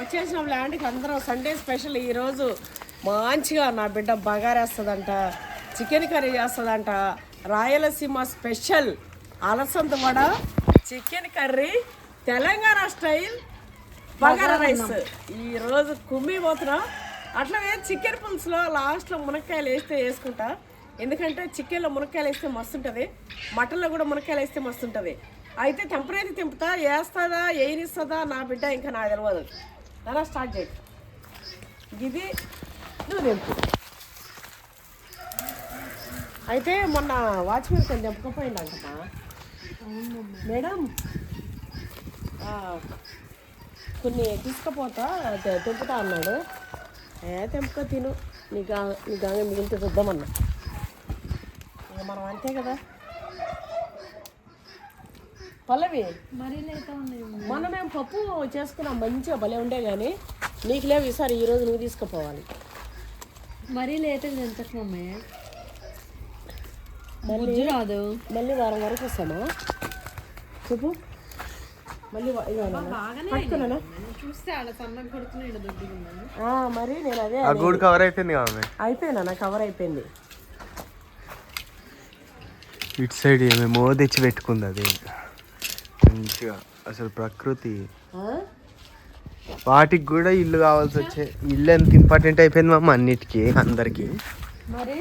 వచ్చేసిన ల్యాండ్కి అందరం సండే స్పెషల్ ఈరోజు మంచిగా నా బిడ్డ బగారేస్తుందంట, చికెన్ కర్రీ చేస్తుందంట. రాయలసీమ స్పెషల్ అలసంద vada, chicken curry, Telangana style bagara rice. ఈరోజు కుమ్మి పోతున్నాం. అట్లాగే చికెన్ పులుసులో లాస్ట్లో మునక్కాయలు వేసుకుంటా, ఎందుకంటే చికెన్లో మునక్కాయలు వేస్తే మస్తు ఉంటుంది, మటన్లో కూడా మునక్కాయలు వేస్తే మస్తు ఉంటుంది. అయితే టెంపరేచర్ తింపుతా, వేస్తుందా వేయిస్తుందా నా బిడ్డ ఇంకా నాకు తెలియదు. అలా స్టార్ట్ చేయి. ఇది నువ్వు తెంపు. అయితే మొన్న వాచ్మెన్ కొంచెం తెంపకపోయిందంటమ్మా మేడం, కొన్ని తీసుకుపోతా తెంపుతా అన్నాడు. తెంపుకో తిను, నీకు మిగిలితే చూద్దామన్నా. ఇక మనం అంతే కదా. పల్లవి మొన్న మేము పప్పు చేసుకున్నాం, మంచిగా భలే ఉండే, కానీ నీకు లేవు ఈసారి. ఈరోజు నువ్వు తీసుకుపోవాలి. మరీ లేట్ ఎంతకు మమ్మీ? మళ్ళీ రాదు, మళ్ళీ వారం వరకు వస్తామా చెప్పు. మళ్ళీ పట్టుకున్నానా చూస్తే అలా సన్నగా కొడుతున్నాడు దొడ్డిగా. మరి నేను అదే కవర్ అయిపోయింది, అయిపోయినా నా కవర్ అయిపోయింది. ఇటు సైడ్ ఏమేమో తెచ్చి పెట్టుకుంది అది మంచిగా. అసలు ప్రకృతి వాటికి కూడా ఇల్లు కావాల్సి వచ్చే. ఇల్లు ఎంత ఇంపార్టెంట్ అయిపోయింది మమ్మ అన్నిటికీ, అందరికి. మరి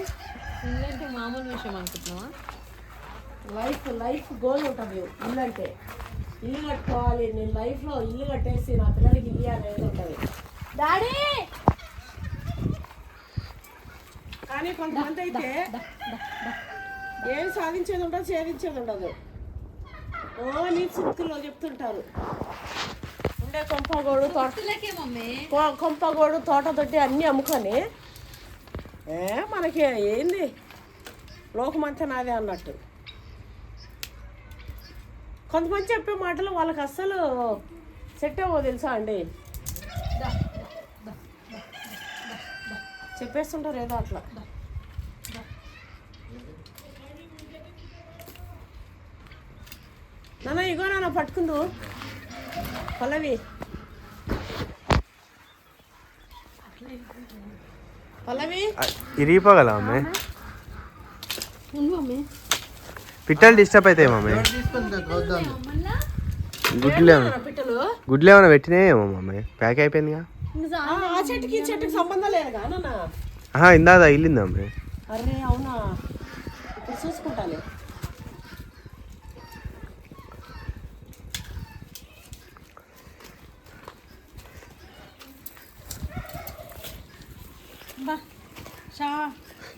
ఇల్లు మామూలు విషయం అనుకుంటున్నావా? లైఫ్ గోల్ ఉంటుంది ఇల్లు అంటే. ఇల్లు కట్టుకోవాలి, నేను లైఫ్లో ఇల్లు కట్టేసి నా పిల్లలకి ఇల్లు అనేది ఉంటుంది డాడీ. కానీ కొంతమంది అయితే ఏం సాధించేది ఉండదు, ఛేదించేది ఉండదు. నీ చుక్కుల్లో చెప్తుంటారు. ఉండే కొంపగోడు తోట తొట్టి అన్నీ అమ్ముకొని మనకి ఏంది లోకమంతా నాదే అన్నట్టు. కొంతమంది చెప్పే మాటలు వాళ్ళకి అస్సలు సెట్ అవ్వవు తెలుసా అండి. చెప్పేస్తుంటారు ఏదో అట్లా. నాన్న ఇగో నాన్న పట్టుకుందు పల్లవి. పల్లవి ఇరిగిపోగల మమ్మీ, పిట్టలు డిస్టర్బ్ అవుతాయి మమ్మీ. గుడ్లు ఏమైనా పెట్టినాయేమో మమ్మీ, ప్యాక్ అయిపోయిందిగా. ఆ చెట్టుకి ఈ చెట్టుకి సంబంధం లేదుగా నాన్న. ఇందా ఇల్లింది మమ్మీ. అరే అవునా, ఇప్పుడు చూసుకుంటాను.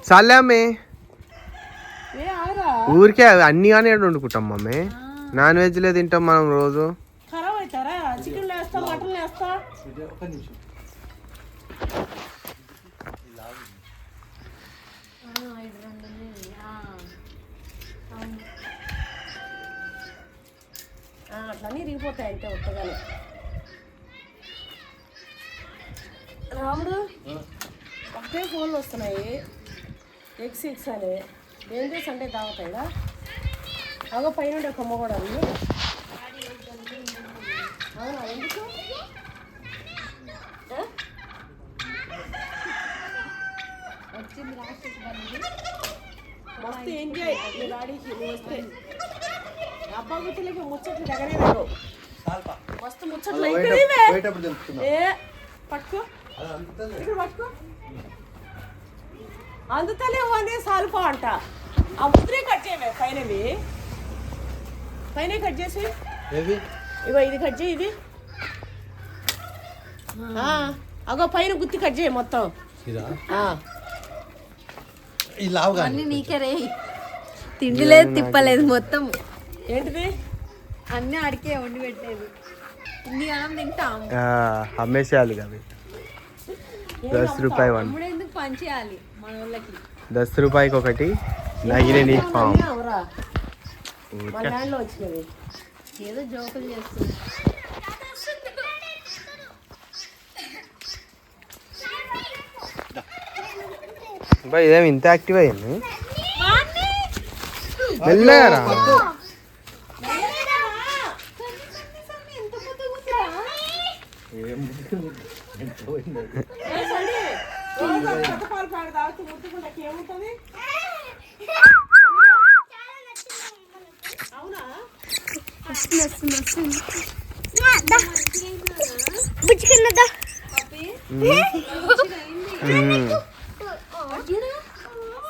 చాలే అమ్మి, ఊరికే అన్ని కానీ వండుకుంటాం మమ్మీ. నాన్ వెజ్ లే తింటాం మనం రోజు. ఖరాబ్ అవుతారా? చికెన్ వేస్తా, మటన్ వేస్తా. అట్లన్నీ ఇరిగిపోతాయి అంతే ఒక్కగానే. రాముడు ఒకటే ఫోన్లు వస్తున్నాయి, ఎక్స్ అని. ఏంటి సండే తాగుతాయిగా. అగో పైన కొమ్మ కూడా ఉంది. అవునా, ఎందుకు? మస్తు ఎంజాయ్ మీ డాడీకి నువ్వు వస్తే. అబ్బా గుర్తులకి ముచ్చట్లు దగ్గరే లేవు, మస్తు ముచ్చట్లు అయిపోయినాయి. పట్టుకో ఇక్కడ పట్టుకో. అందుతలేవు అని సాల్పా అంట. ఆ ముద్రే కట్ చేయవే పైనవి, పైన కట్ చేసి ఇగో ఇది కట్ చేయి. ఇది అగో పైన గుత్తి కట్ చేయి మొత్తం. అన్ని నీకే రే, తిండి లేదు తిప్పలేదు మొత్తం. ఏంటిది? అన్నీ అడికే వండి పెట్టేది. ఇన్ని అన్నం తింటాం, అమ్మేసేయాలి కదా. 10 రూపాయలు ఎందుకు పంచేయాలి మన వాళ్ళకి? 10 రూపాయకి ఒకటి నగిరే నీ పాము. ఏదో జోకులు చేస్తుంది. ఇదేమి ఇంత యాక్టివ్ అయ్యింది. మెల్లగా పాలు పాడు తాగుతూ ముట్టుకుంటే ఏముంటుంది? అవునా?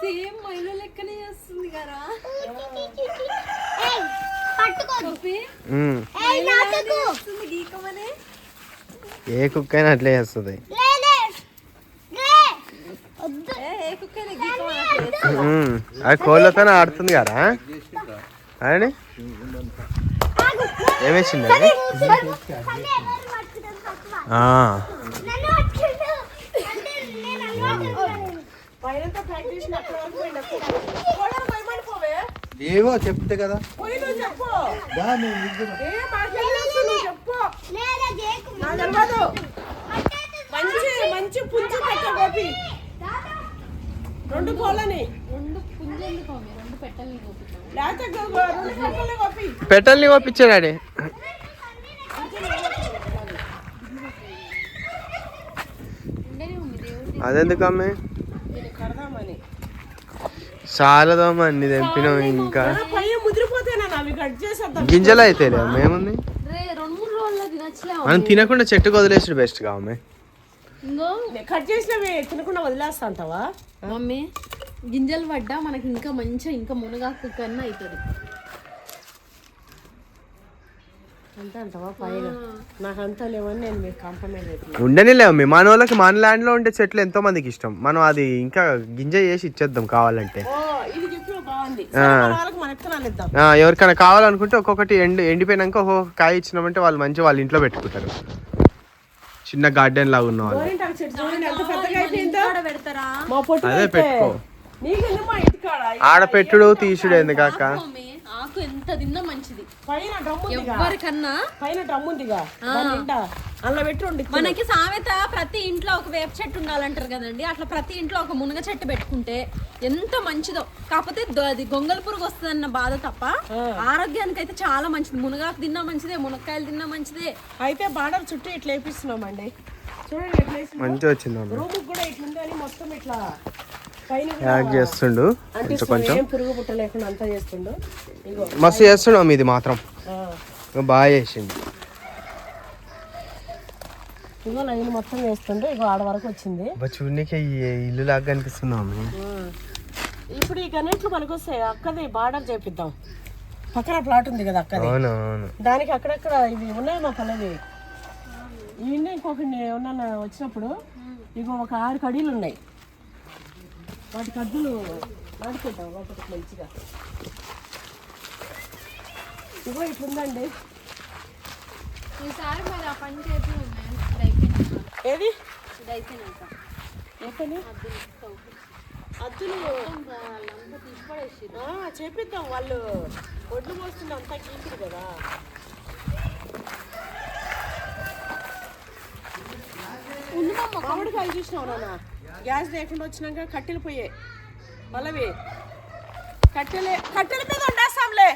సేమ్ మైలో లెక్కనే చేస్తుంది కదా. ఏ కుక్క అయినా అట్లే చేస్తుంది. అది కోళ్ళతోనే ఆడుతుంది కదా అని ఏమేసింది అది? ఏవో చెప్తే కదా మంచి పుంజు పెట్ట గోపి. 2 కోళ్ళని పెట్టల్ని పంపించాడు. అదెందుకు అమ్మే? చాలదమ్మా అన్ని తెంపినాం. ఇంకా గింజలు అయితే ఏముంది, మనం తినకుండా చెట్టుకు వదిలేసాడు బెస్ట్ గా అమ్మే. కట్ చేసినవి తినకుండా వదిలేస్తా అంటావా మమ్మీ? గింజలు పడ్డా మనకి ఇంకా మంచిగా ఇంకా మునగాకు కన్నా అవుతుంది. అంతే అంటావా? పైన నాకంతా లేవని నేను మీకు కాంప్రమైజ్ అవుతుంది. ఉండని లేవు మన వాళ్ళకి మన ల్యాండ్ లో ఉండే చెట్లు ఎంతో మందికి ఇష్టం. మనం అది ఇంకా గింజ చేసి ఇచ్చేద్దాం కావాలంటే. ఎవరికైనా కావాలనుకుంటే ఒక్కొక్కటి ఎండిపోయినాక ఒక్కొక్క కాయ ఇచ్చినామంటే వాళ్ళు మంచి వాళ్ళ ఇంట్లో పెట్టుకుంటారు. చిన్న గార్డెన్ లాగా ఉన్న వాళ్ళు అదే పెట్టుకో. ఆడ పెట్టుడు తీసుడు ఎందుకాక? ఆకు ఎంత తిన్నా మంచిది. ఎవరికన్నా పైన డ్రమ్ ఉందిగా అలా పెట్టి మనకి సామెత ప్రతి ఇంట్లో ఒక వేప చెట్టు ఉండాలంటారు కదండి. అట్లా ప్రతి ఇంట్లో ఒక మునగ చెట్టు పెట్టుకుంటే ఎంత మంచిదో. కాకపోతే అది గొంగళ పురుగు వస్తుందన్న బాధ తప్ప ఆరోగ్యానికి అయితే చాలా మంచిది. మునగాకు తిన్నా మంచిదే, మునక్కాయలు తిన్నా మంచిదే. అయితే బార్డర్ చుట్టూ ఇట్లా వేపిస్తున్నామండి. చూడండి మంచిగా వచ్చింది. రూమ్ కూడా ఇట్లుంది అని మొత్తం ఇట్లా చేస్తుండు కొంచెం పురుగు పుట్ట లేకుండా అంతా చేస్తుండు. మస్తు చేస్తున్నాం. ఇది మాత్రం బాగా చేసింది. ఇగో లైన్ మొత్తం వేస్తుండే. ఇగో ఆడ వరకు వచ్చింది. చూడనికి ఇల్లు లాగా కనిపిస్తున్నాం. ఇప్పుడు ఈ గణేట్లు మనకు వస్తాయి. అక్కది బార్డర్ చేపిద్దాం. పక్కన ప్లాట్ ఉంది కదా అక్కది, దానికి అక్కడక్కడ ఇవి ఉన్నాయి మా పల్లెవి. ఇవి ఇంకొక ఏమన్నా వచ్చినప్పుడు ఇగో ఒక 6 కడీలు ఉన్నాయి. వాటికి అద్దులు నాటుకుంటాం లోపలికి మంచిగా. ఇగో ఇట్లుందండి. ఈసారి మరి ఆ పని చేసి ఏది అద్దులు చేపిద్దాం. వాళ్ళు ఒడ్లు పోస్తుంది అంతా గీకుడు కదా. మామిడికాయలు చూసినావు నాన్న? గ్యాస్ లేకుండా వచ్చినాక కట్టెలు పోయే వాళ్ళవి. కట్టెల మీద వండేస్తాంలే.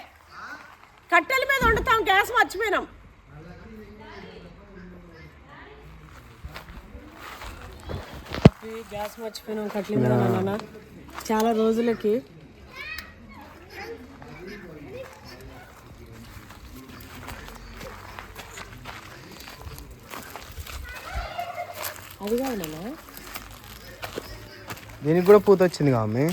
కట్టెల మీద వండుతాం. గ్యాస్ మర్చిపోయినాం. గ్యాస్ మర్చిపోయినాం కట్టెల మీద నాన్న. చాలా రోజులకి అది కాదన్నా. దీనికి కూడా పూత వచ్చింది కామె.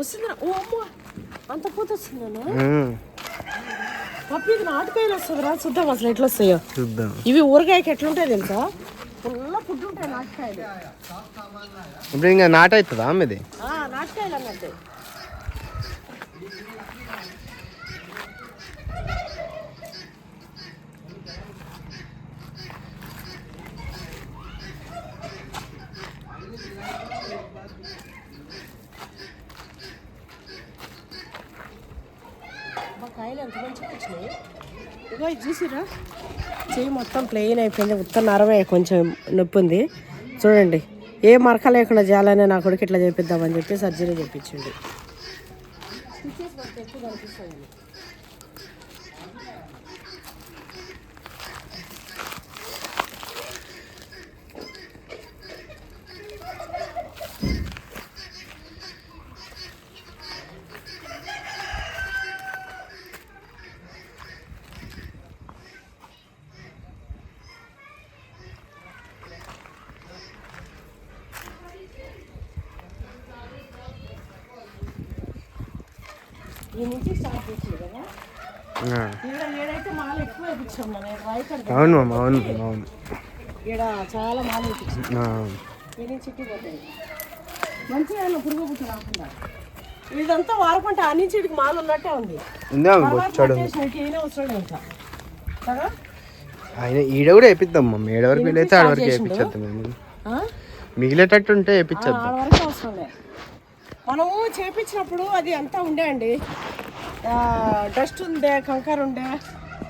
వస్తుందా? ఓ అమ్మ, అంత పూత వస్తుందన్నా. పప్పు ఇది నాటుకాయలు వస్తుందిరా. చూద్దాం అసలు ఎట్లా వస్తాయో చూద్దాం. ఇవి ఊరగాయకి ఎట్లుంటాయి తెలుసా? ఫుల్ ఫుడ్ ఉంటాయి నాటుకాయలు. ఇప్పుడు ఇంకా నాట అవుతుందా మీది? నాటుకాయలు అన్నట్టు. కాయలు ఎంత మంచిగా వచ్చినాయి. ఇగో ఇది చూసిరా. చెయ్యి మొత్తం ప్లెయిన్ అయిపోయింది, ఉత్త నరమే కొంచెం నొప్పి ఉంది. చూడండి, ఏ మరక లేకుండా చేయాలని నా కొడుకు ఇట్లా చేపిద్దామని చెప్పి సర్జరీ చేయించండి. ఈ నుంచి స్టార్ట్ చేసింది కదా, ఏడైతే మాల ఎక్కువ వేయించాం రైతు. అవును మామ, అవును అవును. ఈడ చాలా మాల వేయించాం, ఇది చిట్టి పోతాయి మంచిగా పురుగు పుట్టు రాకుండా. ఇదంతా వారపంట ఆ నుంచి ఇడికి మాల ఉన్నట్టే ఉంది. అవసరం ఇంకా కదా, ఆయన ఈడ కూడా వేపిద్దాం మమ్మీ. ఏడ వరకు వీలైతే ఆడ వరకు వేయించేద్దాం. మేము మిగిలేటట్టు ఉంటే వేయించేద్దాం. ఆడ వరకు అవసరం లేదు. మనము చేపించినప్పుడు అది అంతా ఉండే అండి, డస్ట్ ఉండే, కంకర ఉండే.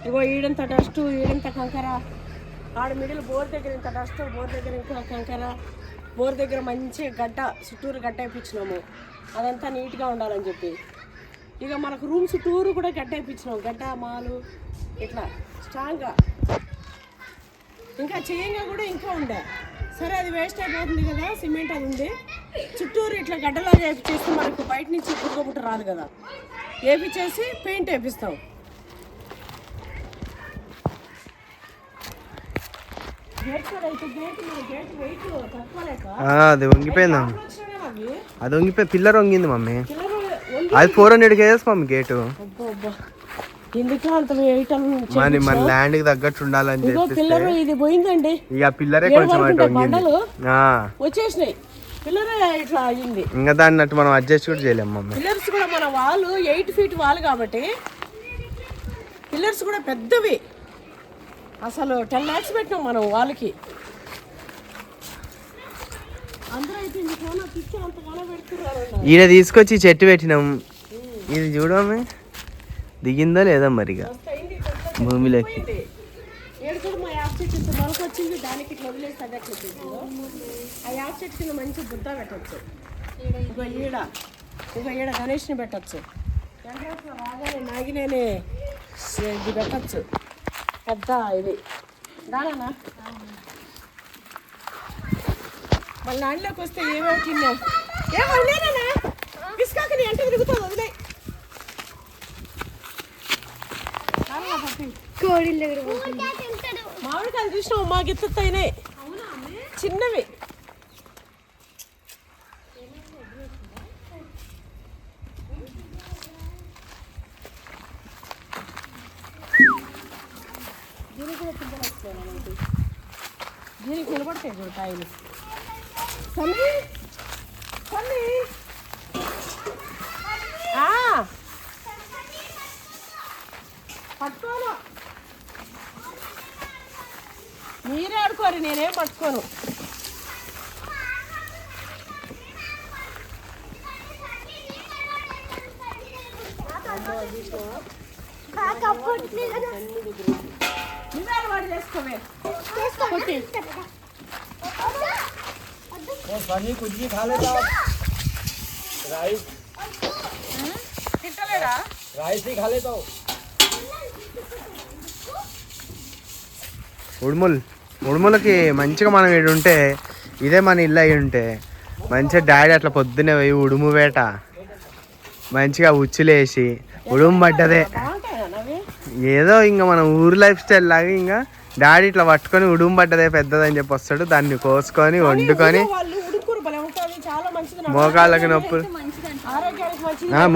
ఇగో ఈడంత డస్ట్, ఈడంత కంకర, ఆడ మిడిల్ బోర్ దగ్గర ఇంత డస్ట్, బోర్ దగ్గర ఇంకా కంకర, బోర్ దగ్గర మంచిగా గడ్డ చుట్టూరు గడ్డ వేయించినాము. అదంతా నీట్గా ఉండాలని చెప్పి ఇక మనకు రూమ్ చుట్టూరు కూడా గడ్డ వేయించినాము. గడ్డ మాలు ఇట్లా స్ట్రాంగ్గా ఇంకా చేయంగా కూడా ఇంకా ఉండే. సరే అది వేస్ట్ అయిపోతుంది కదా, సిమెంట్ అది ఉంది. చుట్టూరు ఇట్లా గడ్డలాగా వేపించేస్తే మనకు బయట నుంచి పురుగుబుట్ట రాదు కదా, వేపించేసి పెయింట్ వేపిస్తాం. అది వంగిపోయిందా? అది వంగిపోయి పిల్లర్ వంగింది మమ్మీ. అది 400 కేజెస్ మమ్మీ గేటు. మరి మన ల్యాండ్ కి తగ్గట్టు ఉండాలని చెప్పి పిల్లర్ ఇది పోయిందండి. ఇక పిల్లరే కొంచెం బండలు వచ్చేసినాయి, పిల్లర్ ఇట్లా అయింది. ఇంకా దాన్ని అట్టు మనం అడ్జస్ట్ కూడా చేయలేము మమ్మీ. పిల్లర్స్ కూడా మన వాళ్ళు 8 feet వాళ్ళు కాబట్టి పిల్లర్స్ కూడా పెద్దవి. అసలు 10 lakhs పెట్టినాం మనం వాళ్ళకి. అందరూ అయితే అంత కొన పెడుతున్నారు. ఈయన తీసుకొచ్చి చెట్టు పెట్టినాం. ఇది చూడమే దిగిందా లేదా మరిగా భూమిలోకి. ఏడుకూడ మా యాప్ చెట్టు మొలక వచ్చింది, దానికి ఇట్లా వదిలేసి తగ్గట్లేదు. ఆ యాప్ చెట్టు కింద మంచి బుద్ధ పెట్టచ్చు. ఇంకో ఈడ గణేష్ని పెట్టచ్చు. రాగానే నాగినేనే ఇది పెట్టచ్చు, పెద్ద ఇది దానా. మళ్ళీ నాండ్లోకి వస్తే ఏమేమి తిన్నాం, ఏమన్నా బిస్కాకని అంటే తిరుగుతుంది. వదిలే మామిడికాయలు చూసినావు, మాకు ఎత్తుతాయినాయి చిన్నవి. దీనికి కూడా పిల్లలు వస్తున్నాయి, దీనికి నిలబడతాయి కూడా కాయలు. సన్నీ సన్నీ పట్టుకోను, మీరే ఆడుకోరు, నేనేం పట్టుకోను. వాడు చేసుకోవే తింటలేడా? ఉడుములకి మంచిగా మనం ఇక్కడ ఉంటే, ఇదే మన ఇల్లు అయి ఉంటే మంచిగా డాడీ అట్లా పొద్దునే పోయి ఉడుము వేట మంచిగా ఉచ్చులేసి ఉడుము పడ్డదే ఏదో ఇంకా మన ఊరు లైఫ్ స్టైల్ లాగా. ఇంకా డాడీ ఇట్లా పట్టుకొని ఉడుము పడ్డదే పెద్దదని చెప్పి వస్తాడు, దాన్ని కోసుకొని వండుకొని మోకాళ్ళకి నొప్పులు,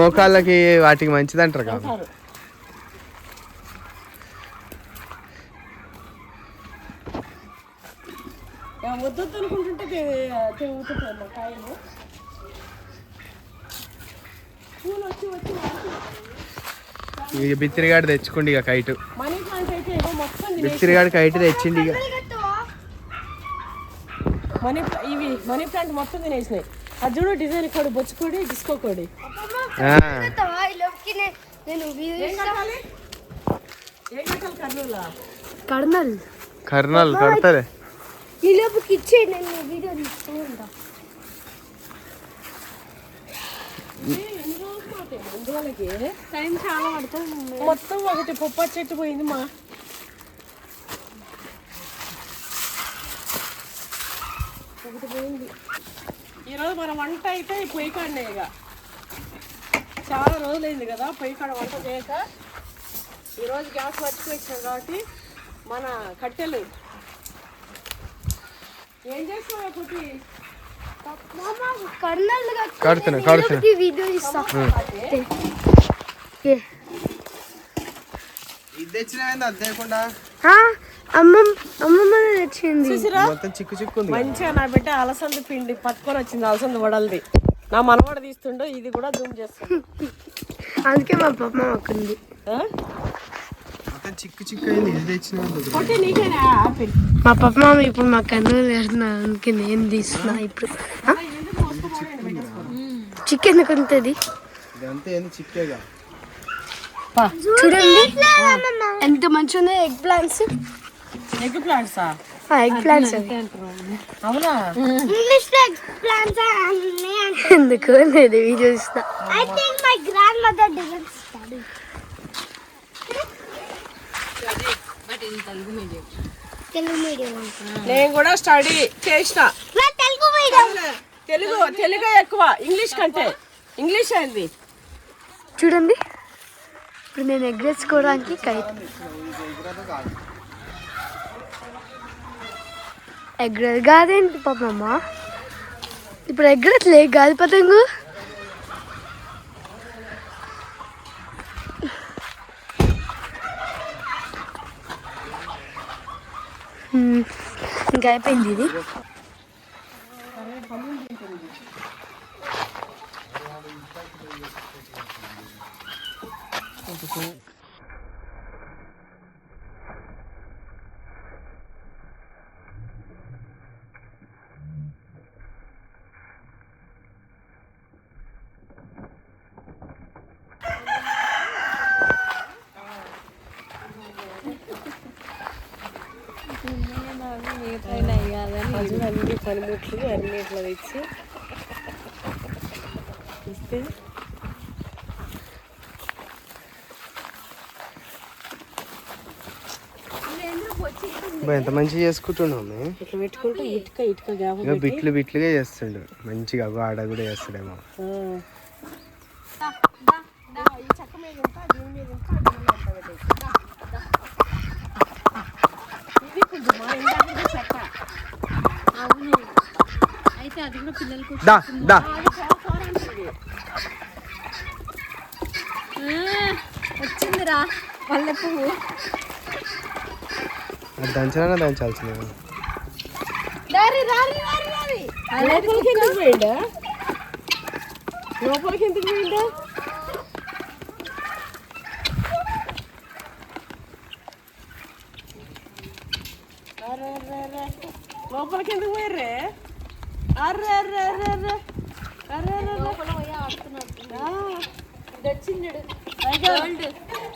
మోకాళ్ళకి వాటికి మంచిది అంటారు కదా. వద్దొద్దు అనుకుంటుంటే కాయలు పూలు వచ్చి ఇక బిత్తిరిగాడు తెచ్చుకోండి ఇక కైట్. మనీ ప్లాంట్ అయితే మొత్తం బిత్తిరిగాడు కైట్ తెచ్చిండి. ఇక మనీ ప్లాంట్ మొత్తం తినేసినాయి. అది చూడు, డిజైన్ కోడి, బొచ్చుకోడి, డిస్కో కోడి. ఏం కట్టాలి కర్నూలా? కర్నల్ కడతారే. ఈ లోపుకి ఇచ్చే నేను వీడియో తీస్తూ ఉంటా. టైం చాలా పడుతుంది. మొత్తం ఒకటి పొప్ప చెట్టు పోయింది మా. ఒకటి పోయింది. ఈరోజు మన వంట అయితే ఈ పొయ్యి కాడనే ఇక చాలా రోజులైంది కదా పొయ్యి కాడ వంట చేయక. ఈరోజు గ్యాస్ మర్చిపోయినాం కాబట్టి మన కట్టెలు ఏం చేస్తున్నావు కుట్టి? కడుతున్నా వీడియో ఇస్తా. ఇది తెచ్చినవేంది అది లేకుండా అమ్మమ్మ తెచ్చింది. చూసిరా మొత్తం చిక్కు చిక్కు ఉంది. మంచిగా నా బిడ్డ అలసంది పిండి పట్టుకొని వచ్చింది. అలసంది వడలది నా మనవాడు తీస్తుండో ఇది కూడా జూమ్ చేస్తుంది. అందుకే మా పాప మాకుంది. మొత్తం చిక్కు చిక్కు అయింది. ఇది తెచ్చినవేంది? కొట్టి నీకేనా ఆపిల్? మా పాప మామ ఇప్పుడు మా కన్నులు వేస్తున్నారు. అందుకే నేను తీస్తున్నా. ఇప్పుడు చికెన్ ఉంటుంది ఇదంతా ఏంది చిక్కేగా. చూడండి ఎంత మంచిగా ఉన్నాయి ఎగ్ ప్లాంట్స్. ఎగ్ ప్లాంట్సా? ఎగ్ ప్లాంట్స్ అవునా? ఇంగ్లీష్ లో ఎగ్ ప్లాంట్స్ ఎందుకు నేను వీడియో ఇస్తా. I think my grand mother didn't study. Telugu medium. నేను కూడా స్టడీ చేసిన. తెలుగు మీడియం. తెలుగు ఎక్కువ ఇంగ్లీష్ కంటే. ఇంగ్లీష్ అయింది చూడండి. ఇప్పుడు నేను ఎగ్ వేసుకోవడానికి ఎగ్ కాదేంటి పాపమ్మ. ఇప్పుడు ఎగ్ లే కాదు పతంగు. ఇంకా అయిపోయింది ఇది. అన్ని పనిముట్లు అన్నిట్లో తెచ్చి ఇస్తే ఎంత మంచిగా చేసుకుంటున్నాము. ఇట్లా పెట్టుకుంటే ఇటుక ఇటుక గ్యాప్ ఇక బిట్లు బిట్లుగా చేస్తుండు మంచిగా. ఆడ కూడా చేస్తాడేమో. అయితే అది కూడా పిల్లలకు దా దా వచ్చిందిరా పల్లె పువ్వు. అది దంచాలన్నా దంచాల్సిందే. లోపలికి ఎందుకు పోయిందా? లోపలికి ఎందుకు పోయిందా? లోపలికి ఎందుకు పోయిర్రే? అర్రే అర్రే అర్రే అర్రే అర్రే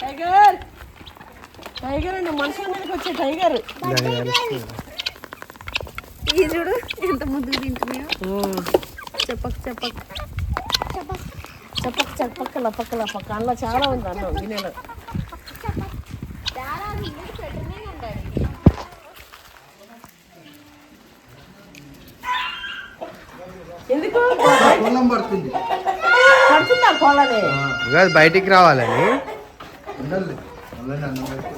టైగర్ టైగర్ అండి. మనుషుల మీదకి వచ్చే టైగర్. ఇది చూడు ఎంత ముద్దుగా తింటున్నాయో. చెప్పక్ చెప్పక్ చెప్పక చెప్పక్క లపక్క లపక్క అందులో చాలా ఉంది అన్నం గిన్నెలో. ఎందుకు పడుతుంది పడుతుందా కోళ్ళని? కాదు బయటికి రావాలని. ఉండాలి అలానే అన్నం పెట్టి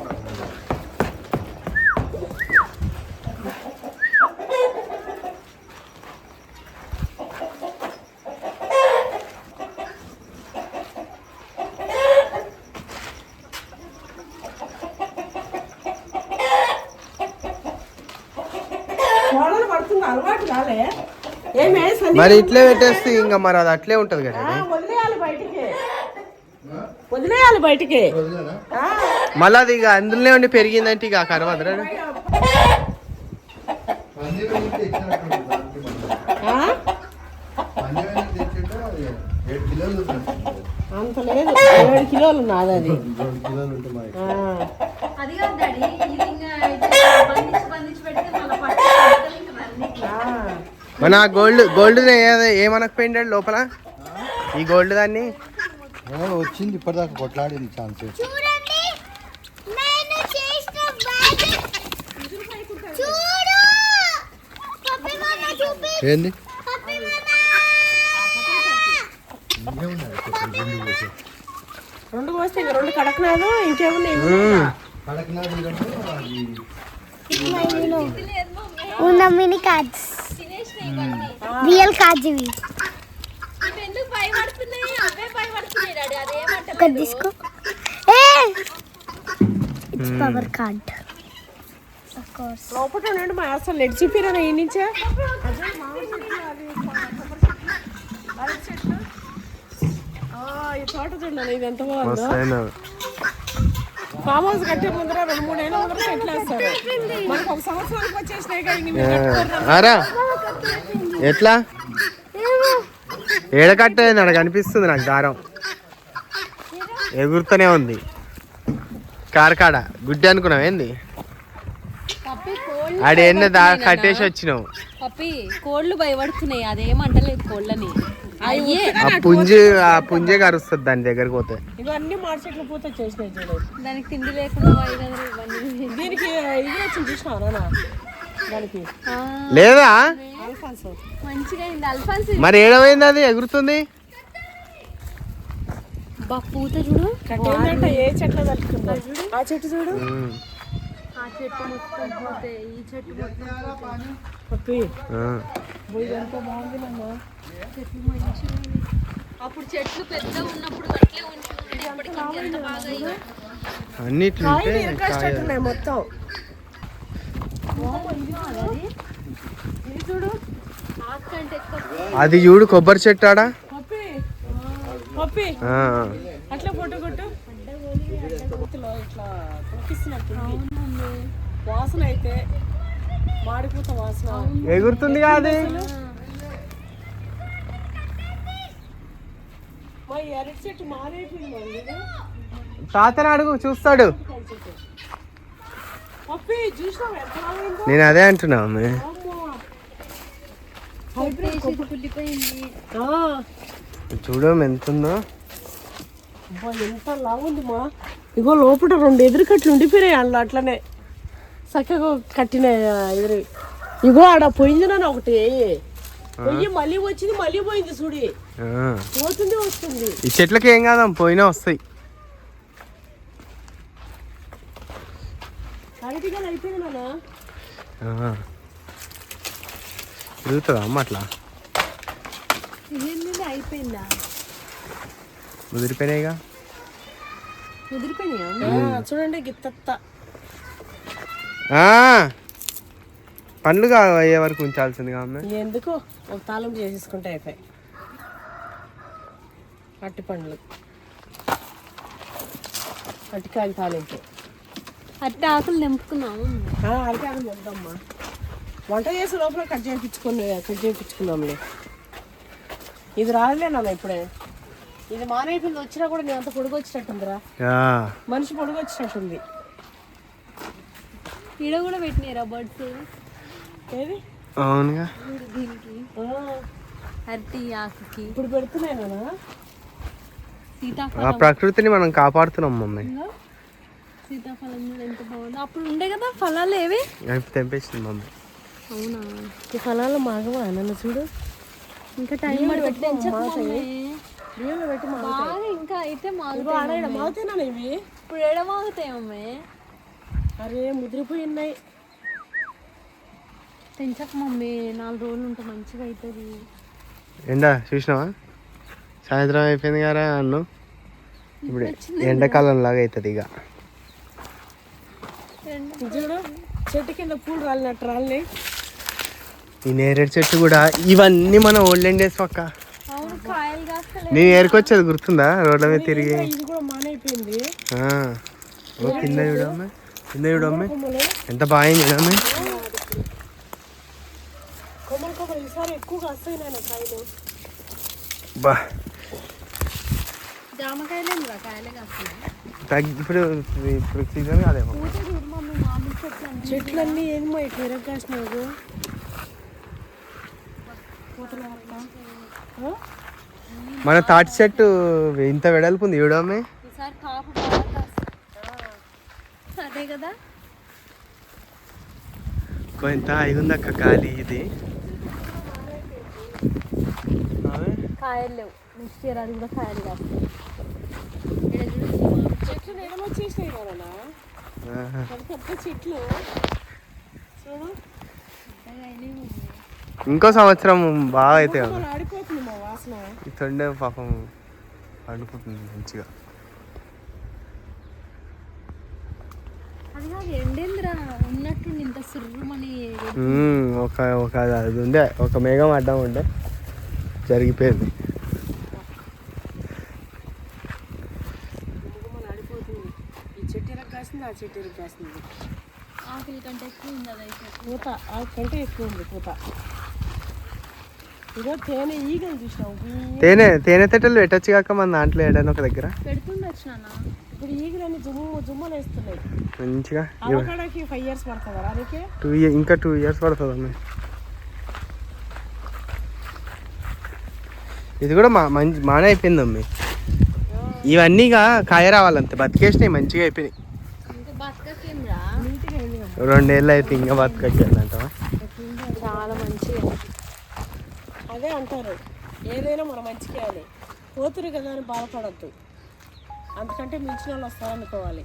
కోళ్ళని పడుతుంది అలవాటు కాలే. ఏమే మరి ఇట్లే పెట్టేస్తే ఇంకా మరి అది అట్లే ఉంటది కదా. వదిలేయాలి బయటికి, వదిలేయాలి బయటికి. వదిలేనా? మళ్ళీ అది ఇక అందులోనే ఉండి పెరిగిందంటే ఇక కరవదరా. పందిరి నుంచి ఇచ్చినట్టు దానికి మనం. పందిరి నుంచి తెచ్చింటే అది 7 కిలోలు ఉంటుంది. అంత లేదు, 7 కిలోలు నాది అది. 2 కిలోలు ఉంటుంది మా అది కాదు డాడీ, ఇది ఇంకా బంధించి పెడితే మళ్ళీ పట్టు ఇంకా అన్ని. మన గోల్డ్ ఏమనకపోయిండాడు లోపల ఈ గోల్డ్ దాన్ని వచ్చింది ఇప్పటిదాకా కొట్లాడింది ఛాన్స్. చూడండి నేను చేసిన మ్యాజిక్ చూడు పప్పి మామ చూపి ఏంది పప్పి మామ రెండు కోస్తే ఇంకా రెండు కడకనాదు ఇంకేమున్నాయి కడక్నాథ్ ఉన్న మినీ కార్డ్స్ రియల్ కార్డ్స్ ఇవి ఇవి ఎందుకు భయపడుతున్నాయి? అవే భయపడుతున్నాయి డాడీ, అదేమంటారు? ఒకటి తీసుకో ఏ it's power card of course లోపల ఉండండి మా అసలు లెడ్ చూపిరా ఈ నుంచే ఈ తోట చూడండి ఇది ఎంత బాగుందో. ఫామ్ హౌస్ కట్టే ముందర 2-3 ఏళ్ళ ముందర సెటిల్ వేస్తారు. మనకు ఒక సంవత్సరానికి వచ్చేసినాయి కదా ఇంక మీరు కట్టుకోరు. ఆరా ఎట్లా ఏడకట్టేది నాకు కనిపిస్తుంది. నాకు దారం ఎగురుతూనే ఉంది. కారకాడ గుడ్డి అనుకున్నావు ఏంది? పప్పి కోళ్ళు ఆడ ఎన్న కట్టేసి వచ్చినావు. పప్పి కోళ్ళు భయపడుతున్నాయి, అదేమంటలేదు కోళ్ళని. అయ్యే ఆ పుంజే కరుస్తుంది దాని దగ్గరకు పోతే. ఇవన్నీ మాడి చెట్లు పూత చేసినాయి చూడు. దానికి తిండి లేకుండా ఇవన్నీ. దీనికి ఇది వచ్చింది చూసినావా నాన్న? దానికి లేదా అల్ఫాన్స్ మంచిగా అయింది అల్ఫాన్స్. మరి ఏడమైంది అది ఎగురుతుంది? పూత చూడు కట్టేందంటే ఏ చెట్లు తలుచుకుందా చూడు. ఆ చెట్టు చూడు ఆ చెట్టు మొత్తం పోతే ఈ చెట్టు మొత్తం పప్పి ఆ. ఎంత బాగుంది నాన్న. చెట్లు మంచిగా ఉన్నాయి. అప్పుడు చెట్లు పెద్ద ఉన్నప్పుడు అట్లే ఉంచుకుంటే ఇప్పటికి ఎంత బాగా అయ్యాయి. అన్నిట్లుంటే కాయలు ఇరకాసినట్టున్నాయి మొత్తం. ఇది చూడు ఆకంటే ఎక్కువ అది చూడు కొబ్బరి చెట్టు ఆడ. పప్పి పప్పి ఆ. అట్లా ఫోటో కొట్టు. చేతిలో ఇట్లా తొక్కిస్తున్నట్టుంది వాసన. అయితే మాడిపోత వాసన ఎగురుతుంది కాదు. మా ఎరటి చెట్టు మారైపోయింది. తాతని అడుగు చూస్తాడు. పప్పి చూసినావు ఎంత బాగుందో. నేను అదే అంటున్నా అమ్మ. కుళ్ళిపోయింది. చూడు ఎంత ఉందో. ఎంత లాగుంది మా. ఇగో లోపల 2 ఎదురు కట్లు ఉండిపోయినాయి అందులో అట్లనే చక్కగా కట్టిన ఎదురు. ఇగో ఆడ పోయింది నాన్న ఒకటి. పొయ్యి మళ్ళీ వచ్చింది మళ్ళీ పోయింది చూడి. ఆ. పోతుంది వస్తుంది. ఈ చెట్లకి ఏం కాదమ్మ, పోయినా వస్తాయి. అరటిగా అయిపోయింది నాన్న. ఆ. తిరుగుతుందా అమ్మ అట్లా? ఇదేంటి అయిపోయిందా? ముదిరిపోయినాయిగా. ముదిరిపోయినాయా? చూడండి గిత్తత్త. పండ్లు అయ్యే వరకు ఉంచాల్సిందిగా అమ్మ. ఎందుకు ఒక తాళం చేసేసుకుంటే అయిపోయి. అట్టి పండ్లు అట్టికాయలు తాలింపు. అట్టి ఆకులు నింపుకున్నాము. అరటి ఆకులు వద్దమ్మా. వంట చేసే లోపల కట్ చేయించుకున్నాంలే. ఇది రాదులే నాన్న ఇప్పుడే. ఇది మానైపోయింది. వచ్చినా కూడా నేను అంత పొడుగు వచ్చినట్టుందిరా. మనిషి పొడుగు వచ్చినట్టుంది. ఈడ కూడా పెట్టినారా బర్డ్స్? ఏది అవునుగా. దీనికి అరటి ఆకుకి ఇప్పుడు పెడుతున్నాయి నాన్న. ఆ సీతాఫలం. ప్రకృతిని మనం కాపాడుతున్నాం మమ్మీ. సీతాఫలం కూడా ఎంత బాగుంది. అప్పుడు ఉండే కదా ఫలాలు ఏవి? అవి తెంపేసింది మమ్మీ. అవునా? ఈ ఫలాలు మాగవా నన్ను చూడు. ఇంకా టైం పట్టి బియ్యంలో పెట్టి బాగా ఇంకా అయితే మాగుతాయి. మాగుతాయినా ఇవి ఇప్పుడు ఎడ మాగుతాయి అమ్మే. అరే ముదిరిపోయినాయి. తెంచక మమ్మీ, 4 రోజులు ఉంటే మంచిగా అవుతుంది. ఎండా చూసినావా? సాయంత్రం అయిపోయింది కదా అన్ను. ఇప్పుడు ఎండాకాలం లాగా అవుతుంది ఇక. చూడు చెట్టు కింద పూలు రాలినట్టు రాలినాయి. ఈ నేరేడు చెట్టు కూడా ఇవన్నీ మన ఓల్డెన్ డేస్ పక్క. అవును, కాయలు కాస్తలే. నేను ఏరుకొచ్చేది గుర్తుందా? రోడ్ల మీద తిరిగి. ఇది కూడా మానైపోయింది. కింద చూడమ్మ, కింద చూడమ్మ ఎంత బాగుంది చూడమ్మ. కొమ్మలు ఈసారి ఎక్కువగా వస్తాయి నాన్న కాయలు. బా జామకాయలే కాయలే కాస్తున్నాయి. ఇప్పుడు ఇప్పుడు సీజన్ కాదేమో. పూత చూడు మమ్మీ, మామిడి చెట్లు అన్నీ. చెట్లన్నీ ఏమో ఇట్లా ఇరగాసినావు. మన తాటి చెట్టు ఇంత వెడల్పు ఉంది చూడమ్మే. ఈసారి కాపు బాగా కాస్తుంది. అదే కదా. కొంత అయింది అక్క గాలి ఇది. కాయలు లేవు, నెక్స్ట్ ఇయర్ అది కూడా కాయలు కాస్తాయి. చెట్లు నిలవచ్చేసినాయి కదా పెద్ద చెట్లు చూడు. ఇంకో సంవత్సరం బాగా అయితే ఆడిపోతుంది మా వాసన. ఈ తొండే పాపం పండుకుంటుంది మంచిగా. అది కాదు ఎండేంద్రా, ఉన్నట్టుండి ఇంత సుర్రుమని. ఒక అది ఉండే, ఒక మేఘం అడ్డం ఉండే జరిగిపోయింది. ఆడిపోతుంది. ఈ చెట్టు ఇరగాసింది, ఆ చెట్టు ఇరగాసింది. ఆకుల కంటే ఎక్కువ ఉంది అదైతే. పూత ఆకు కంటే ఎక్కువ ఉంది పూత. ఇదో తేనె ఈగలు చూసినావు. తేనె తట్టెలు పెట్టచ్చు కాక మన దాంట్లో ఏడైనా ఒక దగ్గర పెడుతుండొచ్చు నాన్న. ఇప్పుడు ఈగలన్నీ జుమ్మలు వేస్తున్నాయి. మంచిగా. అవకాడకి 5 years పడుతుందా రానికి? ఇంకా 2 years పడుతుంది అమ్మ. ఇది కూడా మానే అయిపోయింది అమ్మి. ఇవన్నీ కాయ రావాలంతే, బతికేసినాయి మంచిగా అయిపోయినాయి. ఇంకా బతకకేంరా, 2 ఏళ్ళు అయితే ఇంకా బతకట్లేదంటావా? చాలా మంచిగా. అదే అంటారు, ఏదైనా మనం మంచిగా పోతురు కదా అని బాధపడద్దు. అంతకంటే మించిన వాళ్ళు వస్తారనుకోవాలి.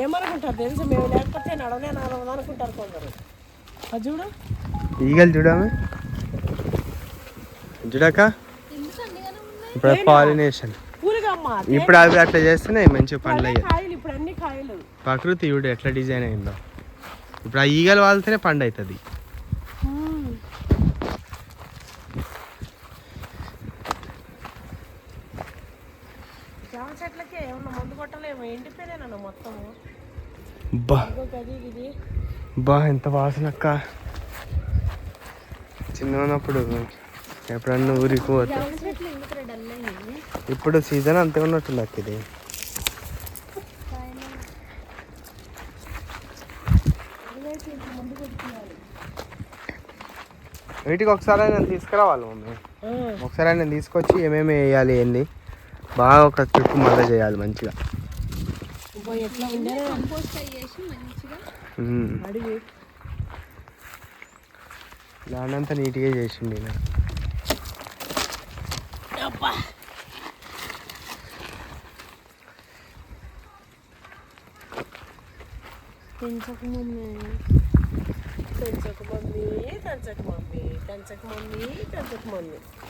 ఏమనుకుంటారు తెలుసు, మేము లేకపోతే నడవదు అనుకుంటారు కొందరు. అది చూడు ఈగలు చూడమే చూడక. ఇప్పుడు పాలినేషన్ పూలుగా అమ్మ. ఇప్పుడు అవి అట్లా చేస్తేనే మంచిగా పండ్లు అయ్యాయి. కాయలు ఇప్పుడు అన్ని కాయలు. ప్రకృతి చూడు ఎట్లా డిజైన్ అయిందో. ఇప్పుడు ఆ ఈగలు వాళ్తేనే పండు అవుతుంది. జామ చెట్లకి ఏమన్నా మందు కొట్టలేమో, ఎండిపోయినా మొత్తము. ఇది బా ఎంత వాసన అక్క. చిన్న ఉన్నప్పుడు ఎప్పుడన్నా ఊరికి పోతే. ఇప్పుడు సీజన్ అంతే ఉన్నట్టుంది అక్క. ఇది వీటికి ఒకసారి నేను తీసుకురావాలి మమ్మీ. ఒకసారి నేను తీసుకొచ్చి ఏమేమి వేయాలి ఏంది బాగా ఒక ట్రిప్ మళ్ళీ చేయాలి మంచిగా. ఎట్లా ఉండే అడిగి దాన్నంతా నీట్గా చేసిండి.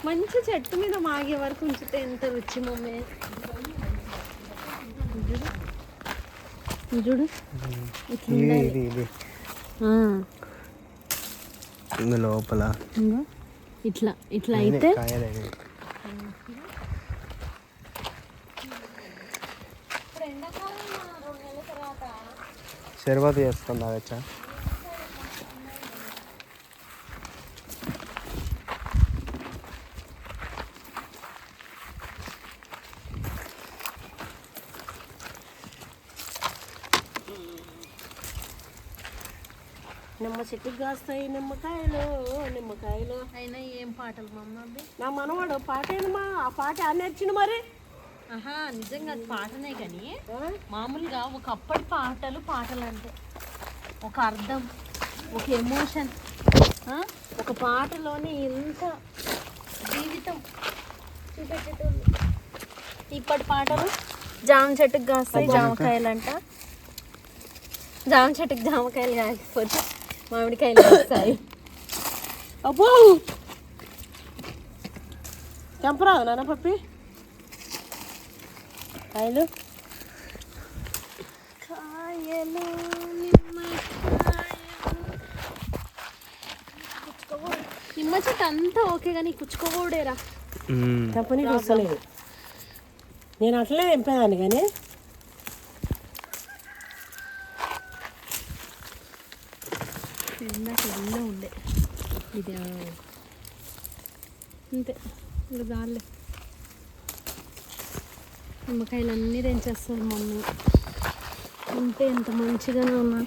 మంచి చెట్టు మీద మాగే వరకు ఉంచితే ఎంత రుచి మమ్మీ. చూడు ఇది లోపల ఇట్లా ఇట్లా అయితే షర్బత్ చేసుకొని తాగచ్చా? నిమ్మ చెట్టుకి కాస్తాయి నిమ్మకాయలు. అయినా ఏం పాటలు మమ్మ అవి. నా మనవాడు పాట ఏందమ్మా, ఆ పాట నేర్చిండు మరి. ఆహా నిజంగా అది పాటనే కానీ మామూలుగా ఒకప్పటి పాటలు అంటే ఒక అర్థం, ఒక ఎమోషన్, ఒక పాటలోని ఎంత జీవితం చూపెట్టేటోళ్ళు. ఇప్పటి పాటలు జామ చెట్టుకి కాస్తాయి జామకాయలు అంట, జామ చెట్టుకి జామకాయలు కాకపోతే మామిడికాయలు వస్తాయి. అబ్బో తెంపరాదు నాన్న పప్పి కాయలు. నిమ్మ చెట్టు అంతా ఓకే కానీ కుచ్చుకోకూడేరా. తెంపనీకి వస్తలేదు. నేను అట్లనే తెంపేదాన్ని కానీ ఇందాక ఉండే ఇది అంతే ఇంకా దానిలే నిమ్మకాయలు అన్నీ తెంచేస్తారు మమ్మీ. ఉంటే ఎంత మంచిగానే ఉన్నా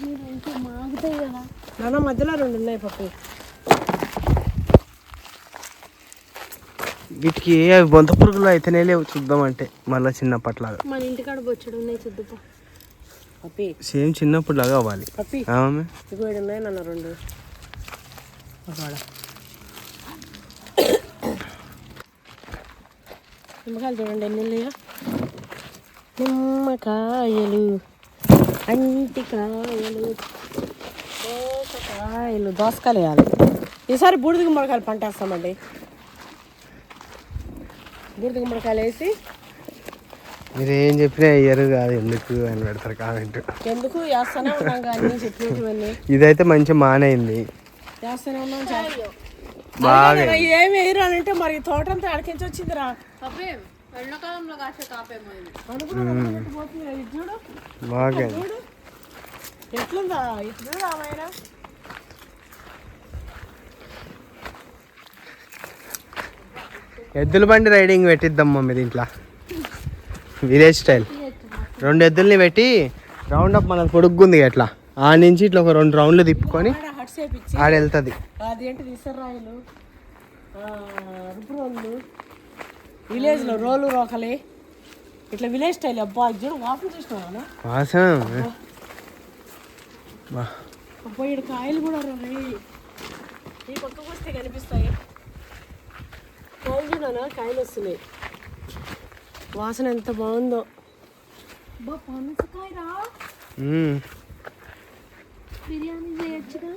మీద ఇంకా మాగుతాయి కదా. నాన్న మధ్యలో 2 ఉన్నాయి పప్పు. వీటికి అవి బొంత పురుగులు అయితేనే లేవు చూద్దామంటే మళ్ళీ చిన్నప్పట్లాగా. మన ఇంటికాడ బొచ్చుడు ఉన్నాయి చూద్దుపా. పప్పి సేమ్ చిన్నప్పుడు లాగా అవ్వాలి. పప్పి మమ్మీ ఇగో 7 ఉన్నాయి నాన్న 2 అక్కడ. నిమ్మకాయలు చూడండి ఎన్ని ఉన్నాయో. నిమ్మకాయలు, అంటికాయలు, దోసకాయలు. దోసకాయలు వేయాలి ఈసారి. బూడిద గుమ్మడికాయలు పంట వేస్తామండి. బూడిద గుమ్మడికాయలు వేసి మీరు ఏం చెప్పినా అయ్యారు కాదు ఎందుకు అని పెడతారు కామెంట్. ఎందుకు వేస్తూనే ఉన్నాం కానీ చెప్పినటువన్నీ ఇదైతే మంచి మానైంది. వేస్తూనే ఉన్నాం. బాగా ఏమి వేయరు అని అంటే మరి తోటంతా అడికించి వచ్చిందిరా. ఎండాకాలంలో కాసే కాపేమో పోతుంది ఇది చూడు. బాగా చూడు ఎట్లుందా ఇట్లు రామాయణ. ఎద్దుల బండి రైడింగ్ పెట్టిద్దాం మమ్మీ దీంట్లో. విలేజ్ స్టైల్ 2 ఎద్దుల్ని పెట్టి రౌండ్ అప్ మనకు పొడుగ్గుంది అట్లా ఆ నుంచి ఇట్లా ఒక 2 రౌండ్లు తిప్పుకొని హట్స్ వేపించి ఆడ వెళ్తుంది. అదేంటిది ఇసరాయిలు, రుపురోళ్ళు, విలేజ్లో రోలు రోకలి ఇట్లా విలేజ్ స్టైల్. అబ్బా ఇది చూడు వాసన చూసినా వాసన అబ్బా ఇక్కడ కాయలు కూడా రీ ఈ పక్కకు వస్తే కనిపిస్తాయి. కాయలు చూడనా కాయలు వస్తున్నాయి. వాసన ఎంత బాగుందో. బా పనసకాయ రా బిర్యానీ చేయొచ్చుగా.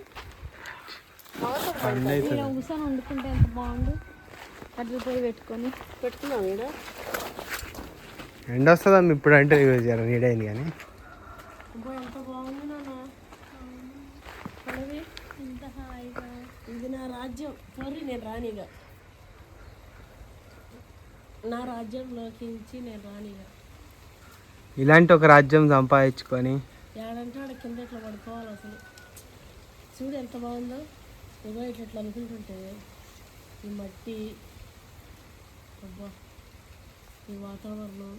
ఇలా ఊసాను వండుకుంటే ఎంత బాగుండు. అట్లా పోయి పెట్టుకున్నాం ఈడ. ఎండ వస్తుందమ్మ ఇప్పుడు అంటే నీడైంది కానీ. అబ్బా ఎంత బాగుంది నాన్న. ఎంత హాయిగా. ఇది నా రాజ్యం. సారీ నేను రానిగా. నా రాజ్యంలోకి నేను రానిగా. ఇలాంటి ఒక రాజ్యం సంపాదించుకొని ఏడంటే ఆడ కింద ఇట్లా పడుకోవాలి అసలు. చూడు ఎంత బాగుందో. ఇగో ఇట్లా అనుకుంటుంటే ఈ మట్టి, అబ్బా ఈ వాతావరణం,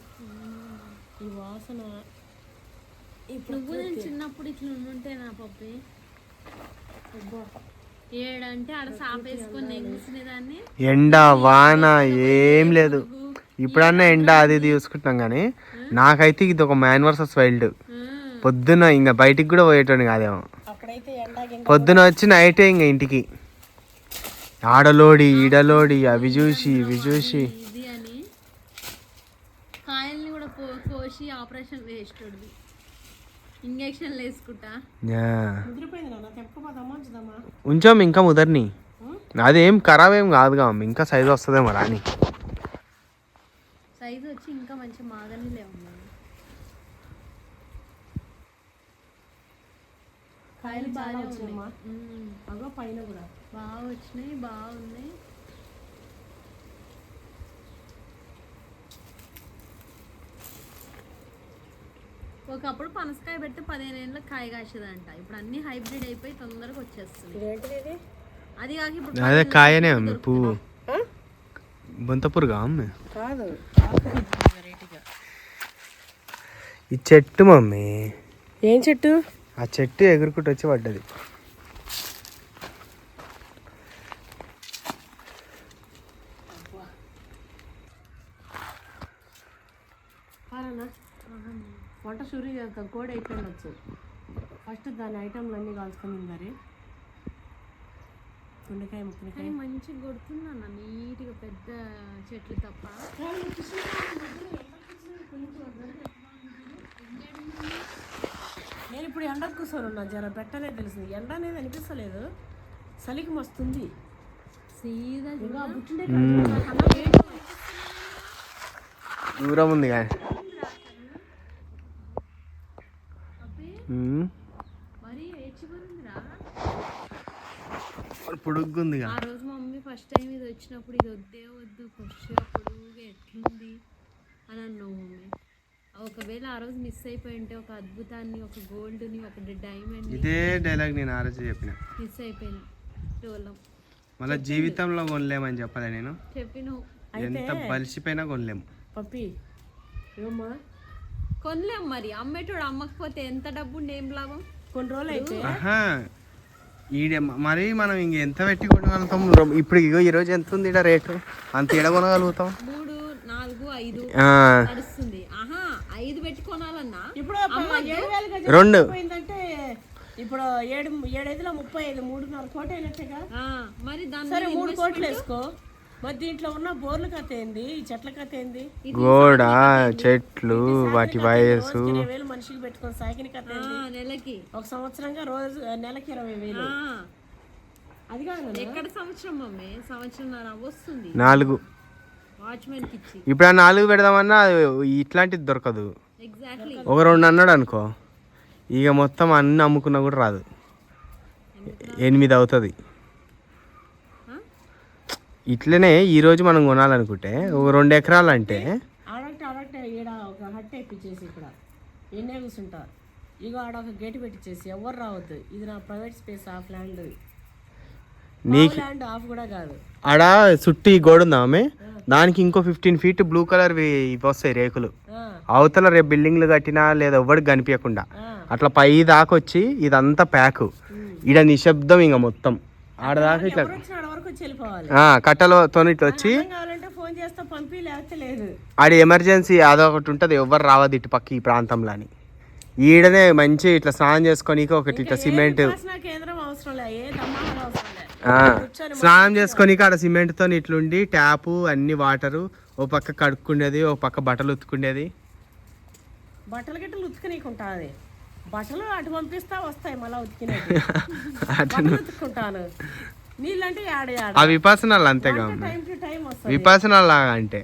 ఈ వాసన. నువ్వు నేను చిన్నప్పుడు ఇట్లా ఉంటే నా పప్పి అబ్బా ఏడంటే ఆడ సాపేసుకొని నెగ్గుకునేదాన్ని. ఎండ వాన ఏం లేదు. ఇప్పుడన్నా ఎండ అది చూసుకుంటాం కానీ నాకైతే ఇది ఒక మ్యాన్ వర్సెస్ వైల్డ్. పొద్దున ఇంకా బయటికి కూడా పోయేటోని కాదేమో. అక్కడైతే ఎండ పొద్దున వచ్చి నైటే ఇంకా ఇంటికి ఆడలోడి ఈడలోడి అవి చూసి ఇవి చూసి. ఇది అని కాయల్ని కూడా కోసి ఆపరేషన్ వేసేటోడిది. ఇంజక్షన్లు వేసుకుంటా. ముదిరిపోయింది నాన్న. తెప్పకపోదామా ఉంచుదామా? ఉంచాము ఇంకా ముదర్ని. అదేం ఖరాబ్ ఏం కాదుగా ఇంకా సైజు వస్తుందేమో రాని. సైజు వచ్చి ఇంకా మంచి మాగని లేవు. కాయలు బాగా వచ్చినాయమ్మా. అగో పైన కూడా బాగా వచ్చినాయి, బాగున్నాయి. ఒకప్పుడు పనసకాయ పెడితే 15 ఏళ్ళకి కాయ కాసేదంట. ఇప్పుడు అన్ని హైబ్రిడ్ అయిపోయి తొందరగా వచ్చేస్తుంది. ఇదేంటిది? అది కాక ఇప్పుడు అదే కాయనే అమ్మి పువ్వు బొంతపురుగా అమ్మి కాదు వెరైటీగా. ఈ చెట్టు మమ్మీ. ఏం చెట్టు? ఆ చెట్టు ఎగురుకుంటూ వచ్చి పడ్డది. వంట షూరి కోడి అయిపోయిండొచ్చు. ఫస్ట్ దాని ఐటమ్లు అన్నీ కాల్చుకొని తిందారి. తుండకాయ ముక్కనికాయ మంచిగా కొడుతుందన్న నీట్గా పెద్ద చెట్లు తప్ప. నేను ఇప్పుడు ఎండకు కూర్చొని ఉన్నా. జర పెట్టనే తెలిసింది. ఎండ అనేది అనిపిస్తలేదు. చలికి మస్తుంది. సీదా దూరం ఉంది కానీ మరి ఏడ్చిపోయిందిరా. పొడుగ్గుంది. ఆ రోజు మా మమ్మీ ఫస్ట్ టైం ఇది వచ్చినప్పుడు ఇది వద్దే వద్దు ఫ్రెష్గా పొడుగుగా ఎట్లుంది అని అన్నావు మమ్మీ. ఒకవేళ ఆ రోజు మిస్ అయిపోయి ఉంటే ఒక అద్భుతాన్ని, ఒక గోల్డ్ని, ఒక డైమండ్. ఇదే డైలాగ్ నేను ఆ రోజు చెప్పిన. మిస్ అయిపోయినా టోలం. మళ్ళీ జీవితంలో కొనలేమని చెప్పలే నేను, చెప్పి నువ్వు ఎంత బలిసిపోయినా కొనలేము. పప్పి ఏమమ్మా కొనలేం మరి, అమ్మేటోడు అమ్మకపోతే ఎంత డబ్బు ఉండి ఏం లాభం. కొన్ని రోజులు అయితే ఆహా ఈడే మరి మనం ఇంక ఎంత పెట్టి కొనగలుగుతాం? ఇప్పుడు ఇగో ఈరోజు ఎంత ఉంది ఈడ రేటు, అంత ఈడ కొనగలుగుతాం? 3, 4, 5 ఆ, నడుస్తుంది. ఆహా 5 పెట్టి కొనాలన్నా ఇప్పుడు 7,000 రెండు పోయిందంటే ఇప్పుడు 7,5లో 35 3.5 కోట్లు అయినట్టుగా. మరి దాని సరే 3 కోట్లు వేసుకో. మరి దీంట్లో ఉన్న బోర్ల కథ ఏంది, ఈ చెట్ల కథ ఏంది, గోడ చెట్లు వాటి వయసు 20,000 మనిషికి పెట్టుకొని సాకిన కథ ఏంది? నెలకి ఒక సంవత్సరంగా రోజు నెలకి 20,000. అది కాదు ఎక్కడ సంవత్సరం మమ్మీ, సంవత్సరంన్నర వస్తుంది 4. వాచ్మెన్ కి ఇచ్చి. ఇప్పుడు ఆ 4 పెడదామన్నా అది ఇట్లాంటిది దొరకదు. ఎగ్జాక్ట్లీ. ఒక 2 అన్నాడు అనుకో, ఇక మొత్తం అన్ని అమ్ముకున్నా కూడా రాదు, 8 అవుతుంది. ఇట్లనే ఈరోజు మనం కొనాలనుకుంటే ఒక 2 ఎకరాలు అంటే ఆడొకటి ఈడ ఒక హట్ ఎక్కిచ్చేసి ఇక్కడ ఎన్నే కూర్చుంటారు. ఇగో ఆడ ఒక గేట్ పెట్టించేసి ఎవరు రావద్దు, ఇది నా ప్రైవేట్ స్పేస్, ఆఫ్ ల్యాండ్, నీకు ల్యాండ్ ఆఫ్ కూడా కాదు. ఆడ చుట్టూ ఈ గోడ ఉందా ఆమె, దానికి ఇంకో 15 ఫీట్ బ్లూ కలర్ వస్తాయి రేకులు. అవతల రేపు బిల్డింగ్లు కట్టినా లేదా ఎవరికి కనిపించకుండా అట్లా పై దాకా వచ్చి ఇదంతా ప్యాక్. ఈడ నిశ్శబ్దం ఇంకా మొత్తం ఆడదాకా ఇట్లా ఆడ వరకు వచ్చి వెళ్ళిపోవాలి. కట్టలతో ఇట్లా వచ్చి కావాలంటే ఫోన్ చేస్తా పంపి, లేకపోతే లేదు. ఆడ ఎమర్జెన్సీ అదొకటి ఉంటుంది, ఎవరు రావద్దు ఇటు పక్క ఈ ప్రాంతంలో అని. ఈడనే మంచి ఇట్లా స్నానం చేసుకొని ఒకటి ఇట్లా సిమెంట్ కేంద్రం అవసరం లే, ఏ దమ్మాలు అవసరం లే. స్నానం చేసుకొని ఆడ సిమెంట్తో ఇట్లుండి ట్యాపు అన్ని వాటరు, ఓ పక్క కడుక్కుండేది, ఓ పక్క బట్టలు ఉతుకుండేది. బట్టలు గిట్టలు ఉతుకునేకుంటాది, బట్టలు అటు పంపిస్తా వస్తాయి మళ్ళీ ఉతికినట్టు ఉతుక్కుంటాను. నీళ్ళంటే ఆడే ఆ విపాసనాలు అంతేగా టైం టు టైం వస్తుంది. విపాసనాలు లాగా అంటే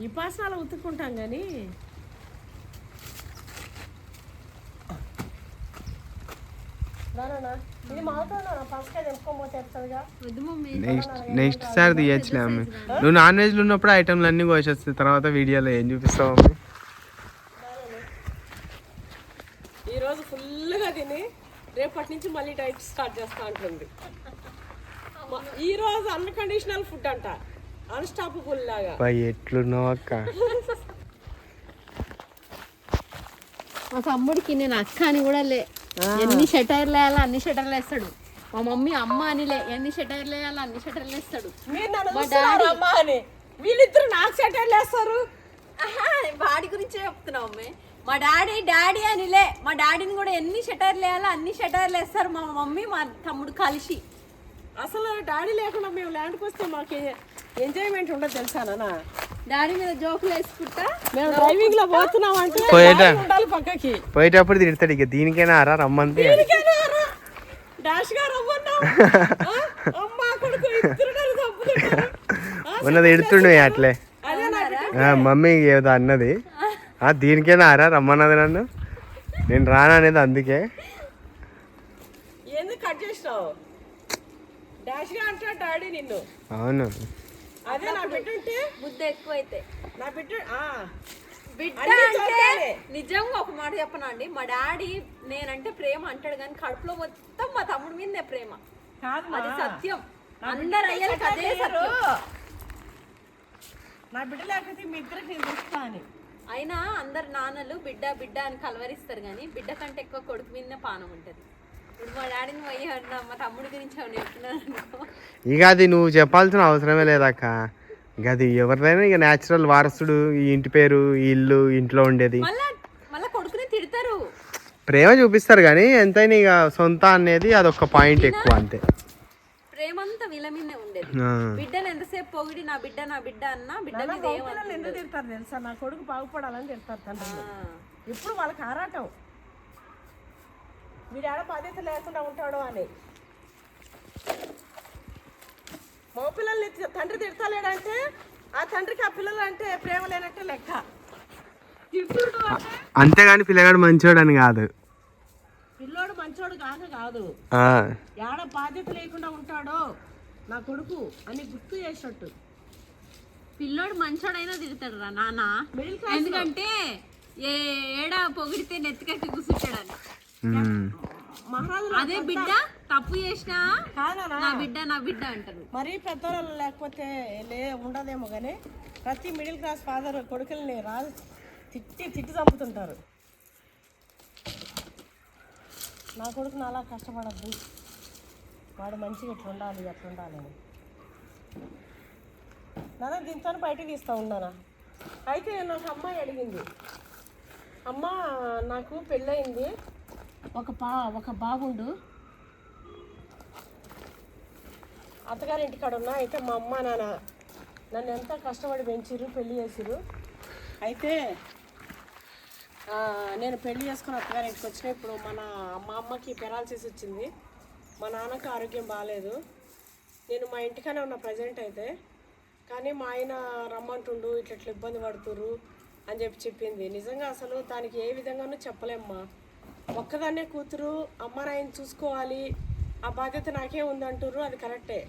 ఈ పాసనాలు ఉతుక్కుంటాం కానీ ఇది మావుతున్నా పసుకాయ తెంపుకోపోతే వస్తుందిగా. వద్దు మమ్మీ. నెక్స్ట్ సారి తీయచ్చులే అమ్మ. నువ్వు నాన్ వెజ్లు ఉన్నప్పుడు ఐటమ్లు అన్నీ కోసేస్తాయి, తర్వాత వీడియోలో ఏం చూపిస్తావు అమ్మ? ఈరోజు ఫుల్గా తిని రేపటి నుంచి మళ్ళీ డైట్ స్టార్ట్ చేస్తా ఉంటుంది. ఈరోజు అన్కండిషనల్ ఫుడ్ అంట, అన్స్టాపబుల్ లాగా. ఎట్లున్నావు అక్క? మా తమ్ముడికి నేను అక్క అని కూడా లే, ఎన్ని షటైర్లు వేయాలో అన్ని షటర్లు వేస్తాడు. మా మమ్మీ అమ్మ అనిలే, ఎన్ని షటైర్లు వేయాలో అన్ని షటర్లు వేస్తాడు. మీరు నన్ను చూస్తున్నారు అమ్మ అని, వీళ్ళిద్దరు నాకు సెటైర్లు వేస్తారు. వాడి గురించే చెప్తున్నావు మమ్మీ. మా డాడీ అనిలే, మా డాడీని కూడా ఎన్ని షటైర్లు వేయాలో అన్ని షటైర్లు వేస్తారు మా మమ్మీ మా తమ్ముడు కలిసి. అసలు డాడీ లేకుండా మేము ల్యాండ్కి వస్తే మాకు ఎంజాయ్మెంట్ ఉండదు తెలుసా నాన్న. డాడీ మీద జోకులు వేసుకుంటా మేము డ్రైవింగ్ లో పోతున్నాం అంటే ఉండాలి పక్కకి. పోయేటప్పుడు తిడతాడు, ఇక దీనికైనా రా రమ్మంది డాష్ గా రమ్మన్నాం. అమ్మ కొడుకు ఇద్దరు చంపుతుంటారు. ఉన్నది ఎడుతుండే అట్లే. అదే నాకు మమ్మీ ఏదో అన్నది, దీనికైనా రా రమ్మన్నది నన్ను, నేను రాననేది అందుకే. ఎందుకు కట్ చేసినావు? డాష్ గా అంటాడు డాడీ నిన్ను. అవును, అదే నా బిడ్డ ఉంటే బుద్ధి ఎక్కువైతే నా బిడ్డ బిడ్డ అన్ని అంటే చోట్లనే. నిజంగా ఒక మాట చెప్పనండి, మా డాడీ నేనంటే ప్రేమ అంటాడు కానీ కడుపులో మొత్తం మా తమ్ముడి మీదే ప్రేమ. కాదు అది సత్యం, అందరు అయ్యాలి అదే సత్యం. నా బిడ్డ లేకపోతే మీ ఇద్దరికి నేను చూస్తా అని. అయినా అందరు నాన్నలు బిడ్డ బిడ్డ అని కలవరిస్తారు కానీ బిడ్డ కంటే ఎక్కువ కొడుకు మీదనే పానం ఉంటుంది. ఇప్పుడు మా డాడీని పోయి మా తమ్ముడి గురించి ఏమైనా చెప్తున్నాను. ఇక అది నువ్వు చెప్పాల్సిన అవసరమే లేదక్క. ఇక అది ఎవరిదైనా ఇక న్యాచురల్ వారసుడు, ఈ ఇంటి పేరు, ఈ ఇల్లు, ఇంట్లో ఉండేది. మళ్ళా కొడుకుని తిడతారు, ప్రేమ చూపిస్తారు కానీ ఎంతైనా ఇక సొంత అనేది అదొక పాయింట్ ఎక్కువ అంతే. ప్రేమంతా వీళ్ళ మీదనే ఉండేది. బిడ్డను ఎంతసేపు పొగిడి నా బిడ్డ అన్నా బిడ్డ మీద పిల్లలు ఎందుకు తిడతారు తెలుసా? నా కొడుకు బాగుపడాలని తిడతారు తండ్రులు. ఇప్పుడు వాళ్ళకి ఆరాటం, వీడు ఆడ బాధ్యత లేకుండా ఉంటాడు అని. మగ పిల్లల్ని తండ్రి తిడతలేడంటే ఆ తండ్రికి ఆ పిల్లలు అంటే ప్రేమ లేనట్టే లెక్క. తిడుతుడు అంటే అంతేగాని పిల్లగాడు మంచోడు అని కాదు, పిల్లోడు మంచోడు కాదు, ఆడ బాధ్యత లేకుండా ఉంటాడో నా కొడుకు అని గుర్తు చేసినట్టు. పిల్లోడు మంచోడైనా తిడతాడు రా నాన్న, మిడిల్ క్లాస్ ఎందుకంటే ఏడా పొగిడితే నెత్తికెక్కి కూర్చుంటాడని. మహారాజు అదే బిడ్డ తప్పు చేసినా కాదా నా బిడ్డ అంటారు. మరీ పెద్దవాళ్ళు లేకపోతే ఉండదేమో కానీ ప్రతి మిడిల్ క్లాస్ ఫాదర్ కొడుకుల్ని తిట్టి చంపుతుంటారు. నా కొడుకు నాలా కష్టపడద్దు, వాడు మంచిగా ఇట్లా ఉండాలి అట్లా ఉండాలని. నాన్న దీంతో బయటకు తీస్తూ ఉన్నానా. అయితే నాకు అమ్మాయి అడిగింది, అమ్మ నాకు పెళ్ళయింది, ఒక బాగుండు, అత్తగారి ఇంటికాడ ఉన్నా. అయితే మా అమ్మ నాన్న నన్ను ఎంత కష్టపడి పెంచిర్రు, పెళ్ళి చేసిర్రు. అయితే నేను పెళ్ళి చేసుకుని అత్తగారి ఇంటికి వచ్చిన. ఇప్పుడు మా అమ్మకి పెరాలసిస్ వచ్చింది, మా నాన్నకి ఆరోగ్యం బాగాలేదు. నేను మా ఇంటికనే ఉన్న ప్రజెంట్ అయితే. కానీ మా ఆయన రమ్మంటుండు, ఇట్లా ఇబ్బంది పడుతుర్రు అని చెప్పింది. నిజంగా అసలు దానికి ఏ విధంగానూ చెప్పలేమ్మా. ఒక్కదాన్నే కూతురు, అమ్మ నాయన చూసుకోవాలి, ఆ బాధ్యత నాకే ఉందంటుర్రు, అది కరెక్టే.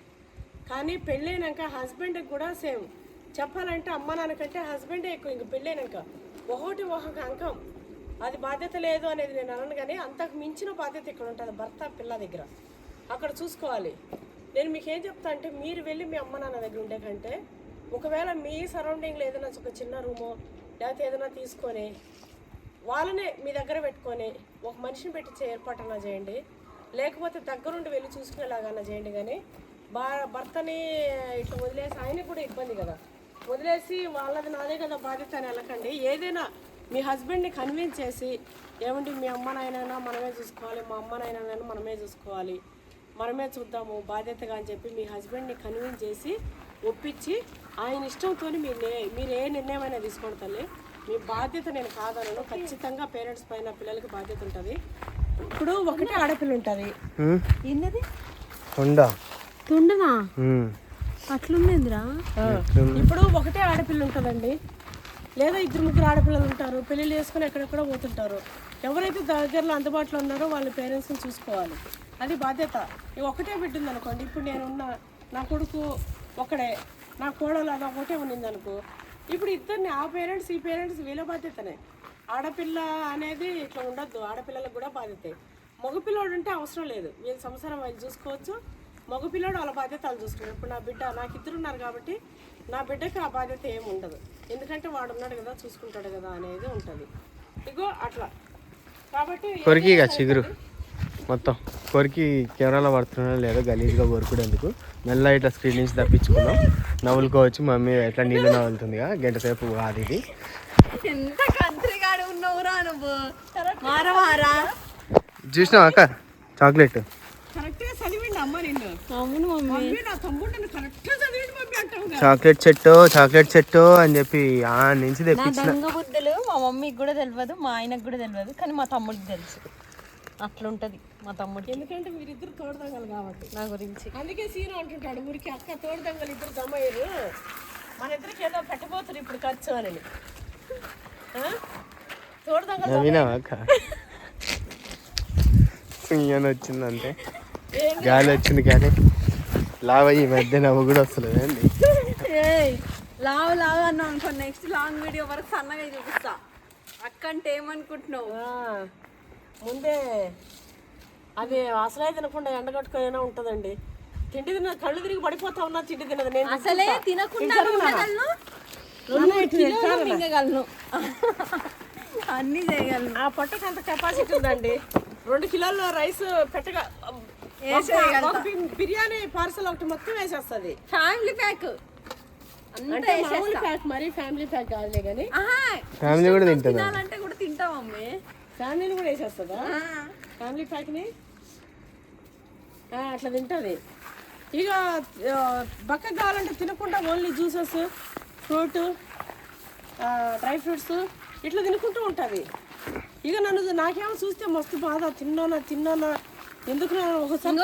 కానీ పెళ్ళైనాక హస్బెండ్కి కూడా సేమ్ చెప్పాలంటే అమ్మ నాన్నకంటే హస్బెండే ఎక్కువ. ఇంక పెళ్ళైనాక ఒక అంకం, అది బాధ్యత లేదు అనేది నేను అనను. కానీ అంతకు మించిన బాధ్యత ఇక్కడ ఉంటుంది భర్త పిల్ల దగ్గర, అక్కడ చూసుకోవాలి. నేను మీకు ఏం చెప్తా అంటే, మీరు వెళ్ళి మీ అమ్మ నాన్న దగ్గర ఉండే కంటే ఒకవేళ మీ సరౌండింగ్లో ఏదైనా ఒక చిన్న రూమో లేకపోతే ఏదైనా తీసుకొని వాళ్ళనే మీ దగ్గర పెట్టుకొని ఒక మనిషిని పెట్టి ఏర్పాటన్నా చేయండి, లేకపోతే దగ్గరుండి వెళ్ళి చూసుకునేలాగన్నా చేయండి. కానీ భర్తని ఇట్లా వదిలేసి ఆయనకు కూడా ఇబ్బంది కదా, వదిలేసి వాళ్ళది నాదే కదా బాధ్యత అని వెళ్ళకండి. ఏదైనా మీ హస్బెండ్ని కన్విన్స్ చేసి, ఏమంటే మీ అమ్మ నాయనైనా మనమే చూసుకోవాలి, మా అమ్మ నాయనైనా మనమే చూసుకోవాలి, మనమే చూద్దాము బాధ్యతగా అని చెప్పి మీ హస్బెండ్ని కన్విన్స్ చేసి ఒప్పించి ఆయన ఇష్టంతో మీరు ఏ నిర్ణయమైనా తీసుకోండి తల్లి. మీ బాధ్యత నేను కాదనను. ఖచ్చితంగా పేరెంట్స్ పైన పిల్లలకి బాధ్యత ఉంటుంది. ఇప్పుడు ఒకటే ఆడపిల్ల ఉంటుంది. ఏంటది తుండనా అట్లుందిరా. ఇప్పుడు ఒకటే ఆడపిల్ల ఉంటుందండి, లేదా 2-3 ఆడపిల్లలు ఉంటారు, పెళ్ళిళ్ళు చేసుకుని ఎక్కడెక్కడో పోతుంటారు. ఎవరైతే దగ్గరలో అందుబాటులో ఉన్నారో వాళ్ళ పేరెంట్స్ని చూసుకోవాలి, అది బాధ్యత. ఒకటే బిడ్డ ఉందనుకోండి, ఇప్పుడు నేనున్న నా కొడుకు ఒకడే, నా కోడలు అది ఒకటే ఉన్నిందనుకో, ఇప్పుడు ఇద్దరిని ఆ పేరెంట్స్ ఈ పేరెంట్స్ వీళ్ళ బాధ్యతనే. ఆడపిల్ల అనేది ఇట్లా ఉండొద్దు, ఆడపిల్లలకు కూడా బాధ్యతే. మగపిల్లోడు ఉంటే అవసరం లేదు, వీళ్ళ సంసారం వాళ్ళు చూసుకోవచ్చు, మగపిల్లోడు వాళ్ళ బాధ్యత వాళ్ళు చూసుకున్నారు. ఇప్పుడు నా బిడ్డ నాకు 2 ఉన్నారు కాబట్టి నా బిడ్డకి ఆ బాధ్యత ఏమి ఉండదు, ఎందుకంటే వాడు ఉన్నాడు కదా చూసుకుంటాడు కదా అనేది ఉంటుంది. ఇగో అట్లా కాబట్టి కొరికి చిగురు మొత్తం కొరికి కెమెరాలో పడుతున్నా లేదో గలీజ్గా కొరుకుడేందుకు మెల్ల ఇట్లా స్క్రీన్ నుంచి తప్పించుకున్నాం. నవ్వులుకోవచ్చు, మమ్మీ ఎట్లా నీళ్ళు నవ్వులుతుందిగా, గంట సేపు కాదు ఇది. ఎంత కంత్రిగాడు ఉన్నావురా నువ్వు. మారవారా చూసినావా అక్క చాక్లెట్ కరెక్ట్గా చదివిండి అమ్మ నిన్ను. అవును మమ్మీ నా తమ్ముడు నన్ను కరెక్ట్గా చదివిండి మమ్మీ అంటావు. చాక్లెట్ చెట్టు అని చెప్పి ఆ నుంచి తెప్పించిన. దొంగ బుద్ధులు మా మమ్మీకి కూడా తెలియదు, మా ఆయనకు కూడా తెలియదు, కానీ మా తమ్ముడికి తెలుసు. అట్లుంటది మా తమ్ముడికి, ఎందుకంటే మీరిద్దరు తోడదంగలు కాబట్టి నా గురించి. అందుకే సీను అంటుంటాడు, ఊరికి అక్క తోడదంగలు ఇద్దరు జమయ్యారు, మన ఇద్దరికి ఏదో పెట్టబోతున్నారు ఇప్పుడు ఖర్చు అని. తోడదంగలు వినావా అక్క వచ్చిందంటే గాలి వచ్చింది కానీ లావ ఈ మధ్య నవ్వు కూడా వస్తలేదు అండి. లావు అన్నావు అనుకో, నెక్స్ట్ లాంగ్ వీడియో వరకు సన్నగా చూపిస్తా. అక్క అంటే ఏమనుకుంటున్నావు? ముందే అది అసలే తినకుండా ఎండగట్టుకునే ఉంటుందండి. తిండి తిన్న కళ్ళు తిరిగి పడిపోతా ఉన్నా, తిండి తినదు. నేను అసలే తినకుండా ఉండగలను, 2 కిలోలు మింగగలను, అన్నీ చేయగలను. ఆ పొట్టకి అంత కెపాసిటీ ఉందండి. 2 కిలోల రైస్ పెట్టగా బిర్యానీ పార్సల్ ఒకటి మొత్తం వేసేస్తుంది. ఫ్యామిలీ ప్యాక్ అంటే మామూలు ప్యాక్, మరి ఫ్యామిలీ ప్యాక్ కాదులే కానీ ఫ్యామిలీ కూడా తింటుంది. తినాలంటే కూడా తింటాం మమ్మీ. ఫ్యామిలీని కూడా వేసేస్తుందా ఫ్యామిలీ ప్యాక్ని? అట్లా తింటుంది. ఇక బక్క కావాలంటే తినకుండా only juices, fruit, dry fruits ఇట్లా తినుకుంటూ ఉంటుంది. ఇక నాకేమో చూస్తే మస్తు బాధ, తిన్నానా ఎందుకు ఒకసారి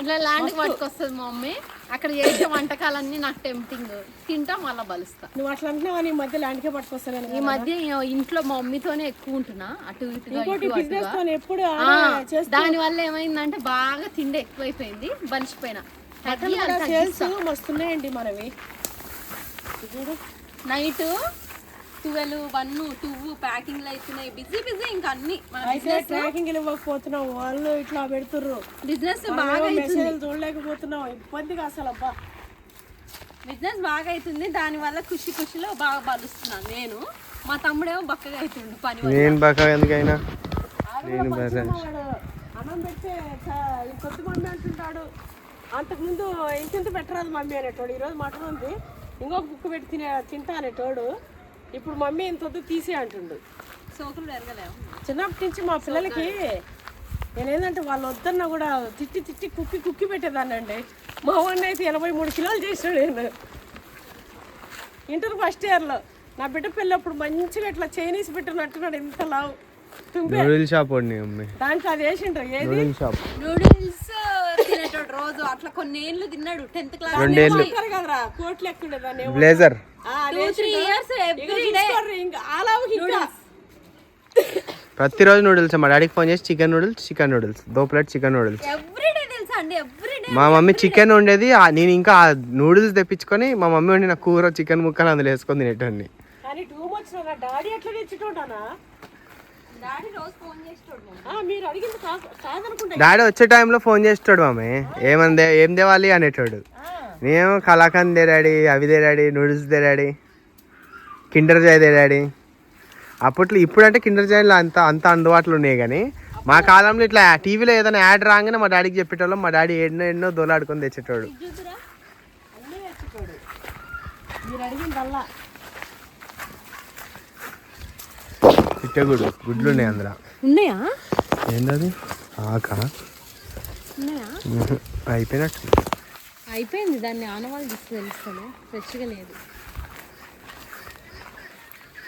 ఇట్లా ల్యాండ్కి పట్టుకొస్తుంది మా మమ్మీ. అక్కడ చేసే వంటకాలన్నీ నాకు టెంప్టింగ్, తింటా మళ్ళీ బలుస్తా. నువ్వు అట్లా అంటున్నావు, ఈ మధ్య ల్యాండ్కే పట్టుకొస్తాను. ఈ మధ్య ఇంట్లో మా మమ్మీతోనే ఎక్కువ ఉంటున్నా, అటు ఇటుగా. ఎప్పుడు దాని వల్ల ఏమైందంటే బాగా తిండి ఎక్కువైపోయింది, బలిసిపోయినా. సేల్స్ మస్తున్నాయండి మనవి. నైట్ 12, 1, 2 ప్యాకింగ్లు అవుతున్నాయి. బిజీ ఇంకా అన్ని మన అయితే ట్రాకింగ్ ఇవ్వకపోతున్నాం, వాళ్ళు ఇట్లా పెడుతుర్రు. బిజినెస్ బాగా అవుతుంది. మెసేజ్ చూడలేకపోతున్నాం, ఇబ్బందిగా అసలు. అబ్బా బిజినెస్ బాగా అవుతుంది. దాని వల్ల ఖుషిలో బాగా బలుస్తున్నాను నేను. మా తమ్ముడేమో బక్కగా అవుతుండు పని వల్ల. నేను బాగా ఎందుకైనా వాడు అన్నం పెడితే కొద్ది మమ్మీ అంటుంటాడు. అంతకుముందు ఇంకెంత పెట్టరాదు మమ్మీ అనేటోడు. ఈరోజు మటన్ ఉంది, ఇంకొక బుక్ పెట్టి తింటా అనేటోడు. ఇప్పుడు మమ్మీ ఇంత తీసి అంటుండు. సోకులు ఎరగలేవు. చిన్నప్పటి నుంచి మా పిల్లలకి నేనేంటంటే వాళ్ళు వద్దన్నా కూడా తిట్టి కుక్కి పెట్టేదాన్ని అండి. మా వాడిని అయితే 83 కిలోలు చేసాడు. నేను ఇంటర్ ఫస్ట్ ఇయర్లో నా బిడ్డ పిల్లప్పుడు మంచిగా ఇట్లా చైనీస్ పెట్టినట్టున్నాడు, ఇంత లావు తుంపే. నూడిల్ షాప్ వాడిని అమ్మాయి, దాంట్లో అది వేసిండ్రు. ఏది నూడిల్ షాప్. నూడిల్స్ తినేటోడు రోజు అట్లా కొన్ని ఏళ్ళు తిన్నాడు. 10th క్లాస్ కదరా కోట్లు ఎక్కుండే దాన్ని. Blazer 2-3 years every day. ఇంకా అలా ఇంకా ప్రతిరోజు నూడిల్స్. మా డాడీకి ఫోన్ చేసి chicken noodles 2 plate chicken noodles. Everyday తెలుసా అండి, ఎవ్రీడే. మా మమ్మీ చికెన్ వండేది, నేను ఇంకా నూడిల్స్ తెప్పించుకొని మా మమ్మీ వండిన కూర చికెన్ ముక్కలు అందులో వేసుకొని తినేటోని. కానీ టూ మచ్ నా డాడీ ఎట్లా తెచ్చుకుంటానా. డాడీ రోజు ఫోన్ చేస్తాడు. మీరు అడిగింది కాదనుకుంటా. డాడీ వచ్చే టైంలో ఫోన్ చేస్తాడు మమ్మీ, ఏం తేవాలి అనేటోడు. నేను కలాకండ్ దే డాడీ, అవి they daddy, noodles they daddy, Kinder Joy they daddy. అప్పట్లో ఇప్పుడంటే కిండర్ జాయ్లో అంత అందుబాటులో ఉన్నాయి, కానీ మా కాలంలో ఇట్లా టీవీలో ఏదైనా యాడ్ రాగానే మా డాడీకి చెప్పేటోళ్ళం. మా డాడీ ఎన్నో దోలాడుకొని తెచ్చేటోడు. అన్నీ తెచ్చుకోడు, మీరు అడిగిందల్లా. గుడ్లు ఉన్నాయి అందులో. ఉన్నాయా? ఏంటది ఆకా? ఉన్నాయా? అయిపోయినట్టు అయిపోయింది. దాన్ని ఆనవాళ్ళు తీసి తెలుస్తాను, ఫ్రెష్గా లేదు.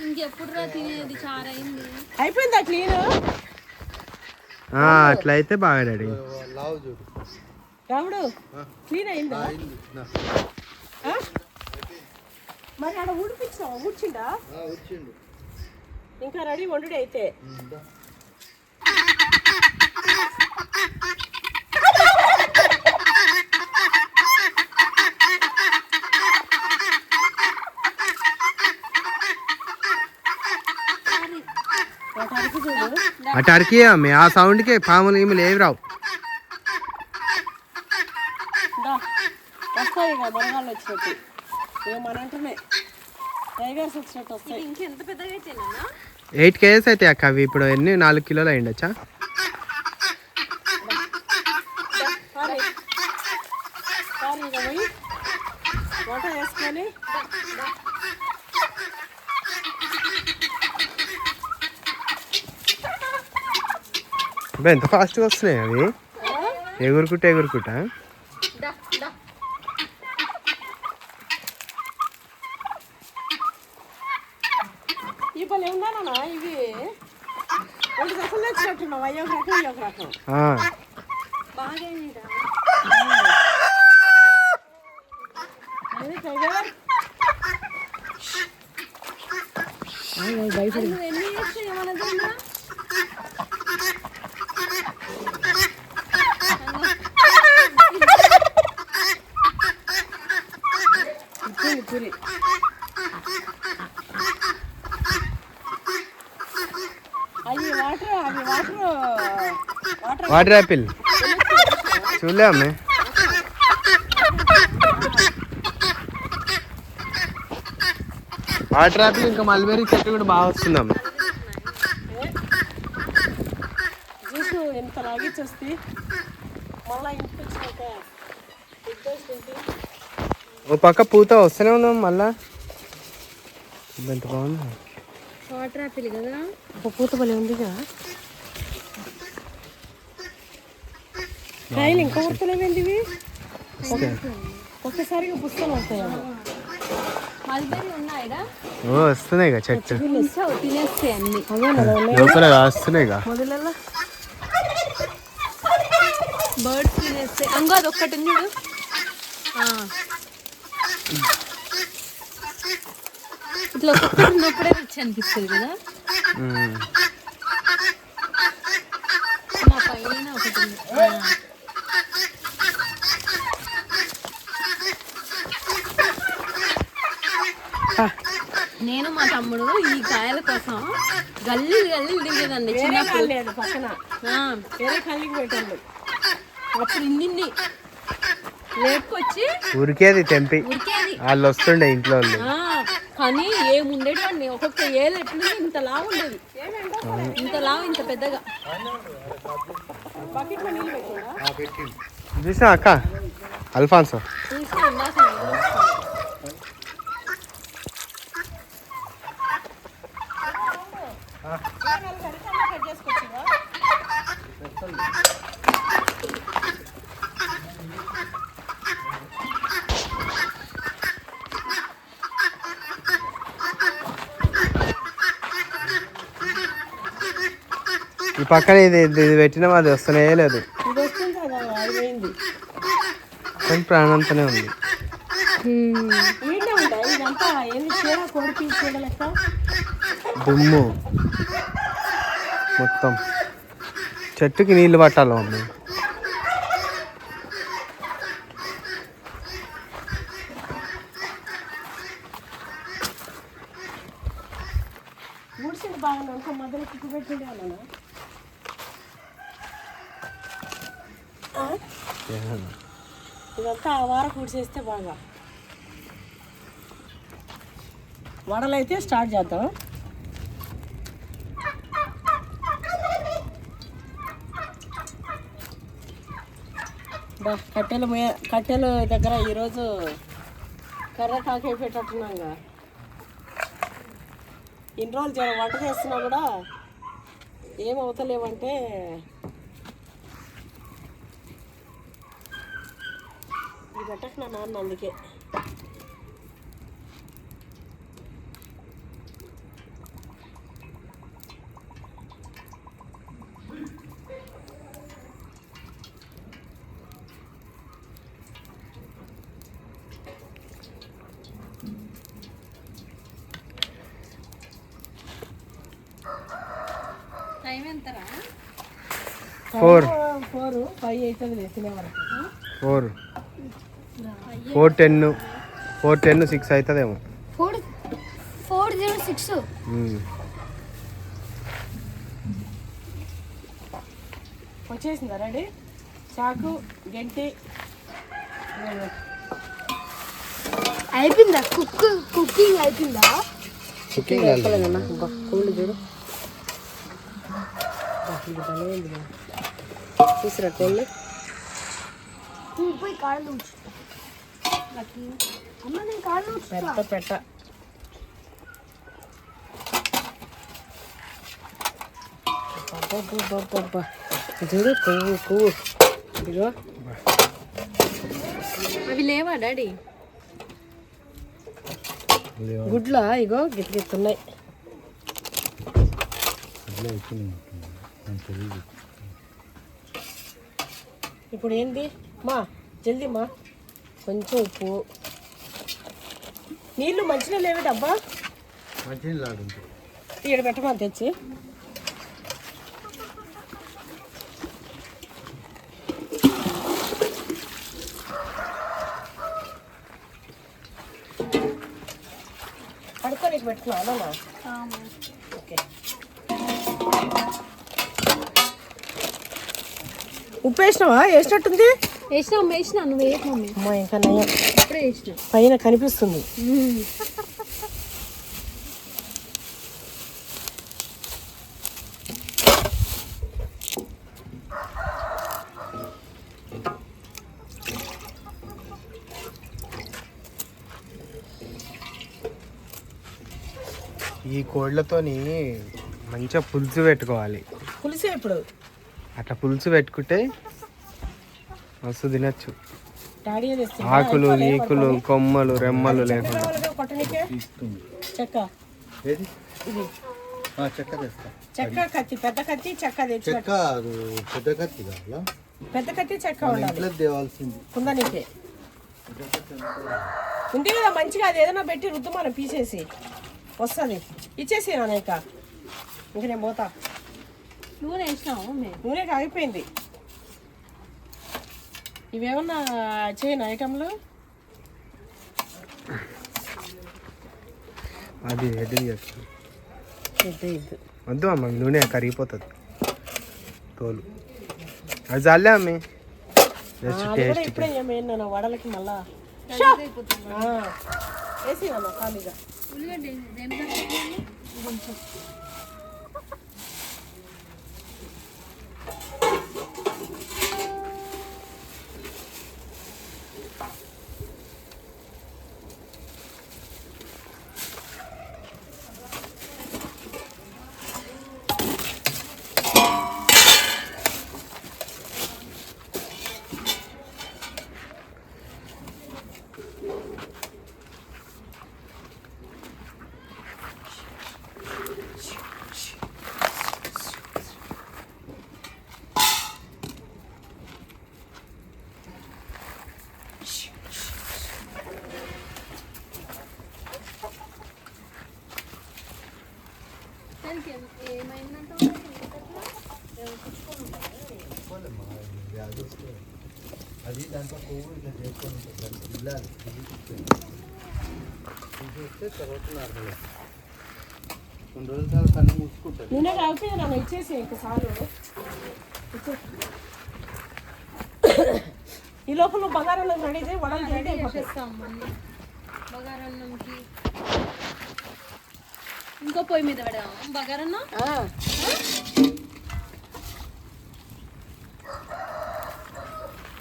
ఇంకెప్పుడు రా తినేది? చారైంది. అయిపోయిందా క్లీన్? అట్లా అయితే బాగా డాడీ. రాముడు క్లీన్ అయిందా? మరి ఆడ ఊడిపించావా? ఊడ్చిండా? ఇంకా రెడీ వండు అయితే. అటు అరికి అమ్మే, ఆ సౌండ్కి పాములు గీములు ఏవి రావు. వస్తాయి ఇక బొరగాళ్ళు వచ్చినట్టు, ఏమనంటనే టైగర్స్ వచ్చినట్టు వస్తాయి. ఇంకెంత పెద్దగా అయితేనా? 8 kgs అయితే అక్క. అవి ఇప్పుడు ఎన్ని 4 కిలోలు అయ్యిండొచ్చా? ఇక పోయి వంట వేసుకొని ఎంత ఫాస్ట్గా వస్తున్నాయి అవి, ఎగురుకుంటా. ఈ పని ఏమన్నా ఇవి రెండు రకాలు తెచ్చినట్టున్నావు. అయ్యో ఒక రకం, ఇయ్యో ఒక రకం. బాగా ఎన్ని చేస్తే ఏమన్నా పూరి వాటర్ యాపిల్ చూడలే అమ్మే. వాటర్ యాపిల్ ఇంకా మల్బెరీ చెట్టు కూడా బాగా వస్తుందమ్మ. జ్యూస్ ఎంత లాగిచ్చేస్తే మళ్ళీ ఇంటికి వచ్చినాక ఓ పక్క పూత వస్తూనే ఉందాం మళ్ళా. ఎంత బాగుంది వాటర్ యాపిల్ కదా, పూత పని ఉందిగా. కాయలు ఇంకా కొడతలేవేంటి ఇవి? ఒక్కసారిగా పుస్తకం వస్తాయేమో. మల్బెరీ ఉన్నాయిరా? వస్తున్నాయి చెట్టు తినేస్తాయి అన్ని. లోపల కాస్తున్నాయి. మొదలల్లా బర్డ్స్ తినేస్తాయి. అంగో అది ఒక్కటి ఉంది చూడు. ఇట్లా ఒక్కొక్కటి ఉన్నప్పుడే రిచ్ అనిపిస్తుంది కదా. మా పైన ఒకటి ఉంది. నేను మా తమ్ముడు తమ్ముడు ఈ కాయల కోసం గల్లీ దిగేదండి వేరే చిన్నప్పుడు. కాళ్ళు లేదు పక్కన, ఆ, వేరే కళ్ళకి పెట్టండి. అప్పుడు ఇన్ని లేపుకొచ్చి ఉరికేది తెంపి ఉరికేది. వాళ్ళు వస్తుండే ఇంట్లో వాళ్ళు. ఆ, కానీ ఏముండేటివండి, ఒక్కొక్క ఏళ్ళు ఎట్లుంది ఇంతలా ఉండేది, ఇంతలా ఇంత పెద్దగా. బకెట్లో నీళ్ళు పెట్టిందా? చూసినా అక్క అల్ఫాన్సో చూస్తే ఇందాక కట్ చేసుకొచ్చిందా? ఈ పక్కన ఇది పెట్టినా అది వస్తూనే లేదు. ఇది వస్తుంది కదా, అయిపోయింది. కానీ ప్రాణంతోనే ఉంది. వీడే ఉంటాయి ఇదంతా. ఏంది చీర, కోడికి చీర లెక్క. దుమ్ము మొత్తం. చెట్టుకి నీళ్లు పట్టాలి మమ్మీ. ఊడ్చింది బాగుంది, ఇంకా మధ్యలో కుక్కు పెట్టిండే అన్న. ఇదంతా ఆ వారం కూడిసేస్తే బాగా. వడలైతే స్టార్ట్ చేద్దాం. బా కట్టెల దగ్గర ఈరోజు కర్రకాకు అయిపోయేటట్టున్నాగా. ఇన్ని రోజులు జర వంట చేస్తున్నా కూడా ఏం అవుతలేవంటే ఇది పెట్టకు నా నాన్న, అందుకే. టైం ఎంతరా? 4 5 అవుతుంది తినే వరకు. 4:10 6 అవుతుందేమో. 4:06. వచ్చేసిందా రెడీ? చాకు, గంటి అయిపోయిందా? కుకింగ్ అయిపోయిందా? కుకింగ్ అయిపోలేదన్నా. కోళ్ళు చూడు, చూసిరా కోళ్ళు. పోయి కాళ్ళు అమ్మ, నేను కాళ్ళు పెట్ట చూడు, కొవ్వు ఇదిగో. అవి లేవా డాడీ? గుడ్ల ఇగో గిట్టున్నాయి. ఇప్పుడు ఏంది మా, జల్దీ మా, కొంచెం ఉప్పు, నీళ్ళు మంచిగా లేవి డబ్బా. ఇక్కడ పెట్టమని తెచ్చి. పడుకొని పెట్టుకున్నా. ఓకే, ఉప్పు వేసినావా? వేసినట్టుంది. వేసినా నువ్వు వేయకు మమ్మీ. అమ్మా ఇంకా నయం, ఇప్పుడే వేసిన. పైన కనిపిస్తుంది. ఈ కోళ్ళతోని మంచిగా పులుసు పెట్టుకోవాలి. పులిసే ఇప్పుడు అట్లా పులుసు పెట్టుకుంటే మస్తు తినచ్చు. డాడీ ఆకులు ఈకులు కొమ్మలు రెమ్మలు లేకుండా. కొట్టనికే చెక్క, ఏది ఇది చెక్క తెస్తా. చెక్క కత్తి, పెద్ద కత్తి చెక్క తెచ్చి చెక్క అది పెద్ద కత్తి కావాలా? పెద్ద కత్తి చెక్క ఉండాలి. ఇంట్లో తేవాల్సింది. కుందనికే ఉంది కదా మంచిగా. అది ఏదైనా పెట్టి రుద్దు మనం పీసేసి వస్తుంది. ఇచ్చేసి అనేక ఇంక నేను పోతా. నూనె వేసినావు మమ్మీ? నూనె కాగిపోయింది. ఇవేమన్నా చేయను ఐటమ్లు. అది హెడ్ని చేస్తుంది. ఇది వద్దు అమ్మ, నూనె కరిగిపోతుంది తోలు. అది చాలే అమ్మి, జస్ట్ టేస్ట్. ఇప్పుడే ఏమైనా వడలకి మళ్ళా వేసి ఖాళీగా అది దాంట్లో పువ్వు ఇట్లా చేసుకొని ఉంటుంది, ఇల్లాలి తీసేస్తే తర్వాత నార్మల్. కొన్ని రోజుల తర్వాత కన్ను మూసుకుంటుంది. నూనె కలిపి నన్ను ఇచ్చేసి ఇంక చాలు. ఈ లోపల బగారాలో రెడీ చేయి, వడలు రెడీ చేసేస్తాం బగారన్నంకి. ఇంకో పొయ్యి మీద పెడదాం బగారన్నం.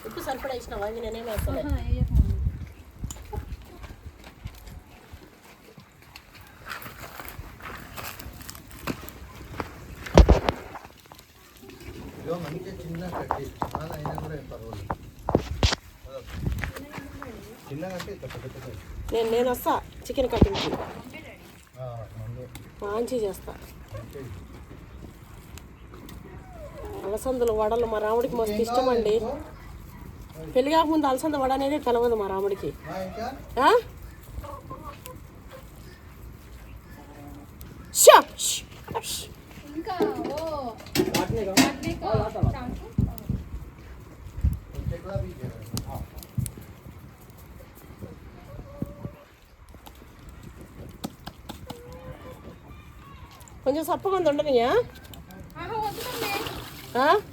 ఉప్పు సరిపడా ఇచ్చినావా? ఇది నేనేం వేస్తాను. ఇదో మంచిగా చిన్న కట్టి చాలా అయినా కూడా ఏం పర్వాలేదు. చిన్న కట్టి పెద్ద పెద్ద నేను వస్తా చికెన్ కటింగ్కి, మందు మంచి చేస్తా. అలసందలు వడలు మా రాముడికి మస్తు ఇష్టం అండి. పెళ్లి కాకముందు అలసంద వడ అనేది తెలవదు మా రాముడికి. ఇంకా ఇంకా కొంచెం సప్పగా ఉంది ఉండనియా?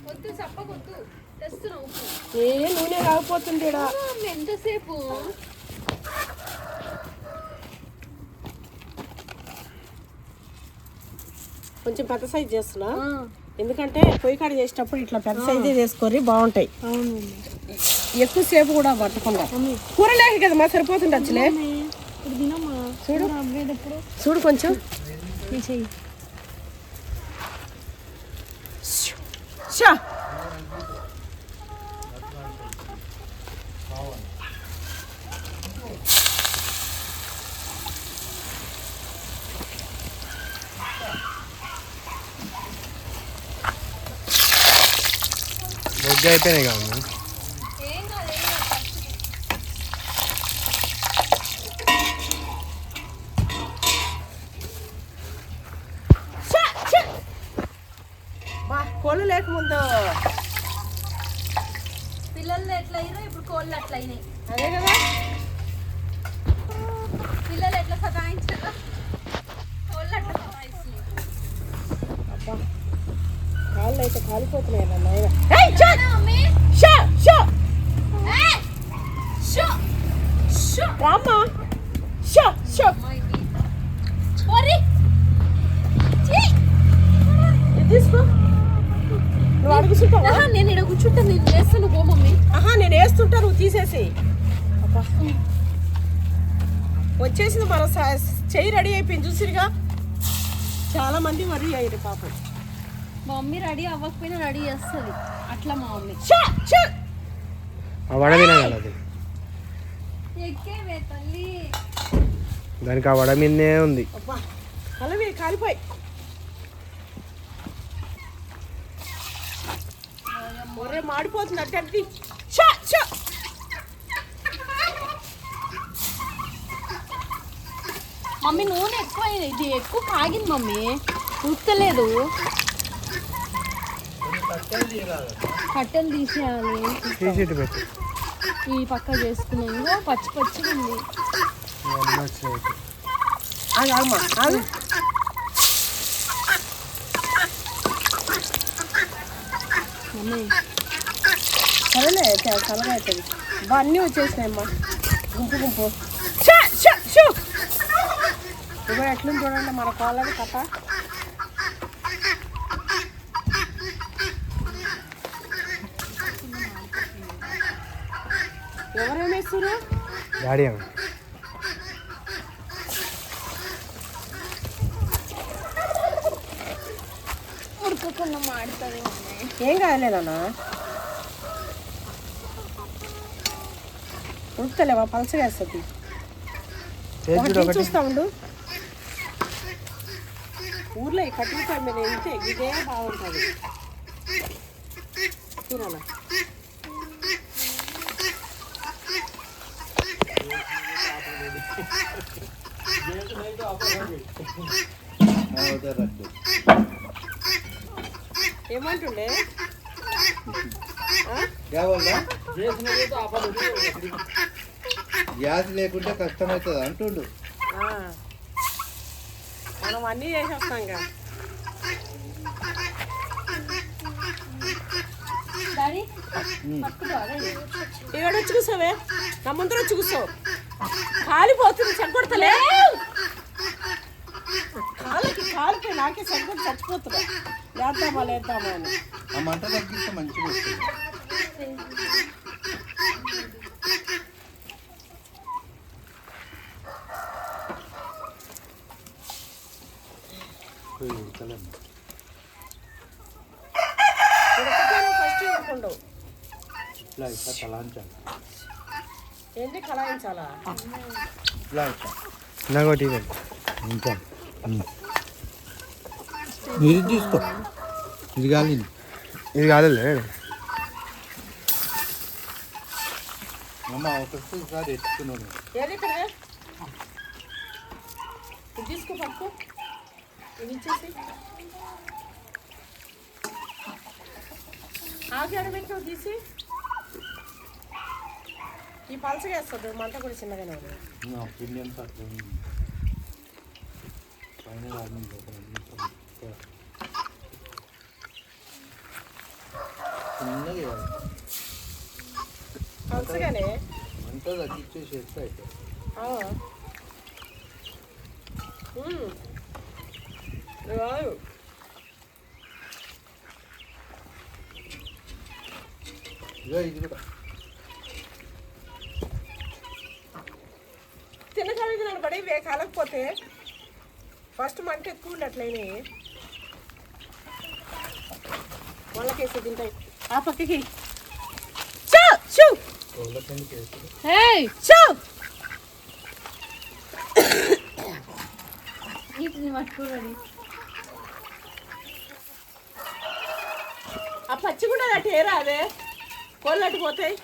వద్దు చెప్పకొద్దు, తెస్తున్నా ఉప్పు. ఏ నూనె రాకపోతుంది. ఎంతసేపు కొంచెం పెద్ద సైజ్ చేస్తున్నా, ఎందుకంటే పొయ్యి కాడ చేసేటప్పుడు ఇట్లా పెద్ద సైజే చేసుకొని బాగుంటాయి. ఎక్కువసేపు కూడా పట్టకుండా. కూర లేక కదా మా సరిపోతుంది. వచ్చలే చూడు చూడు కొంచెం షా. బొగ్గు అయిపోయినాయి కాదు. కోళ్ళు లేకముందు పిల్లలు ఎట్లా అయినా ఇప్పుడు కోళ్ళు అట్లా అయినాయి. అదే కదా, పిల్లలు ఎట్లా సతాయించారు కోళ్ళు అట్లా సతాయిస్తున్నాయి. అబ్బా కాళ్ళు అయితే కాలిపోతున్నాయి నాయన. రామ్మా తీసుకో. నువ్వు అడుగుతుంటావా? నేను ఇక్కడ కూర్చుంటా, నేను చేస్తాను పో మమ్మీ. నేను వేస్తుంటా, నువ్వు తీసేసి. వచ్చేసింది మన చెయ్యి రెడీ అయిపోయింది చూసిరుగా. చాలా మంది మరీ అయ్యారు పాపం. మా మమ్మీ రెడీ అవ్వకపోయినా రెడీ చేస్తుంది అట్లా మా మమ్మీ. ఆ వడ తినగలదు, ఎక్కేవే తల్లి. దానికి ఆ వడ మీదనే ఉంది. అబ్బా కలవి కాలిపోయి. ఒరే మాడిపోతుంది అట్టండి. మమ్మీ నూనె ఎక్కువ అయింది, ఇది ఎక్కువ కాగింది మమ్మీ, ఉత్తలేదు. కట్టెలు తీసేయాలి, తీసి పెట్టి ఈ పక్క చేసుకున్నాం. ఇంకో పచ్చి పచ్చిగా ఉంది. ఆగమ్మా ఆగు. సరేలే చల్లగా అవుతుంది. అన్నీ వచ్చేసినాయమ్మా గుంపు గుంపు. ఇవ్వ ఎట్లుంది చూడండి మన కోళ్ళది కథ. ఎవరేమేస్తురు? డాడీ ఏమో ఉడుకుకున్న మాడుతుంది. ఏం కాయలేదన్నా ఉడుకుతలేవా? పలసగా వేస్తుంది. చూస్తా ఉండు. ఊర్లో ఈ కట్టికాయ మీద వెళ్తే ఇదే బాగుంటుంది. చూడాలా ఏమంటుండే? గ్యాస్ లేకుంటే కష్టమవుతుంది అంటుండు. మనం అన్నీ చేసేస్తాం కదా. ఇక్కడ వచ్చి కూర్చోవే, నా ముందర వచ్చి కూర్చో. కాలిపోతుంది, చెగ్గొడతలే. కాలిపోయి నాకే చెగ్గొట్టి చచ్చిపోతున్నా. లేద్దామా లేద్దామా అని. ఆ మంట తగ్గిస్తే మంచిగా వస్తుంది. ఏంటి కలాయించాలా? నాకోటి ఇది తీసుకో. ఇది కాదు, ఇది కాదులే. అమ్మ ఒకసారి ఎత్తుకున్నాను. ఏది ఇక్కడ ఇది తీసుకో, పట్టుకో. ఇది ఇచ్చేసి ఆగాడు పెట్టు తీసి. ఈ పలసగా వేస్తుంది, మంట కూడా చిన్నగానే ఉంది. పలసగానే మంట తగ్గించేసి ఎత్తే అయితే ఇది కూడా తినగలిగి నిలబడి కాలకపోతే ఫస్ట్ మంట ఎక్కువ ఉండట్లేని వాళ్ళకేసి తింటాయి. ఆ పక్కకి ఆ పచ్చి కూడా అటు ఏరా అదే కోళ్ళు అటు పోతాయి.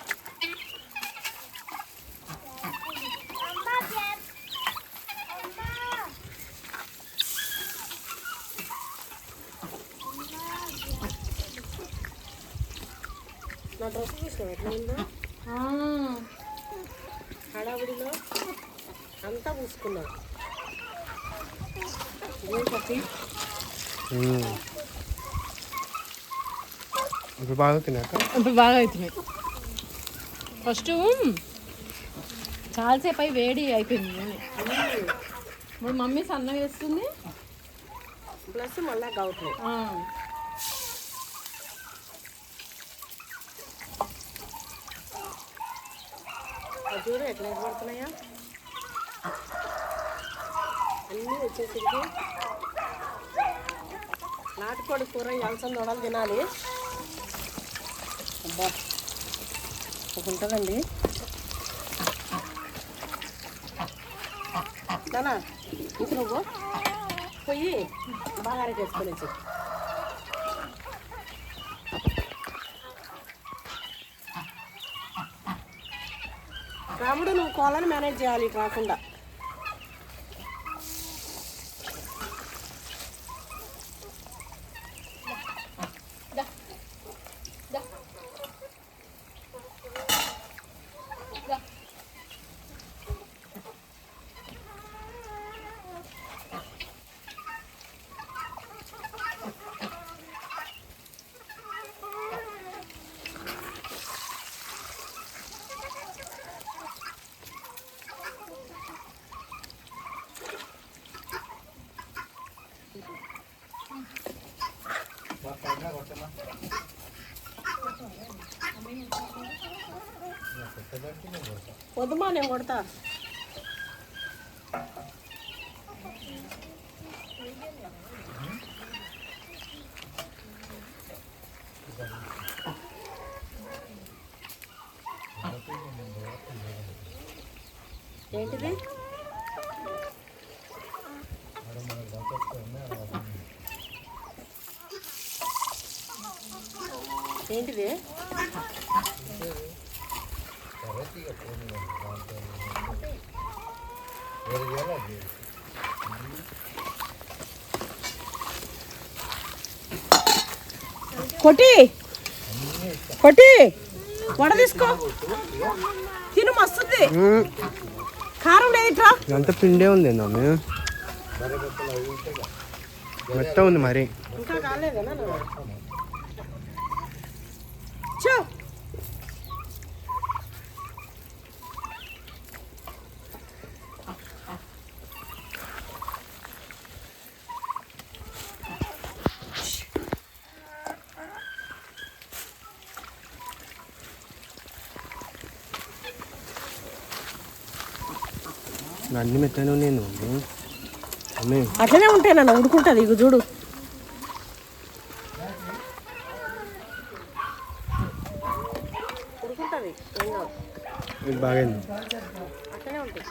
నా డ్రెస్ చూసినావు ఎట్లా ఉందో? హడావిడిలో అంతా పూసుకున్నావు. ఇప్పుడు బాగా తిన్నాక ఇప్పుడు బాగా అవుతున్నాయి. ఫస్ట్ చాలాసేపు అయి వేడి అయిపోయింది. ఇప్పుడు మమ్మీ సన్నగా వేస్తుంది, ప్లస్ మళ్ళీ గౌట్లేదు. చూడు ఎట్లా పడుతున్నాయా అన్నీ వచ్చేసరికి. నాటుకోడి కూర అలసంద వడలు తినాలి. అబ్బా ఒక ఉంటుందండి నానా. ఇంక నువ్వు పొయ్యి బాగా వేసుకొని రాముడు నువ్వు కోళ్ళని మేనేజ్ చేయాలి రాకుండా. వద్దుమా నేను కొడతా. ఏంటిది? ఏంటిది? కొట్టి కొట్టి వడ తీసుకో, తిను మస్తుంది. కారం లేదుట్రా. అంత పిండే ఉంది మమ్మీ, మెత్త ఉంది మరి. ఇంకా కాలేదా? చూ అన్ని మెత్తనే నేను మమ్మీ. అట్లనే ఉంటాయి నన్ను ఉడుకుంటుంది. ఇక చూడు ఉడుకుంటుంది, ఇది బాగైంది. అట్లనే ఉంటుంది.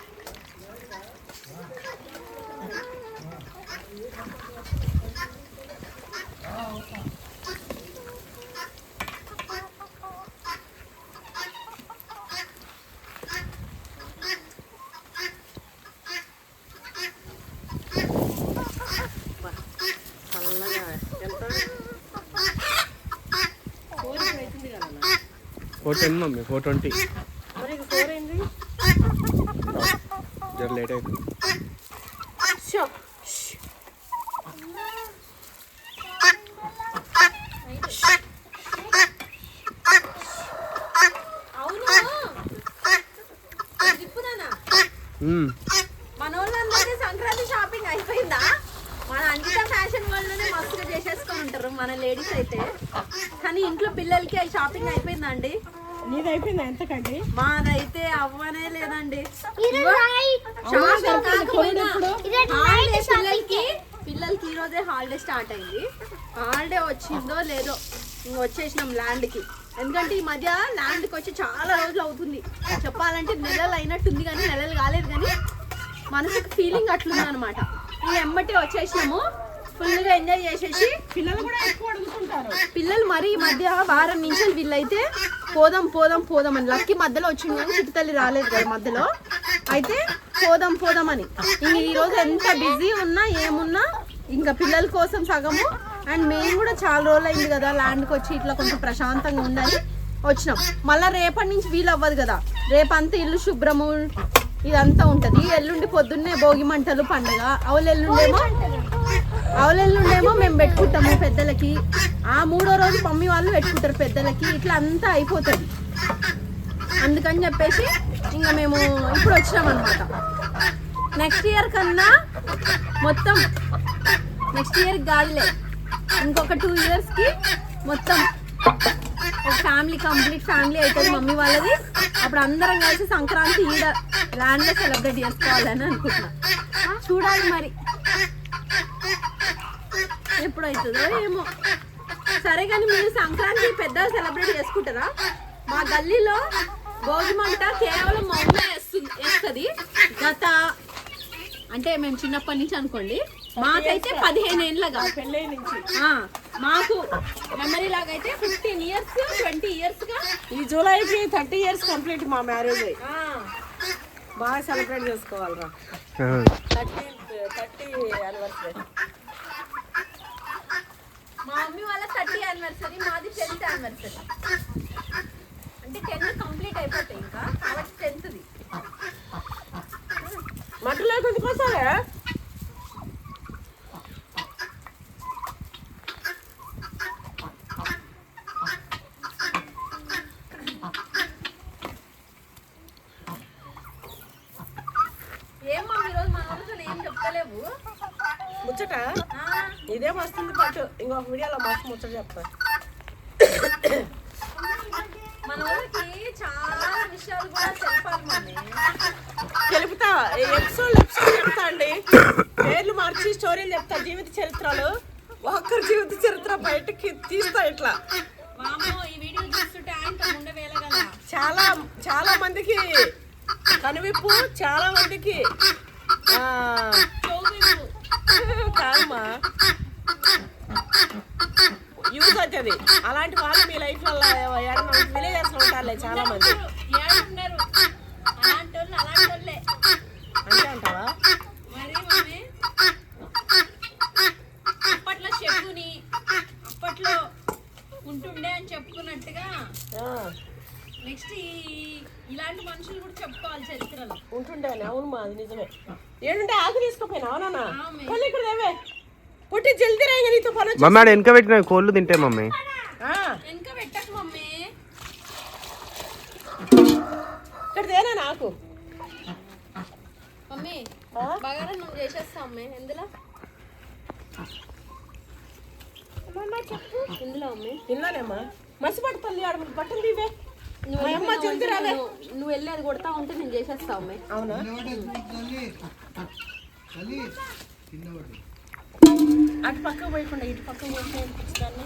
చల్లగా ఎంత 4 అవుతుంది కదా. 410 మమ్మీ, 420. మరి ఇక 4 అయింది. జర లేట్ అవుతుంది. షో మన వాళ్ళందరికీ సంక్రాంతి షాపింగ్ అయిపోయిందా? మన అంకిత ఫ్యాషన్ వరల్డ్లోనే మస్తుగా చేసేసుకొని ఉంటారు మన లేడీస్ అయితే. కానీ ఇంట్లో పిల్లలకి అవి షాపింగ్ అయిపోయిందండి. నీది అయిపోయిందా? ఎంతకండి? మాదైతే అవ్వనే లేదండి. ఇది నైట్. షాపింగ్ కాకపోయినా హాలిడే పిల్లలకి ఈ రోజే హాలిడే స్టార్ట్ అయింది. హాలిడే వచ్చిందో లేదో ఇంక వచ్చేసినాం ల్యాండ్కి. ఎందుకంటే ఈ మధ్య ల్యాండ్కి వచ్చి చాలా రోజులు అవుతుంది. చెప్పాలంటే నెలలు అయినట్టుంది కానీ నెలలు కాలేదు, కానీ మనసుకి ఫీలింగ్ అట్లుంది అనమాట. ఇంక ఎమ్మటి వచ్చేసినాము, ఫుల్గా ఎంజాయ్ చేసేసి. పిల్లలు కూడా ఎక్కువ అడుగుతుంటారు. పిల్లలు మరి ఈ మధ్య వారం నుంచి వీళ్ళైతే పోదాం పోదాం పోదాం అని. లక్కీ మధ్యలో వచ్చింది కానీ చిట్టుతల్లి రాలేదు కదా మధ్యలో. అయితే పోదాం పోదాం అని. ఇంక ఈరోజు ఎంత బిజీ ఉన్నా ఏమున్నా ఇంకా పిల్లల కోసం సగము, అండ్ మేము కూడా చాలా రోజులు అయింది కదా ల్యాండ్కి వచ్చి ఇట్లా కొంచెం ప్రశాంతంగా ఉందని వచ్చినాం. మళ్ళీ రేపటి నుంచి వీలు అవ్వదు కదా, రేపంతా ఇల్లు శుభ్రము ఇదంతా ఉంటుంది. ఎల్లుండి పొద్దున్నే భోగి మంటలు పండగ. అవలెల్లుండేమో మేము పెట్టుకుంటాము పెద్దలకి. ఆ 3వ రోజు మమ్మీ వాళ్ళు పెట్టుకుంటారు పెద్దలకి. ఇట్లా అంతా అయిపోతుంది. అందుకని చెప్పేసి ఇంకా మేము ఇప్పుడు వచ్చినాం అనమాట. నెక్స్ట్ ఇయర్ కన్నా మొత్తం, నెక్స్ట్ ఇయర్ కాదులే, ఇంకొక 2 ఇయర్స్కి మొత్తం ఒక ఫ్యామిలీ, కంప్లీట్ ఫ్యామిలీ అవుతుంది మమ్మీ వాళ్ళది. అప్పుడు అందరం కలిసి సంక్రాంతి ఈడ ల్యాండ్లో సెలబ్రేట్ చేసుకోవాలని అనుకుంటున్నా. చూడాలి మరి ఎప్పుడవుతుందో ఏమో. సరే కానీ మీరు సంక్రాంతి పెద్దగా సెలబ్రేట్ చేసుకుంటారా? మా గల్లీలో భోగి మంట కేవలం మా అమ్మ వేస్తుంది. గత అంటే మేము చిన్నప్పటి నుంచి అనుకోండి, మాకైతే 15 ఏళ్ళగా పెళ్ళి నుంచి మాకు మెమరీ లాగా అయితే 15 ఇయర్స్ 20 ఇయర్స్గా. ఈ జూలైకి 30 ఇయర్స్ కంప్లీట్ మా మ్యారేజ్ అయ్యి. బాగా సెలబ్రేట్ చేసుకోవాలరా. 30 యానివర్సరీ. మా మమ్మీ వాళ్ళ 30 యానివర్సరీ, మాది 10th యానివర్సరీ. అంటే 10 కంప్లీట్ అయిపోతాయి ఇంకా, కాబట్టి 10th. మటలో కొంచెం కోసాలే. ఏమో ఈరోజు మన రోజులు ఏం చెప్తలేవు. ముచ్చట ఇది ఇదే వస్తుంది పట్టు ఇంకొక వీడియోలో మస్తు ముచ్చట చెప్తా. మన వాళ్ళకి చాలా విషయాలు కూడా చెప్పాలి మమ్మీ. తెలుపుతా ఎపిసోడ్ చెప్తా అండి. పేర్లు మార్చి స్టోరీలు చెప్తా, జీవిత చరిత్రలు. ఒక్కరి జీవిత చరిత్ర బయటకి తీస్తా ఇట్లా. వామ్మో, ఈ వీడియో చూస్తుంటే ఆయన ముండే వేల కదా. చాలా చాలా మందికి కనువిప్పు, చాలా మందికి కాదమ్మా యూజ్ అవుతుంది. అలాంటి వాళ్ళు మీ లైఫ్ లో విలేజెస్ లో ఉంటారులే చాలా మంది. ఏడున్నారు అలాంటి వాళ్ళు, అలాంటి వాళ్ళే అంతే అంటావా? మరి మమ్మీ. అప్పట్లో చెప్పుని అప్పట్లో ఉంటుండే అని చెప్పుకున్నట్టుగా నెక్స్ట్ ఇలాంటి మనుషులు కూడా చెప్పుకోవాలి చరిత్రలో. ఉంటుండే అవును మా, అది నిజమే. ఏడుంటే ఆకు తీసుకోపోయినా అవునా? మళ్ళీ ఇక్కడ దేవే పుట్టి జల్దీ రాయి నీతో పని. మమ్మీ ఆడ వెనక పెట్టిన కోళ్ళు తింటే మమ్మీ. వెనక పెట్టకు మమ్మీ. ఇక్కడ దేనా నాకు మమ్మీ బగారా నువ్వు చేసేస్తావు మమ్మీ. ఎందులో ఇందులో మమ్మీ తిన్నానేమ్మా. మసిపట్టు తల్లి ఆడ బట్టలు తీవే. నువ్వు వెళ్ళి అది కొడతా ఉంటే నేను చేసేస్తావు అమ్మాయి. అవునా? అటు పక్కకు పోయకుండా ఇటు పక్కకు పోయించాన్ని.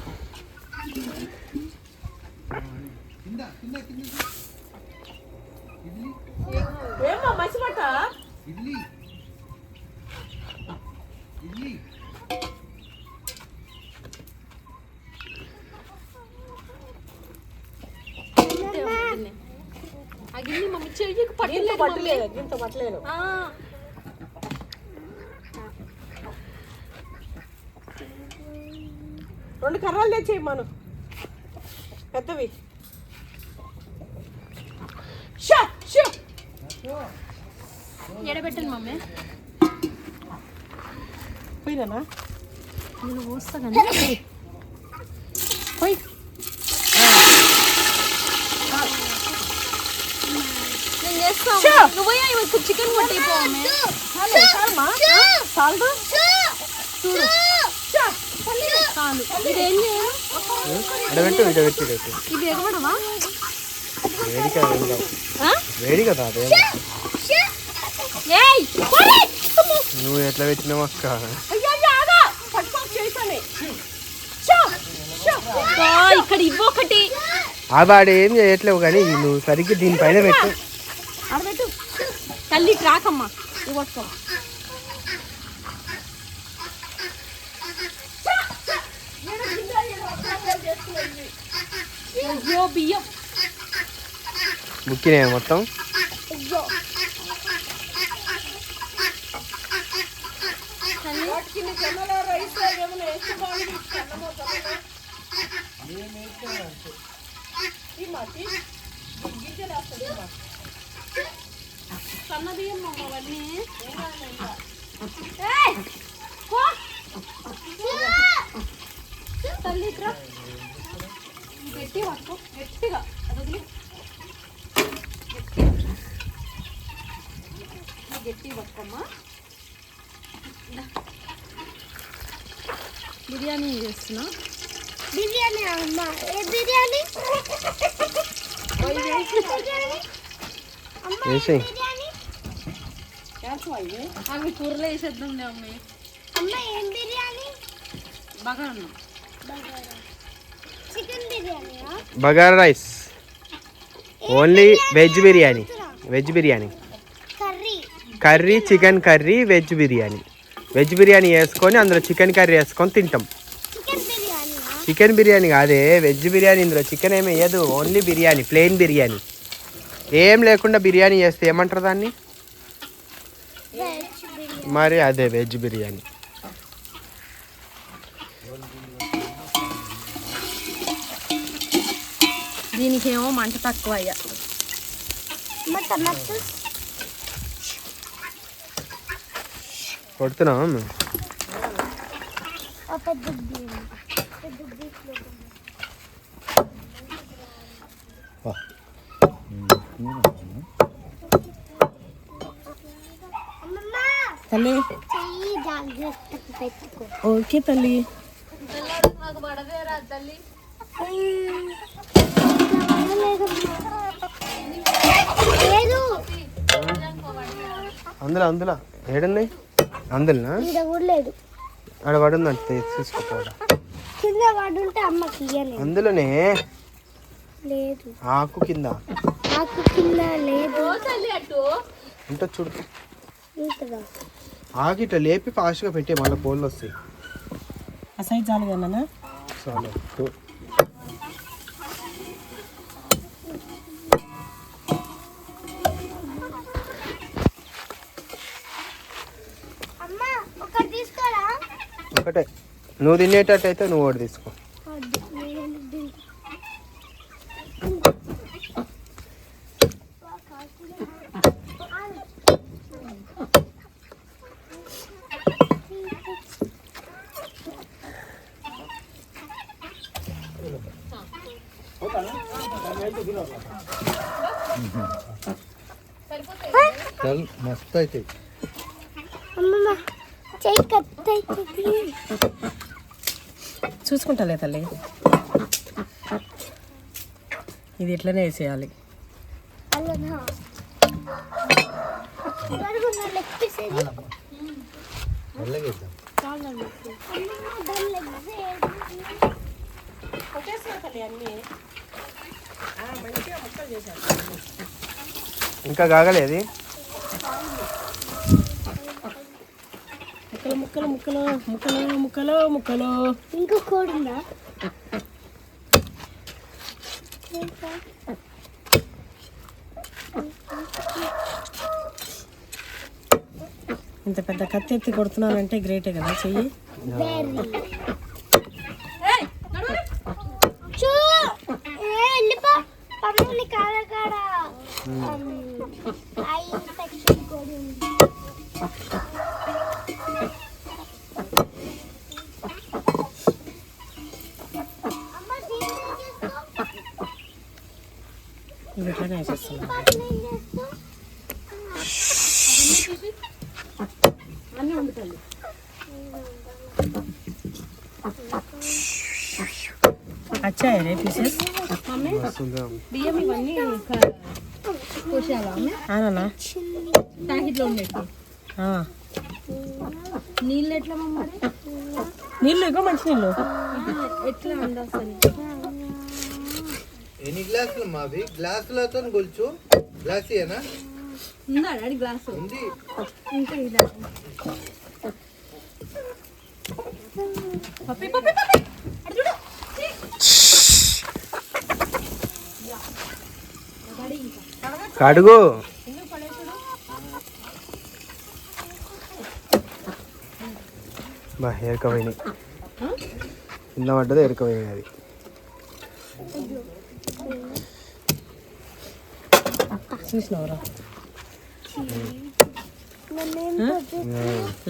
ఏమో మసిపట్ట అగిన్ని మమ్మీ చెయ్యకు పట్టలేదు. పట్టలేదు, ఇంత పట్టలేదు. రెండు కర్రలు తెచ్చేయి మనం పెద్దవి. ఎడబెట్టండి మమ్మీ. పోయినా నేను పోస్తా కానీ పోయి. నేను చేస్తాను. నువ్వు చికెన్ కొట్టిపో చాలు చాలు. ఇదేం చేయాలి? ఇది ఎగవడమా? వేడి కదా అదే. నువ్వు ఎట్లా పెట్టినావు అక్క? ఇక్కడ ఇవ్వొకటి. ఆ బాడ ఏం చేయట్లేవు కానీ నువ్వు సరిగ్గా దీనిపైన పెట్టు. అడబెట్టు తల్లి రాకమ్మా. ఇవ్వచ్చు అయ్యో బియ్యం బుక్కినే మొత్తం. సన్న బియ్యం అవన్నీ. తల్లి ఇట్రా గట్టి పట్టుకో గట్టిగా. అది గట్టి పట్టుకోమ్మా. బిర్యానీ చేస్తున్నా. బిర్యానీ అమ్మా. ఏ బిర్యానీ? అవి కూరలో వేసేద్దాం అమ్మాయి. అమ్మ ఏం బిర్యానీ? బాగా ఉన్నాం. చికెన్ బిర్యానీయా? Bagara rice. Only veg biryani. Veg biryani. Curry chicken curry veg biryani. Veg biryani వేసుకొని అందులో చికెన్ కర్రీ వేసుకొని తింటాం. చికెన్ బిర్యానీ కాదే వెజ్ బిర్యానీ. ఇందులో చికెన్ ఏమి వేయదు, ఓన్లీ బిర్యానీ, ప్లెయిన్ బిర్యానీ. ఏం లేకుండా బిర్యానీ చేస్తే ఏమంటారు దాన్ని? మరి అదే వెజ్ బిర్యానీ. దీనికి ఏమో మంట తక్కువ అయ్యా. కొడుతున్నావా? తల్లి పెట్టుకో. ఓకే తల్లి. నాకు పడదేరా తల్లి. లేదు అందులో ఏడున్నాయి? అందులోనా? ఇక్కడ కూడా లేదు. ఆడ పడుందంటే చూసుకోపోడా. కింద పడుంటే అమ్మకి ఇయ్యలేదు. అందులోనే లేదు. ఆకు కింద. ఆకు కింద లేదు. అటు ఉంటుంది చూడు. ఉంటుందా? ఆకు ఇట్లా లేపి ఫాస్ట్గా పెట్టే మళ్ళీ కోళ్ళు వస్తాయి. ఆ సైజ్ చాలు కదా. చాలు. అమ్మ ఒకటి తీసుకోరా. ఒకటే నువ్వు తినేటట్టు అయితే నువ్వు ఒకటి తీసుకో. మస్తు అవుతాయి. అమ్మమ్మ చెయ్యి కట్ అవుతుంది. చూసుకుంటాలే తల్లి. ఇది ఇట్లనే వేసేయాలి. అల్లనా లెగ్ పీస్ ఏది? వెళ్ళగేద్దాం. ఇంకా కాగలేదు. ముక్కలు ముక్కలు ముక్కలు ముక్కలు ముక్కలు ముక్కలు. ఇంకో కోడి ఉందా? ఇంత పెద్ద కత్తి ఎత్తి కొడుతున్నానంటే గ్రేటే కదా. చెయ్యి. వెళ్ళిపో పమ్ముని కాడ కాడ ఐ ఇన్ఫెక్షన్ కోడి ఉంది. ఇది ఇట్లనే వేసేస్తున్నా. వచ్చాయి రే పీసెస్. బియ్యం ఇవన్నీ పోసావా అవునా? ప్యాకెట్లో ఉండేది. నీళ్ళు ఎట్లా మరి? నీళ్ళు ఇగో మంచి నీళ్ళు. ఎట్లా అండి అసలు? ఎన్ని గ్లాసులు మావి? గ్లాసులతో గొలుచు గ్లాస్ ఏనా ఉందా డాడీ గ్లాసు? ఉంది. ఇంకా ఇదా పప్పి పప్పి పప్పి అటు చూడు. కడుగు. బా ఎరకపోయినాయి. కింద పడ్డది ఎరకపోయినాయి. అది చూసినవరా?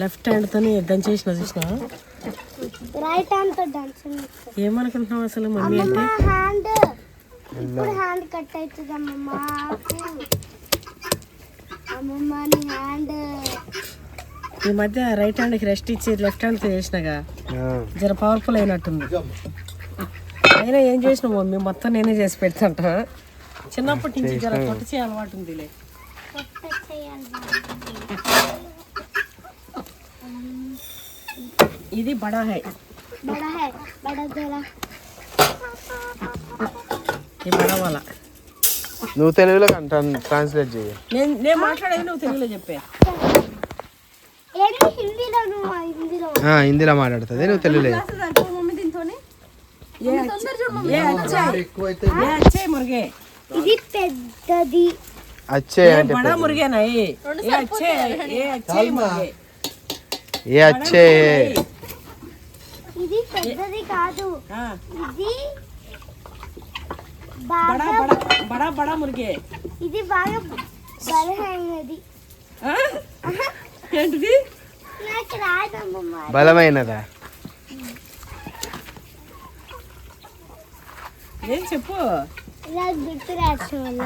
లెఫ్ట్ హ్యాండ్తో దంచేసిన చూసినావా? రైట్ హ్యాండ్ తో డాన్స్ ఏమనుకుంటున్నావు అసలు మమ్మీ అంటే? హ్యాండ్ ఇప్పుడు హ్యాండ్ కట్ అవుతుంది అమ్మమ్మ. అమ్మమ్మ నీ హ్యాండ్ ఈ మధ్య రైట్ హ్యాండ్కి రెస్ట్ ఇచ్చి లెఫ్ట్ హ్యాండ్తో చేసినాగా జర పవర్ఫుల్ అయినట్టుంది. అయినా ఏం చేసినావు మమ్మీ? మొత్తం నేనే చేసి పెడతాంట. చిన్నప్పటి నుంచి జర కొట్ట చేయ అలవాటు ఉందిలే. ఇది బడా హై. బడా జరా ఈ బడా వాళ్ళ. నువ్వు తెలుగులో ట్రాన్స్లేట్ చేయ. నేను మాట్లాడేది నువ్వు తెలుగులో చెప్పే. హిందీలో మాట్లాడుతుంది, నువ్వు తెలుగులో. మమ్మీ దీంతోనే ఎక్కువైతే మురిగే. ఇది పెద్దది. అచ్చే అంటే బడా మురిగేనా? ఏ అచ్చే. ఇది పెద్దది కాదు, ఇది బడా బడా బడా బడా మురిగే. ఇది బాగా బలమైనది. ఏంటిది? నాకు రాదమ్మమ్మ. బలమైనదా? ఏం చెప్పు. ఇలా గుర్తు రాసిన వల్ల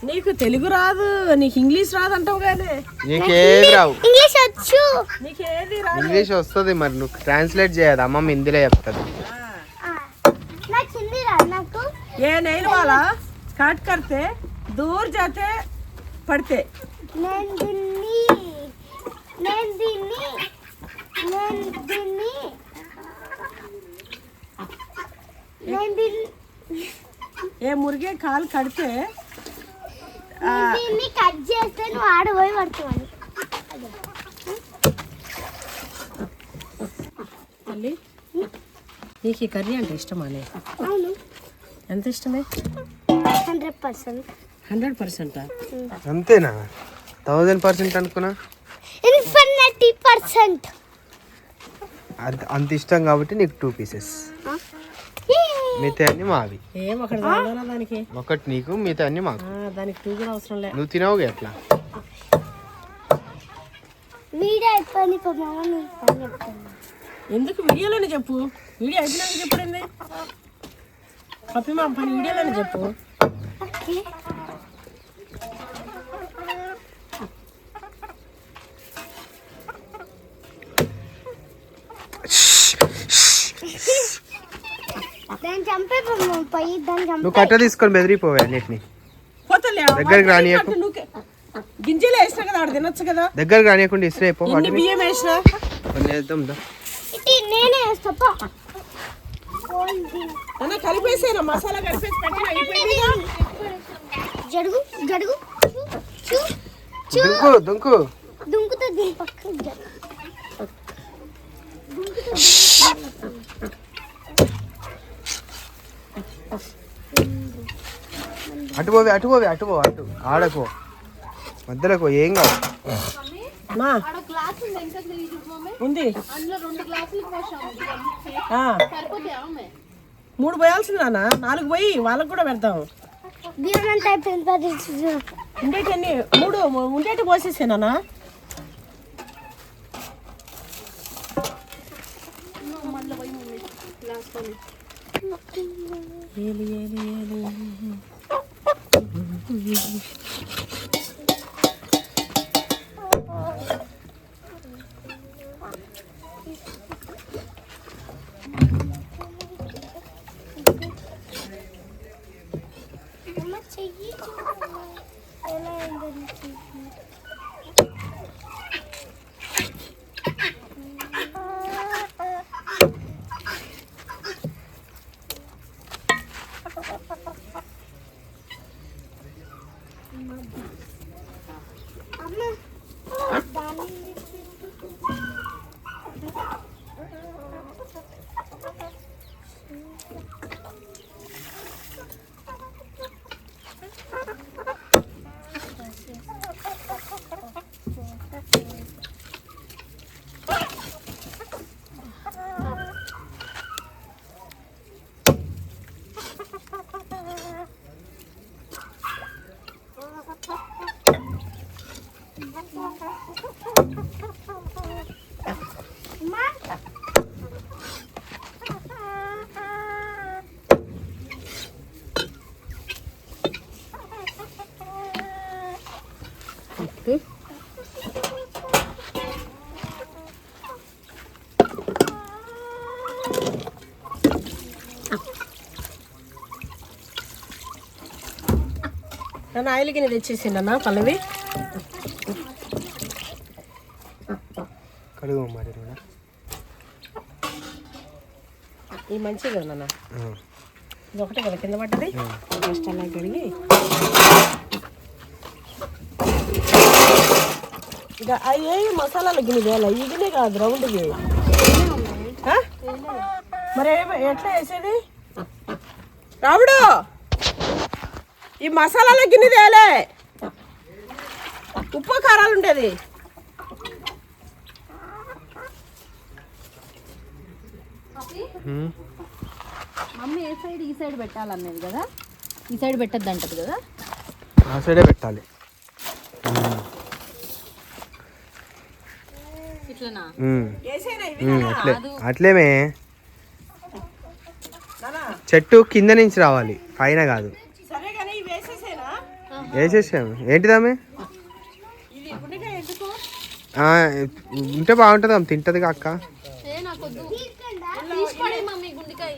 నీకు తెలుగు రాదు, నీకు ఇంగ్లీష్ రాదు అంటావు కానీ నీకేవి రావు. ఇంగ్లీష్ వచ్చు. నీకేది రాదు. ఇంగ్లీష్ వస్తుంది, మరి నువ్వు ట్రాన్స్లేట్ చేయదు, అమ్మమ్మ హిందీలో చెప్తుంది. నాకు హిందీ రాదు. నాకు ये नेल वाला काट करते दूर जाते पड़ते నేను దీన్ని ये मुर्गे काल कड़ते దీన్ని కట్ చేస్తే నువ్వు ఆడపోయి పడుతుంది. తల్లి నీకు ఈ కర్రీ అంటే ఇష్టమానే? అవును, ఎంత ఇష్టమే? 100%. 100%. అంతేనా? 1000% అనుకున్నా. 100%. అంత ఇష్టం కాబట్టి నీకు 2 పీసెస్, మిగతా అన్ని మావి. ఏం అక్కడ రావాలా దానికి? ఒకటి నీకు, మిగతా అన్ని మాకు. దానికి 2 కూడా అవసరం లే. నువ్వు తినవుగా ఎట్లా? వీడియో అయిపోయింది చెప్తాను. ఎందుకు వీడియోలోనే చెప్పు, వీడియో అయిపోయినాక చెప్పుడేంది? పప్పి మా పని వీడియోలోనే చెప్పు. ఓకే. దాన్ని చంపే పోయి దాన్ని నువ్వు చంపే. కట్ట తీసుకొని బెదిరిపోవా అన్నిటిని. పోతలే దగ్గరికి రానియకు. గింజలు వేసినా కదా ఆడ తినొచ్చు కదా. దగ్గరకు రానియకుండా ఇసిరేపో ఎన్ని వాటిని. బియ్యం వేసినా కొన్ని వేద్దాం దా. ఇది నేనే వేస్తా. అన్న కలిపేసేనా, మసాలా కలిపేసి పెట్టిన అయిపోయిందిగా. జడుగు జడుగు చూ చూ దుంకు దుంకు. దుంకుతో దీని పక్కన జరుగు. అటు పోవే అటు పోవే అటు పో, అటు ఆడకు, మధ్యలోకి పో, ఏం కాదు. మా ఉంది 3 పోయాల్సింది నాన్న, 4 పోయి వాళ్ళకు కూడా పెడతాం. బియ్యం అంతా అయిపోయింది. ఉండేటి అన్ని 3 ఉండేటి పోసేసేనా? అమ్మ చెయ్యి ఎలా అయిందని నన్ను ఆయిల్ గిన్నె తెచ్చేసిండన్నా పల్లవి. కడుగు మరి కూడా. ఈ మంచిగా కదా నాన్న, ఇది ఒకటే కదా కింద పడ్డది. ఫస్ట్ అలా కడిగి ఇక అయ్యే మసాలాల గిన్నె వేయాలి. ఈ గిన్నె కాదు రౌండ్ది. మరి ఎట్లా వేసేది రావుడు? ఈ మసాలాల గిన్నె తేలే, ఉప్పు కారాలు ఉండేది. మమ్మీ ఏ సైడ్ ఈ సైడ్ పెట్టాలనేది కదా, ఈ సైడ్ పెట్టద్దు అంటది కదా. ఆ సైడే పెట్టాలి. ఇట్లనా? అట్లే అట్లేమే. చెట్టు కింద నుంచి రావాలి, పైన కాదు. సరే కానీ వేసేసేనా? వేసేసాము. ఏంటిదామె ఇది గుండెకాయ ఎందుకు? ఉంటే బాగుంటుంది అమ్మ, తింటది అక్క. నాకొద్దు, తీసి పడేయ్ మమ్మీ గుండెకాయ.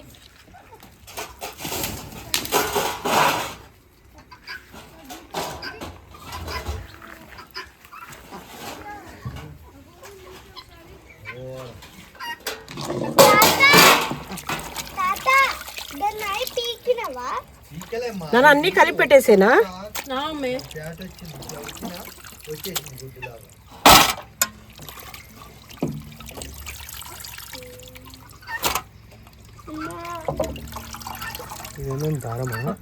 నన్ను అన్ని కలిపి పెట్టేసేనా? ఇదేమేమి దారమా?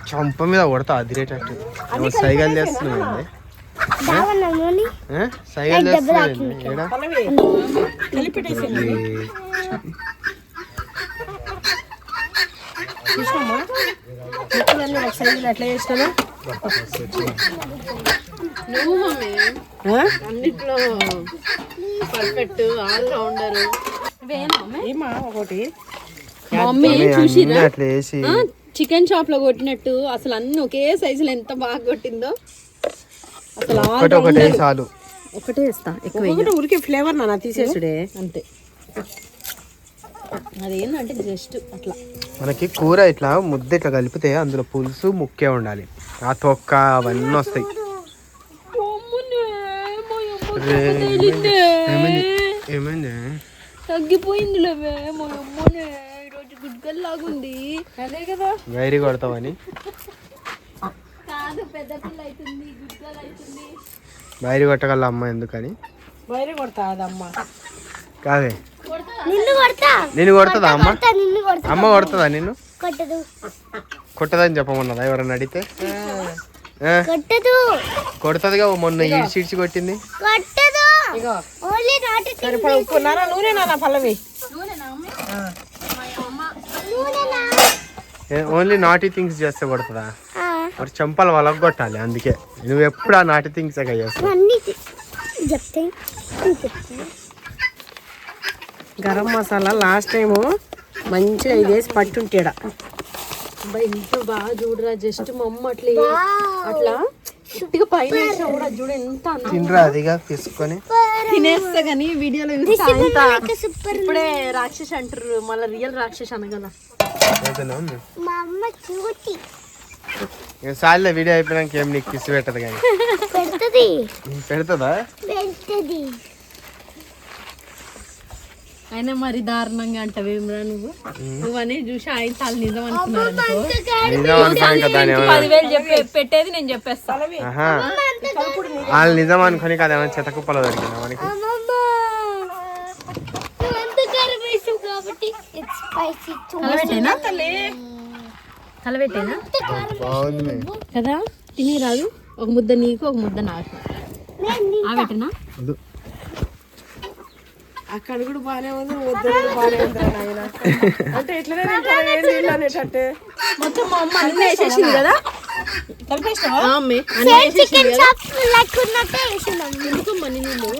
చంప మీద కొడతా అదిరేటట్టు. సైగలు చేస్తున్నావు, సైగలు చేస్తున్నావు. కలిపి పెట్టేసేనా? చూసామా ముక్కలన్నీ ఒక సైజులో ఎట్లా చేసినా? నువ్వు మమ్మీ అన్నిట్లో పర్ఫెక్ట్ ఆల్ రౌండర్. ఏమా ఒకటి మమ్మీ చూసిరా అట్లా వేసి చికెన్ షాప్ లో కొట్టినట్టు అసలు అన్ని ఒకే సైజులో ఎంత బాగా కొట్టిందో. అసలు ఒకటే చాలు. ఒకటే ఇస్తా, ఎక్కువ ఒకటి ఊరికే ఫ్లేవర్ నాన్న తీసేసుడే అంతే. అదేంటంటే జస్ట్ అట్లా మనకి కూర ఇట్లా ముద్ద ఇట్లా కలిపితే అందులో పులుసు ముక్కే ఉండాలి, ఆ తొక్క అవన్నీ వస్తాయి. ఏమైంది? తగ్గిపోయింది లేవే మా అమ్మనే, ఈరోజు గుడ్గల్లాగుంది. అదే కదా వైరి కొడతామని. కాదు పెద్ద పిల్ల అవుతుంది, గుడ్గల్ అవుతుంది. వైరి కొట్టగల అమ్మ ఎందుకని? వైరే కొడతా అదమ్మ. కాదే నిన్ను కొడతా. నేను కొడుతుందా అమ్మ? నిన్ను కొడతా. అమ్మ కొడుతుందా నిన్ను? కొట్టదు. కొట్టదని చెప్పమన్నదా ఎవరన్నా అడిగితే? కొట్టదు. కొడుతుందిగా, మొన్న ఈడ్చి కొట్టింది. కొట్టదు. ఇగో ఓన్లీ నాటి సరిపడ ఉప్పు నాన్న, నూనె నాన్న పల్లవి. ఓన్లీ నాటీ థింగ్స్ చేస్తే కొడుతుందా? మరి చెంపలు వాళ్ళకి కొట్టాలి, అందుకే నువ్వు ఎప్పుడు ఆ నాటి థింగ్స్ చేస్తావు. అన్ని చెప్తాయి. గరం మసాలా లాస్ట్ టైము మంచిగా ఇది వేసి పట్టుంటాడా. ఎంత బాగా చూడరా, జస్ట్ మా అమ్మ అట్లా అట్లా ఉట్టిగా పైన వేసినా కూడా చూడు ఎంత తినరా అదిగా తీసుకొని తినేస్తా గానీ వీడియోలో ఇప్పుడే రాక్షసి అంటారు, మళ్ళీ రియల్ రాక్షసి అనగల. మా అమ్మ చూటి సార్లే వీడియో అయిపోయినాక ఏం నీకు కిసి పెట్టదు కానీ పెడుతుంది. పెడుతుందా? పెడుతుంది. అయినా మరి దారుణంగా అంటావేమ్రా నువ్వు అనేది చూసి ఆయన చాలా నిజం అనుకున్నాను. నిజం అనుకోని కదా 10,000 పెట్టేది నేను చెప్పేస్తా. వాళ్ళు నిజం అనుకొని కదా ఏమైనా చెత్తకుప్పలో దొరికిందా మనకి? కలబెట్టేనా బాగుంది కదా, తిని రాదు. ఒక ముద్ద నీకు, ఒక ముద్ద నాకు. పెట్టినా అక్కడ కూడా బాగానే ఉంది, వద్దు బాగానే ఉంది నాయన. అంటే ఎట్లనే తింటారు అనేటట్టు మొత్తం మా అమ్మ అన్నీ వేసేసింది కదా. కలిపేసినావా? చికెన్ చాప్ లెక్కున్నట్టే వేసినాం. ఎందుకమ్మా నీళ్ళు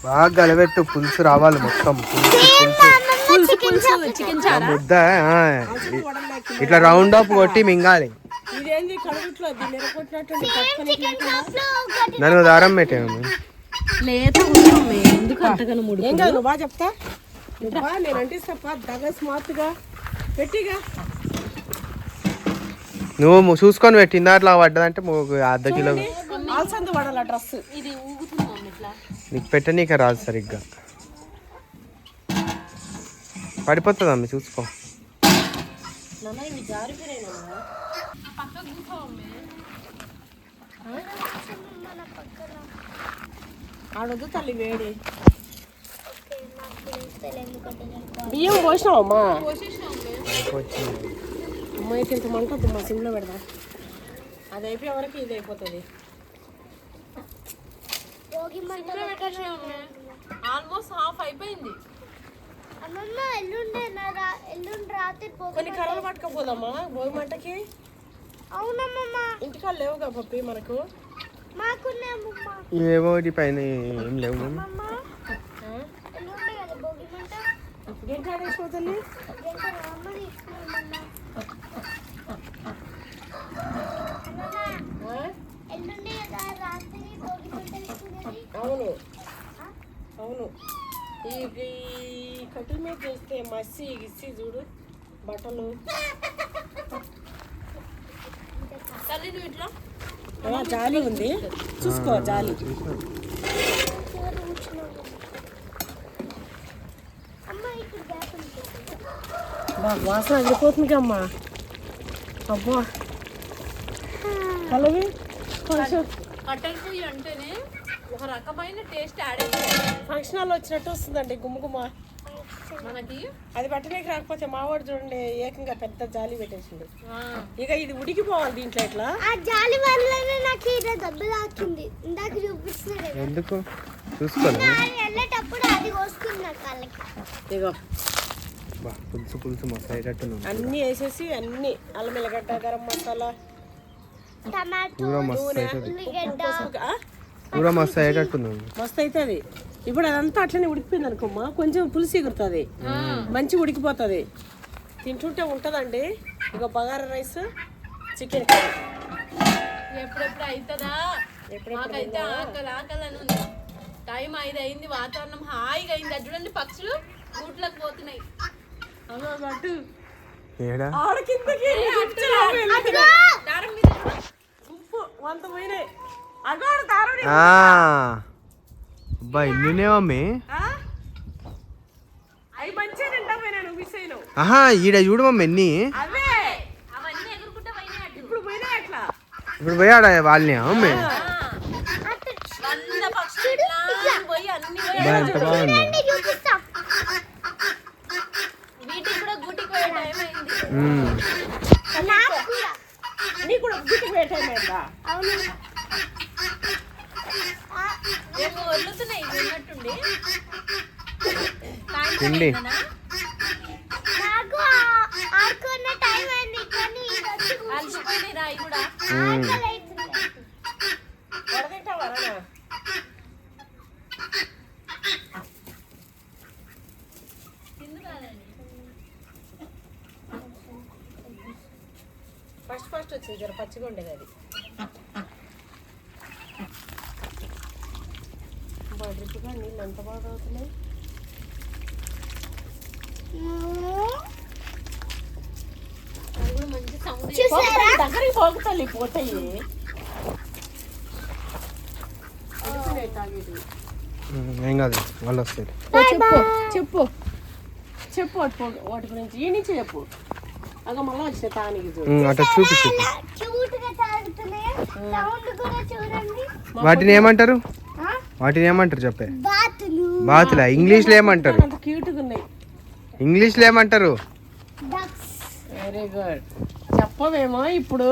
బాగా గలబెట్టు, పులుసు రావాలి మొత్తం. చికెన్ చారా ముద్ద ఇట్లా రౌండ్ అప్ కొట్టి మింగాలి. ఇదేంది కడుగుట్లో దీన్ని ఎరగొట్టినట్టు నన్ను దారం పెట్టాము. లేత ఎందుకు అంతగానో ముడి. ఏం కాదు, నువ్వు బాగా చెప్తా. నేను అంటిస్తప్ప దగ్గర స్మార్ట్గా పెట్టిగా. నువ్వు చూసుకొని పెట్టిందా అట్లా పడ్డదంటే అర్ధ కిలో ఆల్సందు పడాల డ్రెస్. ఇది ఊగుతుందా ఇట్లా? నీకు పెట్టనీక రాదు సరిగ్గా, పడిపోతుంది అమ్మ చూసుకో. ఆడొద్దు తల్లి వేడి. బియ్యం పోసినావమ్మా? అమ్మాయికి ఇంత మంట మా సిమ్లో పెడదాం. అది అయిపోయే వరకు ఇది అయిపోతుంది. ఆల్మోస్ట్ హాఫ్ అయిపోయింది. అమ్మమ్మ ఎల్లుండి రాత్రి కొన్ని కర్రలు పట్టుకపోదామా భోగి మంటకి? అవునమ్మమ్మ. ఇంటికాడ లేవుగా పప్పి మనకు. ఏమో పైన ఏం లేవు. ఎల్లుండి కదా భోగి మంట. గంట ఆడేసిపోతుంది. అవును అవును. ఈ కట్టెల మీద చేస్తే మసి గిసి చూడు బట్టలు. తల్లి నువ్వు ఇట్లా జాలి ఉంది చూసుకో జాలి. వాసన అదిరిపోతుంది అమ్మా. అబ్బా కలవి కట్టెల పొయ్యి అంటేనే ఒక రకమైన టేస్ట్ యాడ్ ఫంక్షన్ హాల్లో వచ్చినట్టు వస్తుందండి గుమ్మ మనకి. అది పట్టడానికి రాకపోతే మావాడు చూడండి ఏకంగా పెద్ద జాలి పెట్టేసిండు. ఇక ఇది ఉడికిపోవాలి దీంట్లో. ఇట్లా ఆ జాలి వల్లనే నాకు ఇది దెబ్బ తాకింది. ఇందాక చూపిస్తున్నాడు ఎందుకు చూసుకోలే. వెళ్ళేటప్పుడు అది వస్తుంది నా కాళ్ళకి. ఇగో పులుసు పులుసు మస్తు అయ్యేటట్టు అన్నీ వేసేసి అన్ని అల్లం ఎల్లిగడ్డ గరం మసాలా టమాటో కూర మస్తు అవుతుంది. ఉల్లిగడ్డ కూర మస్తు అయ్యేటట్టుంది. మస్తు అవుతుంది. ఇప్పుడు అదంతా అట్లనే ఉడికిపోయింది అనుకోమ్మా, కొంచెం పులుసు ఎగురుతుంది, మంచిగా ఉడికిపోతుంది. తింటుంటే ఉంటుందండి. ఇక బగారా రైస్, చికెన్ కర్రీ ఎప్పుడెప్పుడు అవుతుందా? మాకైతే ఆకలి ఆకలి అని ఉంది. టైం 5 అయింది, వాతావరణం హాయిగా అయింది. అది చూడండి పక్షులు గూట్లకు పోతున్నాయి. ఏడా ఆడ కిందకి దారం మీద ఉప్పు వంత పోయినాయి. అగోడు తారని అబ్బా ఇల్లునే మమ్మీ. అవి మంచిగా తింటా పోయినాను మిస్ అయినావు. ఆహా ఈడ చూడు మమ్మీ ఎన్ని. అవే అవన్నీ ఎగురుకుంటా పోయినాయి. ఇప్పుడు పోయినాయి అట్లా. ఇప్పుడు పోయాడా వాళ్ళని మమ్మీ. 100 పక్షులు ఇట్లా పోయి అన్ని పోయి ఎంత బాగుంది. చూపిస్తా. వీటికి కూడా గూటికి పోయే టైం అయింది. నాకు కూడా. నీకు కూడా గుడ్డి పెట్టేమైందా? అవును. ఏమో వదులుతున్నాయి ఉన్నట్టుండి. తిండి నాకు ఆడుకున్న టైం అయింది కానీ ఇది వచ్చి అలసిపోయినాయి రాయి కూడా. ఆకలి అవుతుంది. వడదింటావా నాన్న? ఫస్ట్ వచ్చింది జర పచ్చిగా ఉండేది అది. డ్రిప్గా నీళ్ళు ఎంత బాగా అవుతున్నాయి. అది కూడా మంచి సౌండ్. చూసారా? దగ్గరికి పోగుతాయి పోతాయి. తాగేది ఏం కాదు వాళ్ళు వస్తారు. చెప్పు చెప్పు వాటి గురించి ఈ నుంచి చెప్పు. అగ మళ్ళీ వచ్చిన తానికి చూడు. అట్లా చూపించు. క్యూట్ గా తాగుతున్నాయి. సౌండ్ కూడా చూడండి. వాటిని ఏమంటారు? వాటిని ఏమంటారు చెప్పే. బాతులు. బాతులా? ఇంగ్లీష్లో ఏమంటారు? అంత క్యూట్గా ఉన్నాయి. ఇంగ్లీష్లో ఏమంటారు? డక్స్. Very good. చెప్పవేమో ఇప్పుడు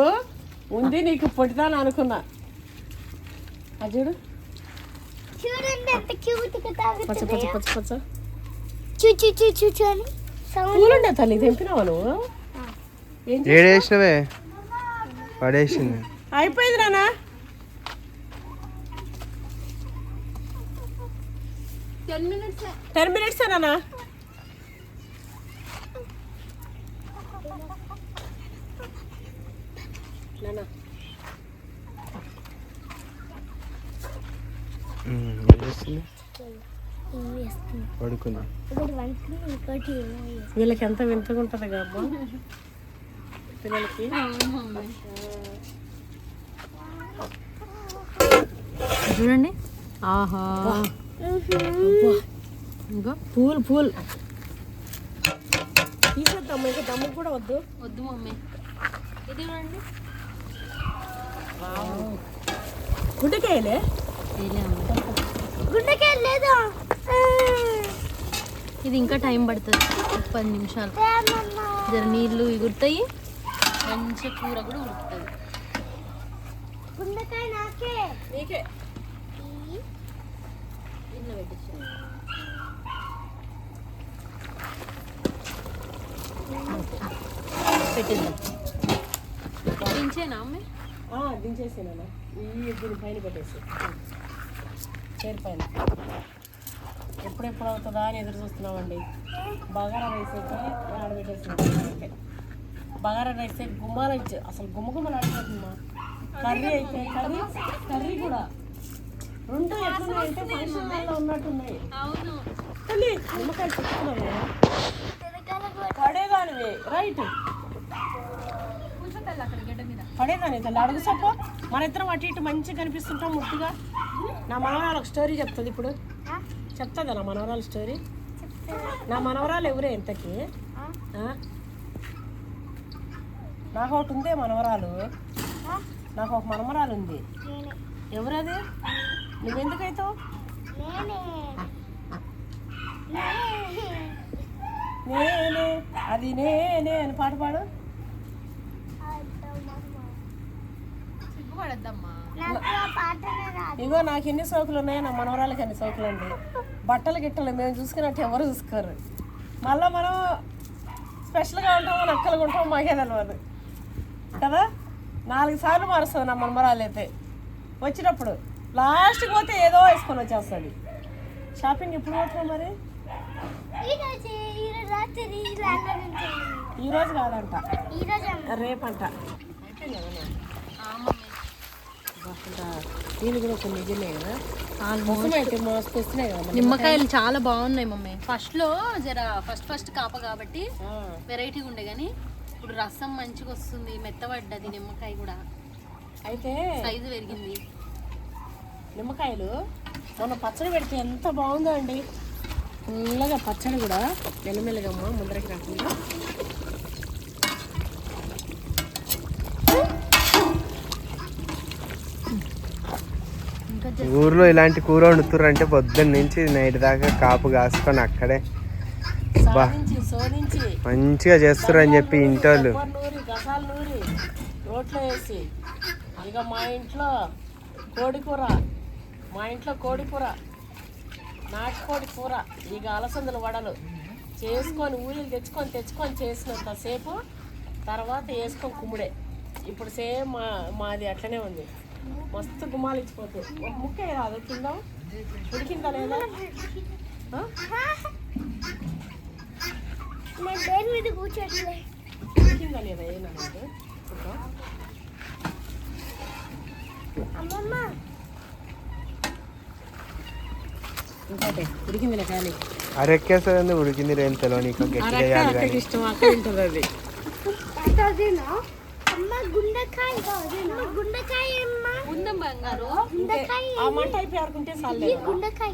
ఉంది నీకు పొడితాను అనుకున్నా. అది చూడు చూడండి ఎంత క్యూట్ గా పచ్చ పచ్చ తాగుతున్నాయి. పచ్చ పచ్చ చూ చూ చూ చూ చూ అని సౌండ్. పూలుండే తల్లి తెంపినావా నువ్వు? ఏం ఏడేసినవే పడేసింది. అయిపోయింది నాన్న. 10 minutes. 10 minutes నాన్న. నాన్న పడుకుంది. ఒకటి వండుకుని ఇంకోటి వీళ్ళకి ఎంత వింతగా ఉంటుంది అబ్బా పిల్లలకి. చూడండి. ఆహా ఇంకా పూల్ తీసేద్దాం. ఇంకా దమ్ము కూడా వద్దు. వద్దు మమ్మీ. ఇది చూడండి. గుడ్డకాయలే గుండెకాయ లేదా? ఇది ఇంకా టైం పడుతుంది. 10 నిమిషాలు. జర నీళ్ళు ఎగురుతాయి, మంచి కూర కూడా ఉడుకుతుంది. గుండెకాయ నాకే. నీకే ఇన్న పెట్టేసి పెట్టేద్దాం. దించేనా అమ్మే? దించేసేనా ఈ దీని పైన పెట్టేసి చైర్ పైన. ఎప్పుడెప్పుడు అవుతుందా అని ఎదురు చూస్తున్నామండి. బగారా రైస్ అయితే ఆడబెట్టేసి బగారా రైస్ అయితే గుమ్మాలు అసలు గుమ్మగుమ్మలు ఆడిపోతుందా. కర్రీ అయితే కర్రీ కూడా రెండు ఎట్లున్నాయంటే ఫంక్షన్ హాల్లో ఉన్నట్టున్నాయి. అవును తల్లి నిమ్మకాయలు చెప్తున్నాను పడేదానివి రైట్ కూర్చోతాలి అక్కడ గడ్డ మీద. పడేదాని తల్లి అడుగు సప్ప మన ఇద్దరం అటు ఇటు మంచిగా కనిపిస్తుంటాం ముద్దుగా. నా మనవరాలు ఒక స్టోరీ చెప్తుంది ఇప్పుడు. చెప్తుందా నా మనవరాలు స్టోరీ? నా మనవరాలు ఎవరే ఇంతకీ? నాకు ఒకటి ఉందే మనవరాలు. నాకు ఒక మనవరాలు ఉంది. ఎవరది? నువ్వెందుకైతావు? నేనే అది నేనే అని పాట పాడు. సిగ్గుపడద్దమ్మా. ఇగో నాకు ఎన్ని సోకులు ఉన్నాయో నా మనవరాలకి అన్ని సోకులు అండి. బట్టలు గిట్టలు మేము చూసుకున్నట్టు ఎవరు చూసుకోరు. మళ్ళీ మనం స్పెషల్గా ఉంటాము, నక్కలుగా ఉంటాము, మాకే తెలియదు కదా. 4 సార్లు మారుస్తుంది నా మనమరాలు అయితే. వచ్చినప్పుడు లాస్ట్కి పోతే ఏదో వేసుకొని వచ్చేస్తుంది. షాపింగ్ ఎప్పుడు పోతున్నావు మరి? ఈరోజు కాదంట, రేపంట. దీని కూడా కొన్ని నిజమే కదా. ముఖం అయితే మస్తు వస్తున్నాయి కదా. నిమ్మకాయలు చాలా బాగున్నాయి మమ్మీ. ఫస్ట్ కాప కాబట్టి వెరైటీగా ఉండే కానీ ఇప్పుడు రసం మంచిగా వస్తుంది, మెత్తబడ్డది నిమ్మకాయ కూడా. అయితే సైజు పెరిగింది. నిమ్మకాయలు మొన్న పచ్చడి పెడితే ఎంత బాగుందో అండి. ఫుల్గా పచ్చడి కూడా మెల్లమెల్లగా ముందరకి రాకుండా. ఊర్లో ఇలాంటి కూర వండుతుర్రు అంటే పొద్దున్న నుంచి నైట్ దాకా కాపు కాసుకొని అక్కడే శోధించి మంచిగా చేస్తుర్రు అని చెప్పి ఇంటోళ్ళు నూరి గసాలు నూరి రోట్లో వేసి. ఇక మా ఇంట్లో కోడికూర, నాటుకోడి కూర, ఇక అలసందల వడలు చేసుకొని ఊరిలు తెచ్చుకొని చేసినంతసేపు తర్వాత వేసుకొని కుమ్ముడే. ఇప్పుడు సేమ్ మాది అట్లనే ఉంది. మస్తు గుమ్మాలు ఇచ్చిపోతాయి. ఒక ముక్క రాదు కింద ఉడికిందా లేదా? ఉడికిందా లేదా ఏమన్నా ఇంకోటి ఉడికిందిలే కానీ అరెక్కేస్తుంది. ఉడికింది రేం తెలియదు నీకు గట్టి చేయాలి కానీ ఇష్టం అక్కడ ఉంటుంది అది. ఉందం బంగారు. ఆ మంట అయిపోయి ఆడుకుంటే చాలే. ఇప్పుడు గుండెకాయ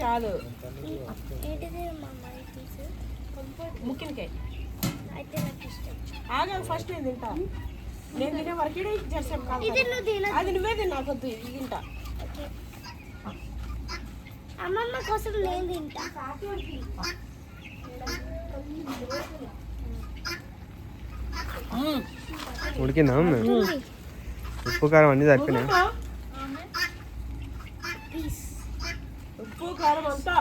కాదు, ముక్కినకాయ. ఆగా ఫస్ట్ నేను తింటా. నేను తినే వరకు జెర్సేపు అది నువ్వే తిన్నా. కొద్ది ఇది తింటా. అమ్మమ్మ కోసం నేను తింటా. ఉడికిందా? ఉప్పు కారం అన్నీ సరిపోయినాయి. ఉప్పు కారం అంతా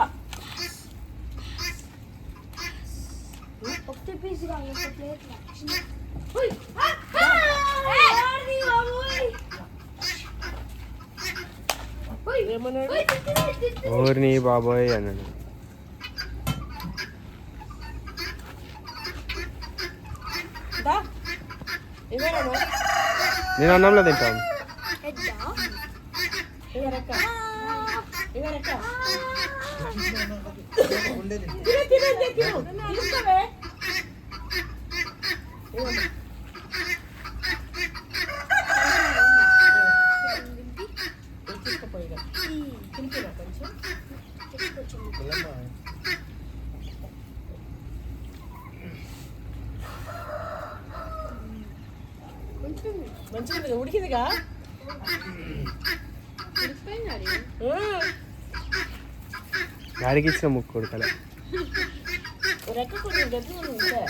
ఒకటి పీస్ కాదు, ఒక ప్లేట్. ఓర్ని బాబోయ్ అన్నాడు. నేను అన్నంలో తింటాను. మంచిగా ఉడికిందిగా. గాడికి ఇచ్చిన ముక్కు ఉడకలే. రెక్క కొంచెం గట్టిగా ఉంటే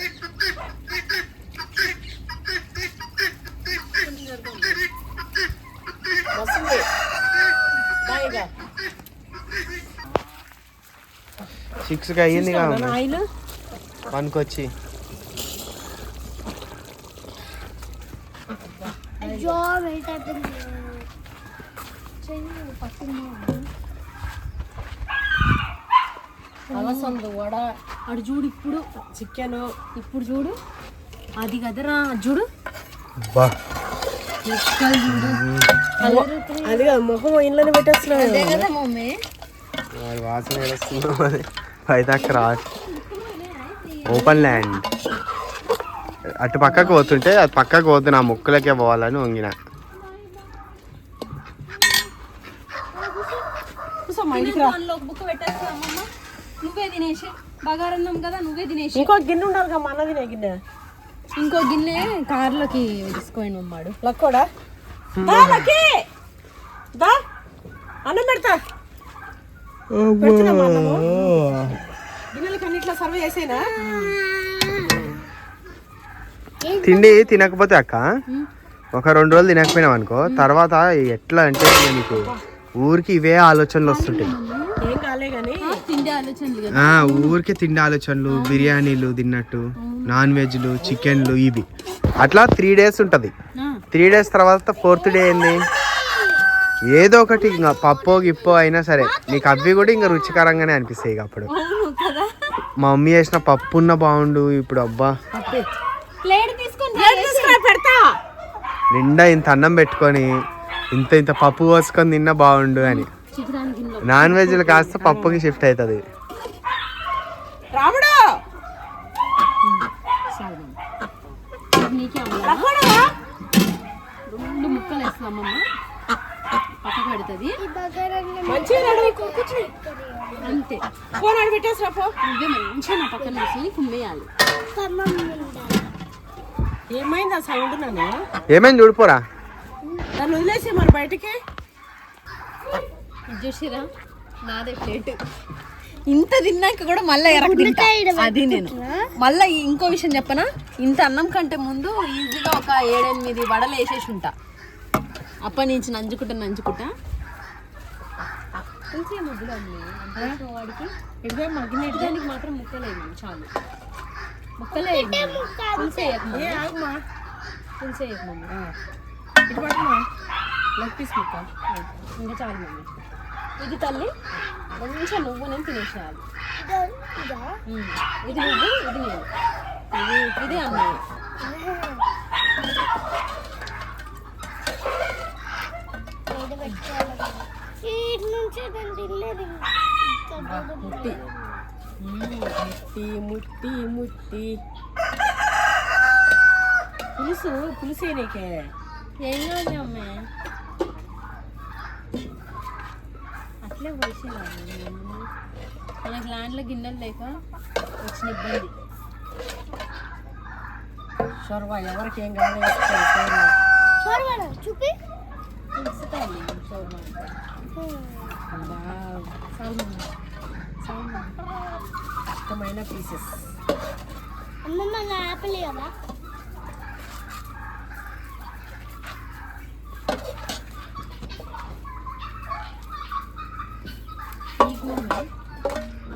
వస్తుంది. బాయిగా 6కి అయ్యింది కదా ఆయిల్ 1కి వచ్చి. అలసంద వడ, అడు చూడు ఇప్పుడు చికెన్, ఇప్పుడు చూడు అది కదరా చూడు బా ముక్కలు చూడు అది కాదు ముఖం ఇళ్ళని పెట్టేస్తున్నావు. అదే కదా మమ్మీ వాడి వాసన వేస్తున్నాం అయితే అక్కడ ఓపెన్ ల్యాండ్ అటు పక్కకు పోతుంటే అది పక్కకు పోతే నా ముక్కులకే పోవాలని వంగిన. దానిలో ఒక బుక్క పెట్టేస్తా అమ్మమ్మ నువ్వే తినేసి బగారన్నం కదా నువ్వే తినేసి ఇంకో గిన్నె ఉండాలి కదా మన తినే గిన్నె. ఇంకో గిన్నె కార్లోకి తీసుకోండి అమ్మాడు లక్కోడా దా లక్కీ దా అన్నం పెడతా. పెడుతున్నామా అన్నము? గిన్నెలకి అన్నిట్లో సర్వ్ చేసేనా? తిండి తినకపోతే అక్క ఒక 2 రోజులు తినకపోయినాం అనుకో తర్వాత ఎట్లా అంటే ఇక నీకు ఊరికి ఇవే ఆలోచనలు వస్తుంటాయి. ఏం కాలే కానీ తిండి ఆలోచనలు కదా ఊరికే తిండి ఆలోచనలు, బిర్యానీలు తిన్నట్టు, నాన్ వెజ్లు, చికెన్లు ఇవి అట్లా 3 days ఉంటుంది. 3 days తర్వాత 4th డే ఏంది ఏదో ఒకటి ఇంకా పప్పో గిప్పో అయినా సరే నీకు అవి కూడా ఇంకా రుచికరంగానే అనిపిస్తాయి. ఇక అప్పుడు మా మమ్మీ చేసిన పప్పు ఉన్న బాగుండు ఇప్పుడు అబ్బా ప్లేట్ తీసుకొని పెడతా. నిండా ఇంత అన్నం పెట్టుకొని ఇంత ఇంత పప్పు పోసుకొని తిన్నా బాగుండు అని. చికెన్ గిన్నెలో నాన్ వెజ్లు కాస్త పప్పుకి షిఫ్ట్ అవుతుంది. రాముడు నీకే అమ్మ 2 ముక్కలు వేస్తాం అమ్మమ్మ పక్కకు పెడుతుంది మంచిగా అంతే. ఫోన్ ఆడి పెట్టేసిరా పో. నువ్వే మంచిగా నా పక్కన వేసి కుమ్మేయాలి. ఏమైంది ఆ సౌండ్ నన్ను ఏమైంది చూడిపోరా. దాన్ని వదిలేసి మరి బయటికి. ఇది చూసిరా నాదే ప్లేట్ ఇంత తిన్నాక కూడా మళ్ళీ అది నేను మళ్ళీ ఇంకో విషయం చెప్పనా ఇంత అన్నం కంటే ముందు ఈజీగా ఒక 7-8 వడలు వేసేసి ఉంటా. అప్పటి నుంచి నంచుకుంటా కొంచెం ముద్దులు వాడికి ఇదిగో మగ్గిన దానికి మాత్రం ముక్కలేదు చాలు. ముక్కలే పులుసే ఏ ఆగుమా పులుసే మమ్మీ ఇటు పట్టుమా లెగ్ పీస్ ముక్క. ఇంకా చాలు మమ్మీ. ఇది తల్లి మంచిగా నువ్వు నేను తినేసేయాలి. ఇది నువ్వు ఇది నేను ఇది అన్నయ్య. ముట్టి ముట్టి ముట్టి ముట్టి పులుసే నీకే. ఏం కాదు అమ్మే అట్లే పోసేయాలి. మనకి ల్యాండ్లో గిన్నెలు లేక వచ్చిన ఇబ్బంది. షోర్వా ఎవరికి ఏం కావాలి చూపి తెలుస్తాను షోర్మా ఇష్టమైన పీసెస్. అమ్మమ్మ నా ఆపలే కదా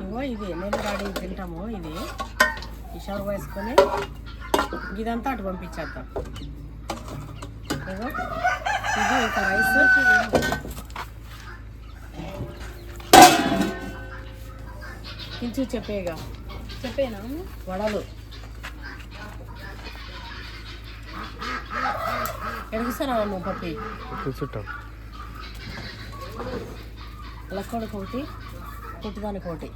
ఇగో ఇది నేను రాడి తింటాము. ఇది ఈ షోర్వా వేసుకొని ఇదంతా అటు పంపించేద్దాం. ఇగో ఇది ఇంకా రైస్. కించు చెప్పేగా చెప్పేనా వడలు ఎడుగుస్తారా నువ్వు పప్పి కూర్చుంటాం. లక్కోడికి ఒకటి పుట్టుదానికి ఒకటి.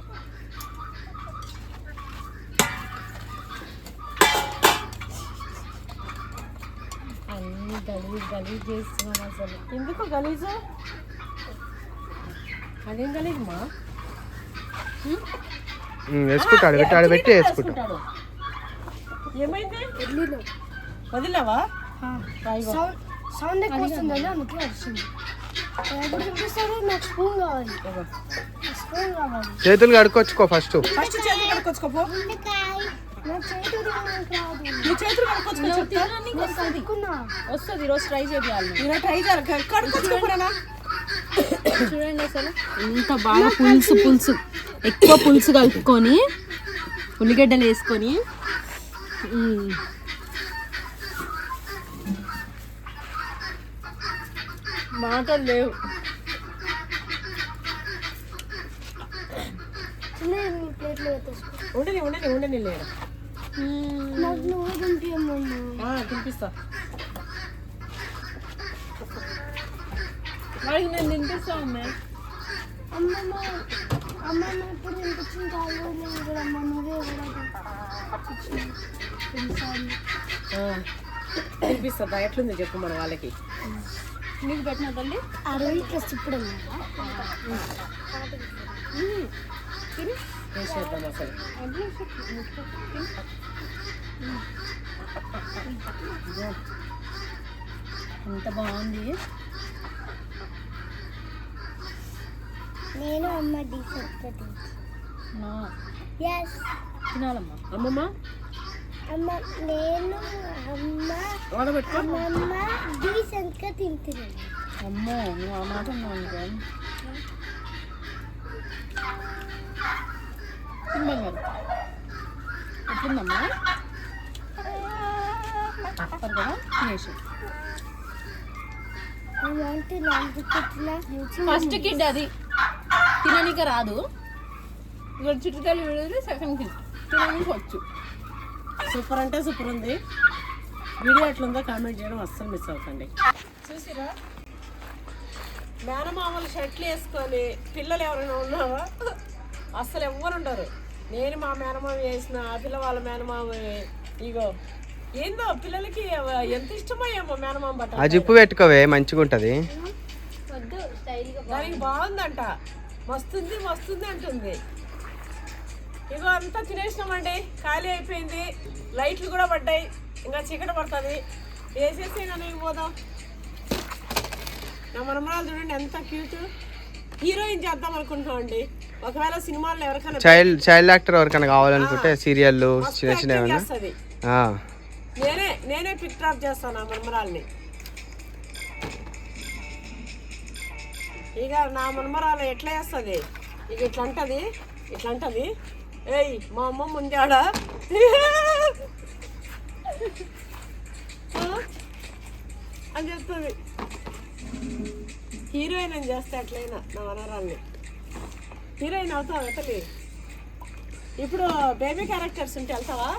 అన్ని గలీజ్ చేస్తున్నాం అసలు. ఎందుకు గలీజు? అదేం గలీజమ్మా? వేసుకుంటాడు పెట్టాడు పెట్టి వేసుకుంటాడు. ఏమైంది? వదిలేవా? సౌండ్ ఎక్కువ వస్తుందని అందుకే వచ్చింది. ఎప్పుడు చూపిస్తారు? నాకు స్పూన్ కావాలి. స్పూన్ కావాలి. చేతులు కడుక్కొచ్చుకో ఫస్ట్. ఫస్ట్ చేతులు కడుక్కొచ్చుకోపో. నాకు చేతులు రాదు. నీ చేతులు కడుక్కొచ్చుకో. వస్తుంది ఈరోజు ట్రై చేయాలి. ఇలా ట్రై చేయాలి. కడుక్కొచ్చుకోపోయినా చూడండి అసలు ఎంత బాగా పులుసు ఎక్కువ పులుసు కలుపుకొని ఉల్లిగడ్డలు వేసుకొని మాటలు లేవు. నేను ప్లేట్లో పెట్టేసుకో. ఉండని లేడు నాకు నువ్వు తినిపించమ్మా. తినిపిస్తా. వాడికి నేను తినిపిస్తా అమ్మే. అమ్మమ్మ అమ్మమ్మ ఇప్పుడు తినిపించిన కాదు నేను కూడా అమ్మ నువ్వే తినిపిస్తా. ఎట్లుంది చెప్పు మన వాళ్ళకి. నీకు పెట్టిన తల్లి 60 ప్లస్ ఇప్పుడు చేసేద్దాం అసలు. ఎంత బాగుంది. నేను అమ్మ డీసెంట్గా ఎస్ తినాలమ్మా. అమ్మమ్మ అమ్మ నేను అమ్మ వాడబెట్టుకో. అమ్మమ్మ డీసెంట్గా తింటున్నాను. అమ్మో నువ్వు ఆ మాట అన్నావు అనుకో. తినబంగారు ఎట్లుందమ్మా? సరే కదా తినేసి. ఫస్ట్ కిడ్ అది తిననీక రాదు. ఇక్కడ చుట్టుకాయలు విడదు. సెకండ్ కిడ్ తిననీకి వచ్చు. సూపర్ అంటే సూపర్ ఉంది. వీడియో ఎట్లుందో కామెంట్ చేయడం అస్సలు మిస్ అవ్వకండి. చూసిరా మేనమామలు షర్ట్లు వేసుకొని పిల్లలు ఎవరైనా ఉన్నావా? అస్సలు ఎవ్వరు ఉండరు. నేను మా మేనమామ వేసిన ఆ పిల్ల వాళ్ళ మేనమామ. ఇగో ఏందో పిల్లలకి ఎంత ఇష్టమో ఏమో మేనమామ బట్ట. ఆ జిప్పు పెట్టుకోవే మంచిగా ఉంటుంది. దానికి బాగుందంట. మస్తుంది అంటుంది. ఇగో అంతా తినేసినామండి. ఖాళీ అయిపోయింది. లైట్లు కూడా పడ్డాయి. ఇంకా చీకటి పడుతుంది. వేసేసి నేను పోదాం. నా మనమరాలు చూడండి ఎంత క్యూట్. హీరోయిన్ చేద్దాం అనుకుంటున్నామండి. ఒకవేళ సినిమాల్లో ఎవరికైనా చైల్డ్ యాక్టర్ ఎవరికైనా కావాలనుకుంటే సీరియల్లు చిన్న చిన్న ఏమైనా చేస్తుంది. నేనే పిక్ డ్రాప్ చేస్తాను నా మనమరాల్ని. ఇక నా మనమరాలు ఎట్లా చేస్తుంది? ఇక ఇట్లా అంటది. ఏయ్ మా అమ్మ ముందాడా అని చెప్తుంది. హీరోయిన్ అని చేస్తే అట్లయినా నా మనవరాల్ని హీరోయిన్ అవుతావు. అతలి ఇప్పుడు బేబీ క్యారెక్టర్స్ ఉంటే వెళ్తావా?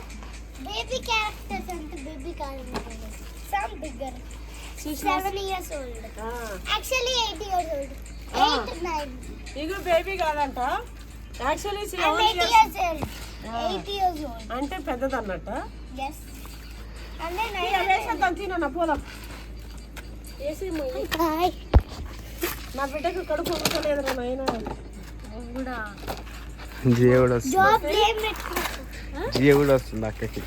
బేబీ క్యారెక్టర్స్ అంటే baby characters some bigger 7 years old actually 8 years old 8 9 ఇగో బేబీ కాదంట. యాక్చువల్లీ 8 years old అంటే పెద్దది అన్నట్ట. yes అంటే వేసేద్దాం. తినన్నా పోదాం. వేసి హాయ్ నా బిడ్డకు కడుపు ఉడకలేదు రా నాయన. కూడా జీవుడు వస్తుంది. జాబ్ ఏం పెట్టుకో జీవుడు వస్తుంది అక్కకి.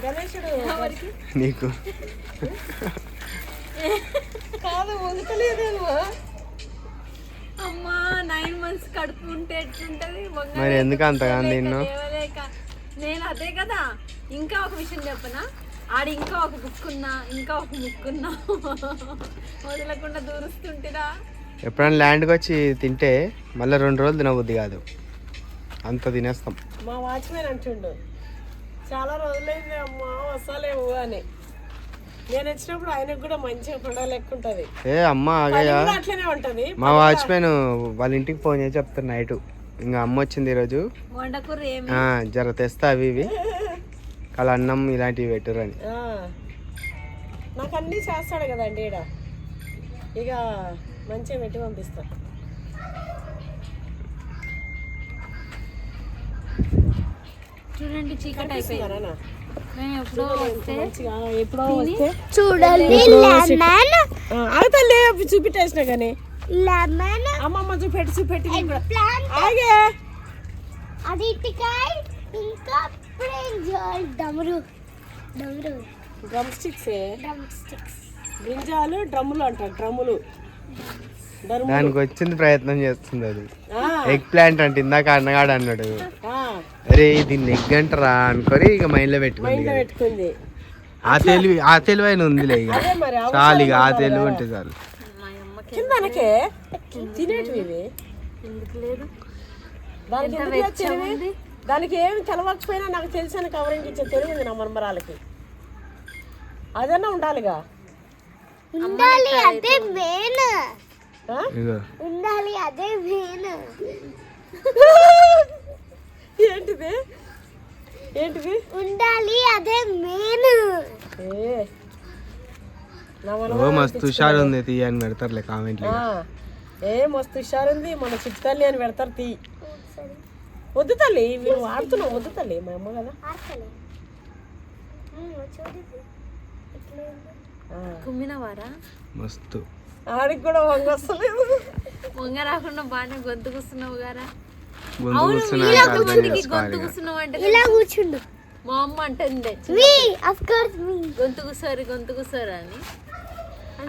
గణేశుడు నీకు కాదు ఉడకలేదేమో. అమ్మా 9 months కడుపు ఉంటే ఎట్లుంటది? మరి ఎందుకు అంతగా నిన్ను? నేను అదే కదా. ఇంకా ఒక విషయం చెప్పనా? ఆడ ఇంకా ఒక బుక్కున్నా ఇంకా ఒక ముక్కున్నా వదలకుండా దూరుస్తుంటిరా. ఎప్పుడైనా ల్యాండ్కి వచ్చి తింటే మళ్ళీ 2 రోజులు తినబుద్ది కాదు. అంత తినేస్తాం. మా వాచ్మెన్ అంటుండు చాలా రోజులైంది అమ్మా వస్తాలేవు అని. నేను వచ్చినప్పుడు ఆయనకు కూడా మంచిగా పండుగ లెక్క ఉంటుంది. ఏ అమ్మ ఆగయ్యా. అట్లనే ఉంటది. మా వాచ్మెన్ వాళ్ళ ఇంటికి ఫోన్ చేసి చెప్తాను నైట్ ఇంకా అమ్మ వచ్చింది ఈరోజు వండకూర ఏమి జర తెస్తా అవి ఇవి అలా అన్నం ఇలాంటివి పెట్టురు అని. నాకు అన్నీ చేస్తాడు కదండి ఈడ. ఇక మంచిగా పెట్టి పంపిస్తా. చూడండి చీకటి అయిపోయింది. మేము ఎప్పుడో వస్తే చూడండి లెమన్ ఆగుతలే చూపెట్టేసిన కానీ లెమన్ అమ్మమ్మ చూపెట్టి ప్లాంట్ ఆగే అది టికాయ్ ఇంకా బ్రింజాల్ డమరు డ్రమ్ స్టిక్స్ డ్రమ్స్టిక్స్ బ్రింజాలు డ్రమ్ములు అంటారు. డ్రమ్ములు దానికి వచ్చింది ప్రయత్నం చేస్తుంది అది. ఎగ్ ప్లాంట్ అంటే ఇందాక అన్నగాడు అన్నాడు. అరే దీన్ని ఎగ్ అంటారా అనుకొని ఇక మైండ్ లో పెట్టుకుంది. ఆ తెలివి అయిన ఉందిలే ఇక చాలు. ఇక ఆ తెలివి ఉంటే చాలు. కిందనకే తినేటివి ఇవి. దానికి ఎందుకు తెలివి? దానికి ఏమి తెలవకపోయినా నాకు తెలిసిన కవరింగ్ ఇచ్చే తెలివింది నా మనమరాలకి. అదన్నా ఉండాలిగా. ఉండాలి అదే మెయిన్. ఇగో ఉండాలి అదే మెయిన్. ఏంటిది ఏంటిది ఉండాలి, అదే మెయిన్. ఏ నా ఓ మనవరాలు మస్తు హుషారు ఉంది తీ అని పెడతారులే కామెంట్లు ఆ, ఏ మస్తు హుషారుంది మన చిట్టు తల్లి అని పెడతారు తీ. వద్దు తల్లి మీరు వాడుతున్నావు, వద్దు తల్లి మా అమ్మ కదా. ఆర్కలే చూడు ఇట్లా ఉంది. కుమ్మినవారా మస్తు ఆడికి కూడా వంగ వస్తలేదు. వంగ రాకుండా బాగానే గొంతు కూస్తున్నావు గారా. గొంతు అవును కూర్చున్నా మీలా అర్థం మందికి చేసుకోవాలి గొంతు ఇక. కూస్తున్నావు అంటే ఇలా కూర్చుండు. మా అమ్మ అంటుంది మీ ఆఫ్ కోర్స్ మీ. గొంతు కూసోరు అని.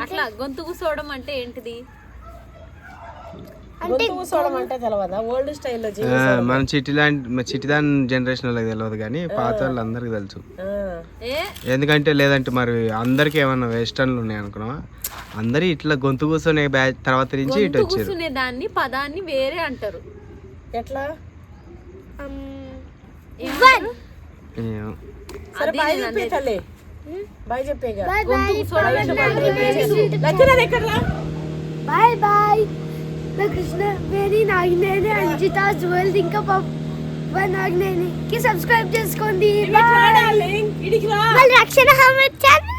అట్లా గొంతు కూసోవడం అంటే ఏంటిది? గొంతు కూర్చోవడం అంటే తెలవదా? ఓల్డ్ స్టైల్లో ఆ, మన చిట్టిదాని జనరేషన్ వాళ్ళకి తెలియదు కానీ పాత వాళ్ళు అందరికి తెలుసు. ఏ ఎందుకంటే లేదంటే మరి అందరికి ఏమన్నా వెస్టర్న్లు ఉన్నాయి అనుకున్నావా? అందరు ఇట్లా గొంతు కూర్చొనే బ్యాచ్ తర్వాత నుంచి ఇటు గొంతు వచ్చారు. కూసునే దాన్ని పదాన్ని వేరే అంటారు. ఎట్లా? ఏమంటారు? ఏమో. సరే బాయ్ చెప్పే తల్లి, బాయ్ చెప్పేగా. బాయ్ గొంతు బాయ్. కూసోవడం లక్ష్మీ ఎక్కడ రా? Bye bye. నా కృష్ణ వేరి నాగినేని అంజితాస్ వరల్డ్ ఇంకా నాగినేని కి సబ్స్క్రైబ్ చేసుకోండి. ఇడికి రా, వాళ్ళ రక్షణ హమద్ ఛానల్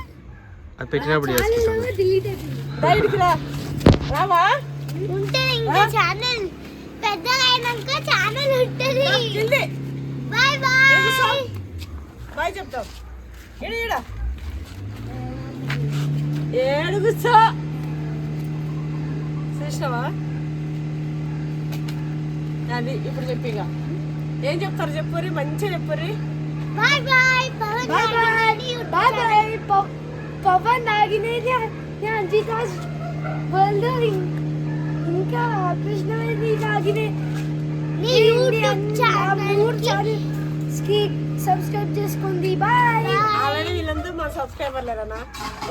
అది పెట్టినప్పుడు చేసుకుంటాం. డిలీట్ అయిపోయింది. రా ఇడికి రా. రావా? ఉంటది ఇంకా ఛానల్ పెద్దగా అయినాక ఛానల్ ఉంటది. కింది బాయ్ బాయ్. బాయ్ చెప్తాం. ఈడ ఏడు కూర్చో. చూసినావా? అది ఇప్పుడు చెప్పిగా ఏం చెప్తారు చెప్పుర్రి, మంచిగా చెప్పుర్రి. Bye bye. Pavan Nagineni bye bye. Pavan Nagineni అంజితాస్ world ఇంకా కృష్ణవేణి నాగినేని యూట్యూబ్ ఛానల్ కి సబ్స్క్రైబ్ చేసుకోండి. బాయ్. ఆల్రెడీ వీళ్ళందరూ మా సబ్స్క్రైబర్లేరన్నా.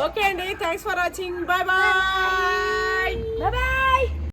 ఓకే అండి, thanks for watching. Bye bye.